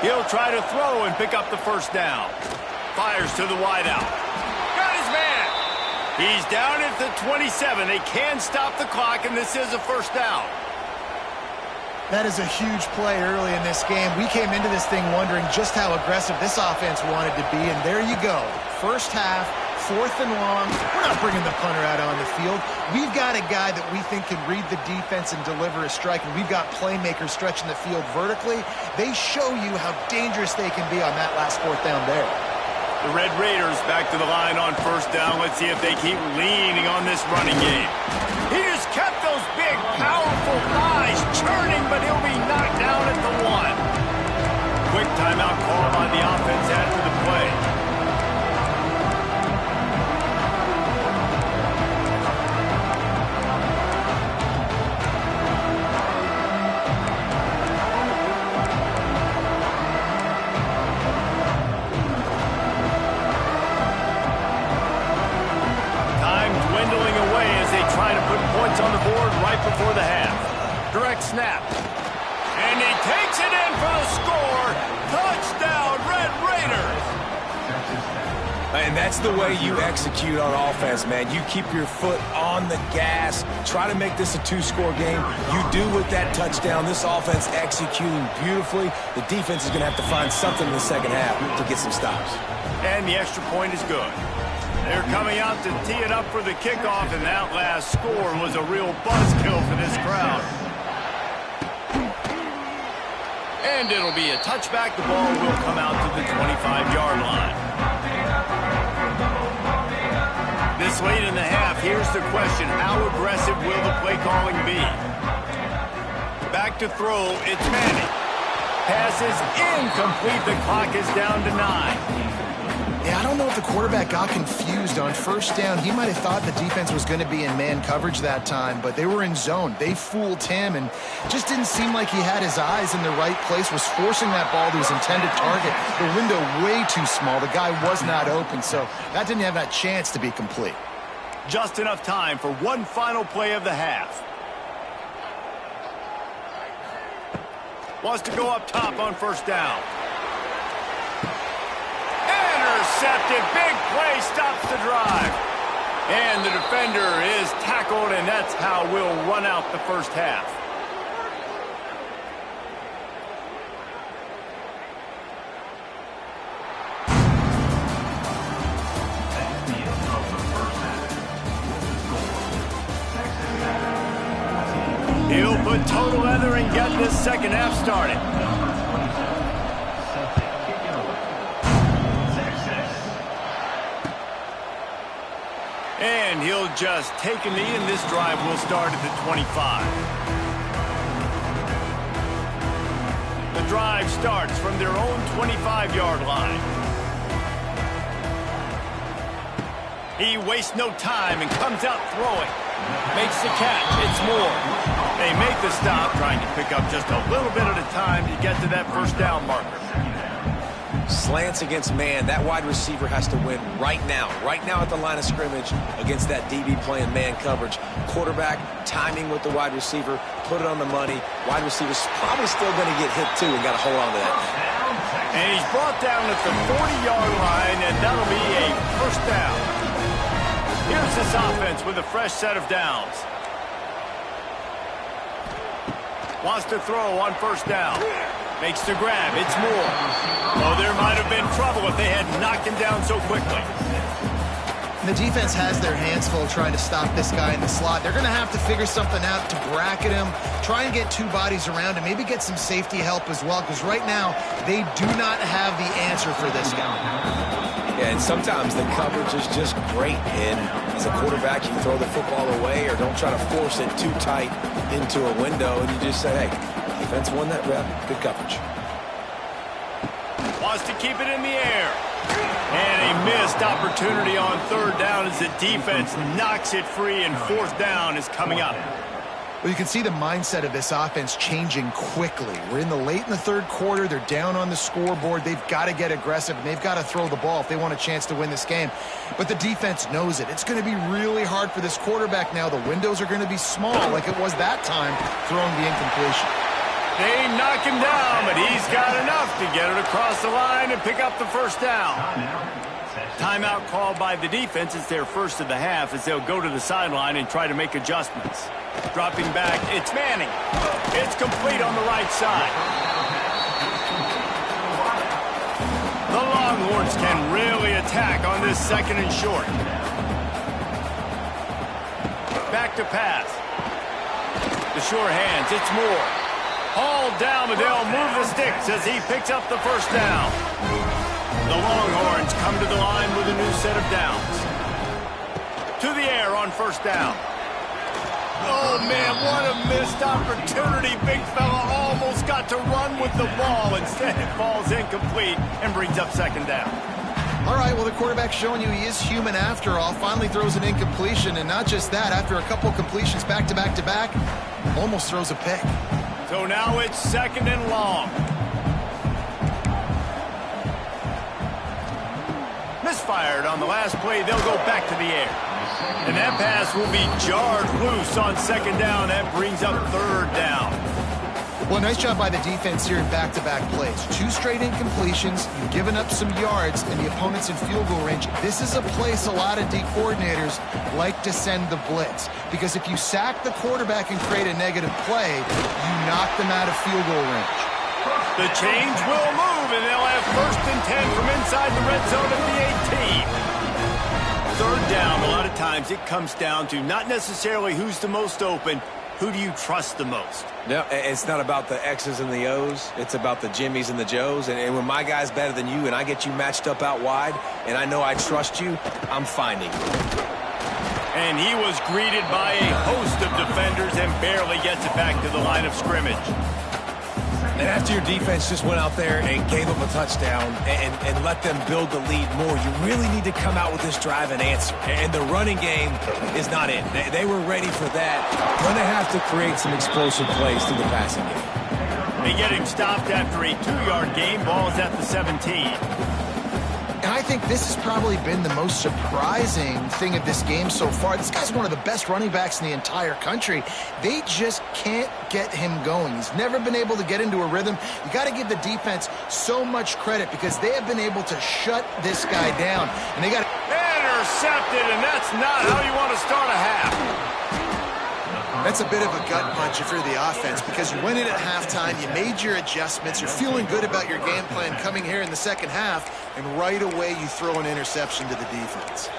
He'll try to throw and pick up the 1st down. Fires to the wideout. Got his man. He's down at the 27. They can stop the clock, and this is a 1st down.
That is a huge play early in this game. We came into this thing wondering just how aggressive this offense wanted to be, and there you go. First half, 4th and long. We're not bringing the punter out on the field. We've got a guy that we think can read the defense and deliver a strike, and we've got playmakers stretching the field vertically. They show you how dangerous they can be on that last 4th down there.
The Red Raiders back to the line on 1st down. Let's see if they keep leaning on this running game. He just kept those big, powerful thighs churning, but he'll be knocked down at the 1. Quick timeout call by the offense after the play. On the board right before the half. Direct snap. And he takes it in for the score. Touchdown, Red Raiders.
And that's the way you execute on offense, man. You keep your foot on the gas. Try to make this a 2-score game. You do with that touchdown. This offense executing beautifully. The defense is going to have to find something in the 2nd half to get some stops.
And the extra point is good. They're coming out to tee it up for the kickoff, and that last score was a real buzzkill for this crowd. And it'll be a touchback. The ball will come out to the 25-yard line. This late in the half, here's the question. How aggressive will the play calling be? Back to throw, it's Manning. Pass is incomplete. The clock is down to 9.
Yeah, I don't know if the quarterback got confused on 1st down. He might have thought the defense was going to be in man coverage that time, but they were in zone. They fooled him, and just didn't seem like he had his eyes in the right place, was forcing that ball to his intended target. The window way too small. The guy was not open, so that didn't have that chance to be complete.
Just enough time for one final play of the half. Wants to go up top on 1st down. Intercepted. Big play stops the drive. And the defender is tackled, and that's how we'll run out the 1st half. He'll put total leather and get this 2nd half started. And he'll just take a knee, and this drive will start at the 25. The drive starts from their own 25-yard line. He wastes no time and comes out throwing. Makes the catch. It's Moore. They make the stop, trying to pick up just a little bit at a time to get to that 1st down marker.
Slants against man, that wide receiver has to win right now at the line of scrimmage against that DB playing man coverage. Quarterback, timing with the wide receiver, put it on the money. Wide receiver's probably still going to get hit too and got to hold on to that.
And he's brought down at the 40-yard line, and that'll be a first down. Here's this offense with a fresh set of downs. Wants to throw on first down. Makes the grab. It's Moore. Oh, there might have been trouble if they had knocked him down so quickly.
The defense has their hands full trying to stop this guy in the slot. They're going to have to figure something out to bracket him, try and get two bodies around him, maybe get some safety help as well, because right now they do not have the answer for this guy.
Yeah, and sometimes the coverage is just great. And as a quarterback, you throw the football away or don't try to force it too tight into a window, and you just say, hey, defense won that rep. Good coverage.
Wants to keep it in the air. And a missed opportunity on third down as the defense knocks it free, and fourth down is coming up.
Well, you can see the mindset of this offense changing quickly. We're late in the third quarter. They're down on the scoreboard. They've got to get aggressive, and they've got to throw the ball if they want a chance to win this game. But the defense knows it. It's going to be really hard for this quarterback now. The windows are going to be small like it was that time throwing the incompletion.
They knock him down, but he's got enough to get it across the line and pick up the first down. Timeout called by the defense. It's their first of the half as they'll go to the sideline and try to make adjustments. Dropping back, it's Manning. It's complete on the right side. The Longhorns can really attack on this second and short. Back to pass. The sure hands, it's Moore. Hauled down, but they'll move the sticks as he picks up the first down. The Longhorns come to the line with a new set of downs. To the air on first down. Oh, man, what a missed opportunity. Big fella almost got to run with the ball. Instead, it falls incomplete and brings up second down.
All right, well, the quarterback's showing you he is human after all. Finally throws an incompletion, and not just that, after a couple completions back to back to back, almost throws a pick.
So now it's second and long. Misfired on the last play. They'll go back to the air. And that pass will be jarred loose on second down. That brings up third down.
Well, nice job by the defense here in back-to-back plays. 2 straight incompletions. You've given up some yards, and the opponent's in field goal range. This is a place a lot of D coordinators like to send the blitz. Because if you sack the quarterback and create a negative play, you knock them out of field goal range.
The change will move, and they'll have first and 10 from inside the red zone at the 18. Third down, a lot of times it comes down to not necessarily who's the most open, who do you trust the most?
No, it's not about the X's and the O's. It's about the Jimmys and the Joes. And when my guy's better than you and I get you matched up out wide and I know I trust you, I'm finding you.
And he was greeted by a host of defenders and barely gets it back to the line of scrimmage.
And after your defense just went out there and gave them a touchdown and let them build the lead more, you really need to come out with this drive and answer. And the running game is not in. They were ready for that. Going to have to create some explosive plays through the passing game.
They get him stopped after a 2-yard gain. Ball's at the 17.
And I think this has probably been the most surprising thing of this game so far. This guy's one of the best running backs in the entire country. They just can't get him going. He's never been able to get into a rhythm. You got to give the defense so much credit because they have been able to shut this guy down. And they got
intercepted, and that's not how you want to start a half.
That's a bit of a gut punch if you're the offense because you went in at halftime, you made your adjustments, you're feeling good about your game plan coming here in the second half, and right away you throw an interception to the defense.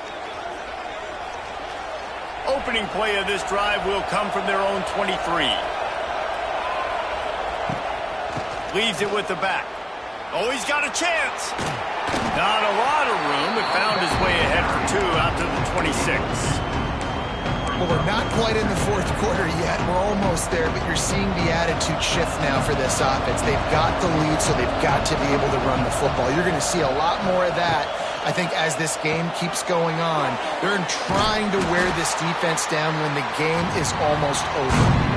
Opening play of this drive will come from their own 23. Leaves it with the back. Oh, he's got a chance. Not a lot of room, but found his way ahead for 2 out to the 26.
Well, we're not quite in the fourth quarter yet. We're almost there, but you're seeing the attitude shift now for this offense. They've got the lead, so they've got to be able to run the football. You're going to see a lot more of that, I think, as this game keeps going on. They're trying to wear this defense down when the game is almost over.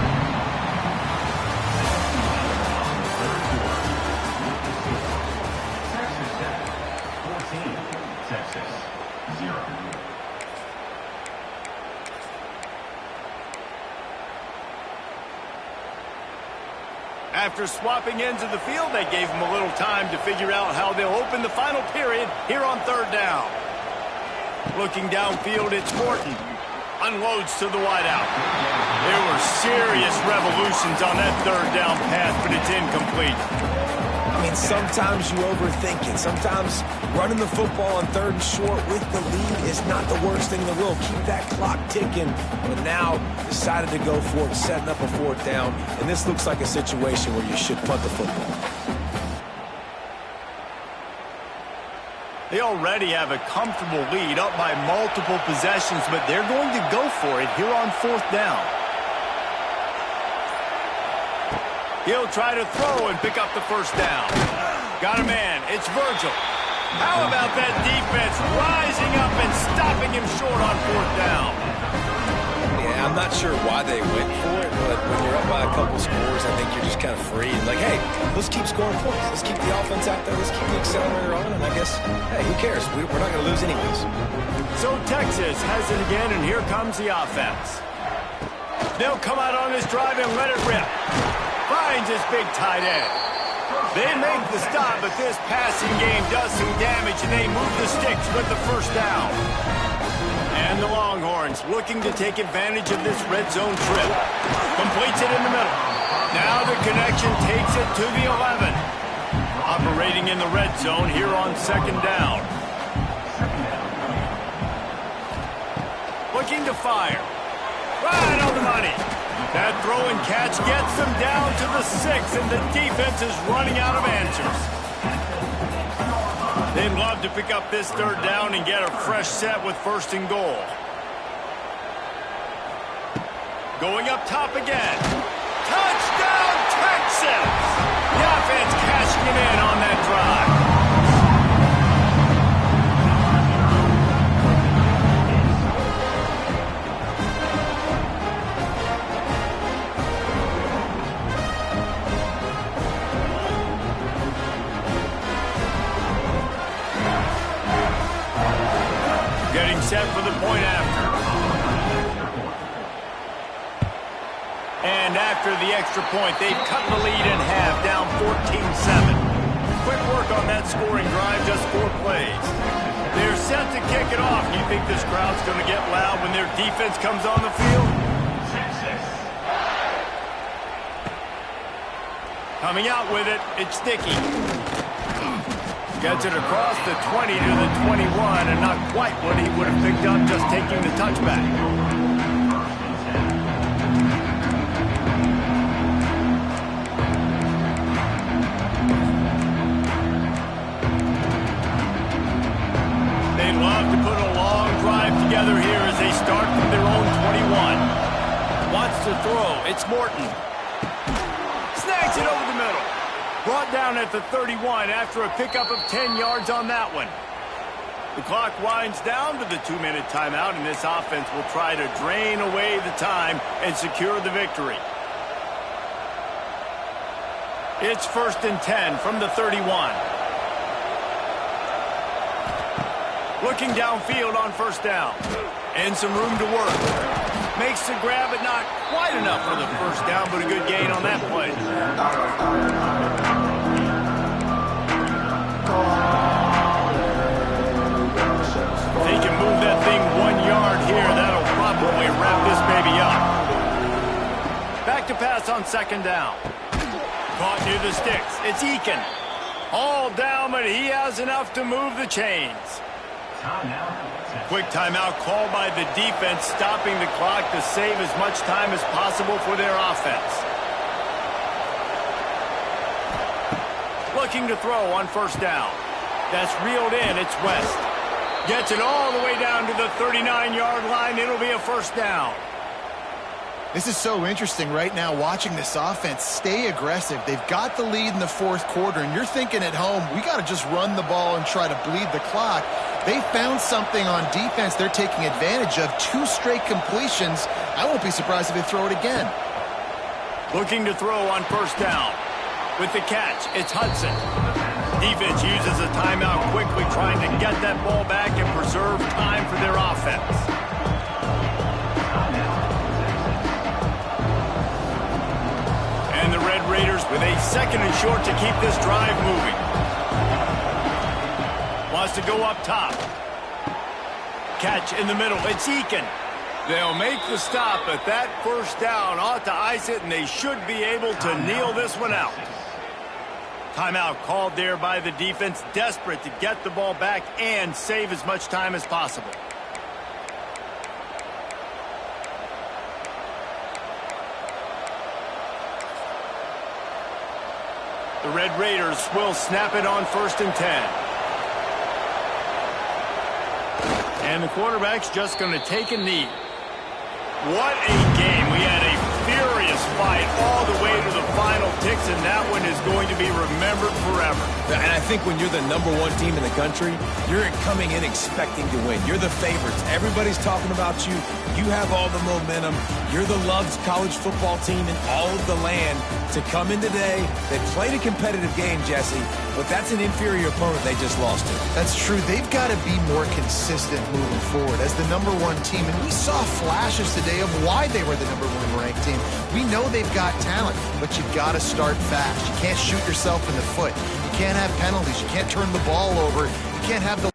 After swapping ends of the field, they gave him a little time to figure out how they'll open the final period here on third down. Looking downfield, it's Morton. Unloads to the wideout. There were serious revolutions on that third down pass, but it's incomplete.
I mean, sometimes you overthink it. Sometimes running the football on third and short with the lead is not the worst thing in the world. Keep that clock ticking. But now decided to go for it, setting up a fourth down. And this looks like a situation where you should punt the football.
They already have a comfortable lead up by multiple possessions, but they're going to go for it here on fourth down. He'll try to throw and pick up the first down. Got a man. It's Virgil. How about that defense rising up and stopping him short on fourth down?
Yeah, I'm not sure why they went for it, but when you're up by a couple scores, I think you're just kind of free. And like, hey, let's keep scoring points. Let's keep the offense out there. Let's keep the accelerator on. And I guess, hey, who cares? We're not going to lose anyways.
So Texas has it again, and here comes the offense. They'll come out on this drive and let it rip. Finds his big tight end. They make the stop, but this passing game does some damage, and they move the sticks with the first down. And the Longhorns looking to take advantage of this red zone trip. Completes it in the middle. Now the connection takes it to the 11. Operating in the red zone here on second down. Looking to fire. Right on the money. That throw and catch gets them down to the 6, and the defense is running out of answers. They'd love to pick up this third down and get a fresh set with first and goal. Going up top again. Touchdown, Texas! The offense cashing it in on that drive. Set for the point after. And after the extra point, they've cut the lead in half, down 14-7. Quick work on that scoring drive, just 4 plays. They're set to kick it off. Do you think this crowd's going to get loud when their defense comes on the field? Coming out with it, it's Sticky. Gets it across the 20 to the 21, and not quite what he would have picked up just taking the touchback. They love to put a long drive together here as they start from their own 21. Wants to throw. It's Morton. Snags it over the middle. Brought down at the 31 after a pickup of 10 yards on that one. The clock winds down to the 2-minute timeout, and this offense will try to drain away the time and secure the victory. It's 1st and 10 from the 31. Looking downfield on first down. And some room to work. Makes the grab, but not quite enough for the first down, but a good gain on that play. They can move that thing 1 yard here. That'll probably wrap this baby up. Back to pass on second down. Caught near the sticks. It's Eakin. All down, but he has enough to move the chains. Quick timeout called by the defense, stopping the clock to save as much time as possible for their offense. Looking to throw on first down. That's reeled in. It's West. Gets it all the way down to the 39-yard line. It'll be a first down.
This is so interesting right now, watching this offense stay aggressive. They've got the lead in the fourth quarter, and you're thinking at home, we got to just run the ball and try to bleed the clock. They found something on defense they're taking advantage of. 2 straight completions. I won't be surprised if they throw it again.
Looking to throw on first down. With the catch, it's Hudson. Defense uses a timeout quickly, trying to get that ball back and preserve time for their offense. And the Red Raiders with a 2nd and short to keep this drive moving. Wants to go up top. Catch in the middle. It's Eakin. They'll make the stop, but that first down ought to ice it, and they should be able to kneel this one out. Timeout called there by the defense, desperate to get the ball back and save as much time as possible. The Red Raiders will snap it on 1st and 10. And the quarterback's just going to take a knee. What a game. We had a furious fight all the way to the final ticks, and that one is going to be remembered forever.
And I think when you're the #1 team in the country, you're coming in expecting to win. You're the favorites. Everybody's talking about you. You have all the momentum. You're the loved college football team in all of the land. To come in today, they played a competitive game, Jesse, but that's an inferior opponent they just lost to.
That's true. They've got to be more consistent moving forward as the #1 team. And we saw flashes today of why they were the #1 ranked team. We know they've got talent, but you got to start fast. You can't shoot yourself in the foot. You can't have penalties. You can't turn the ball over. You can't have the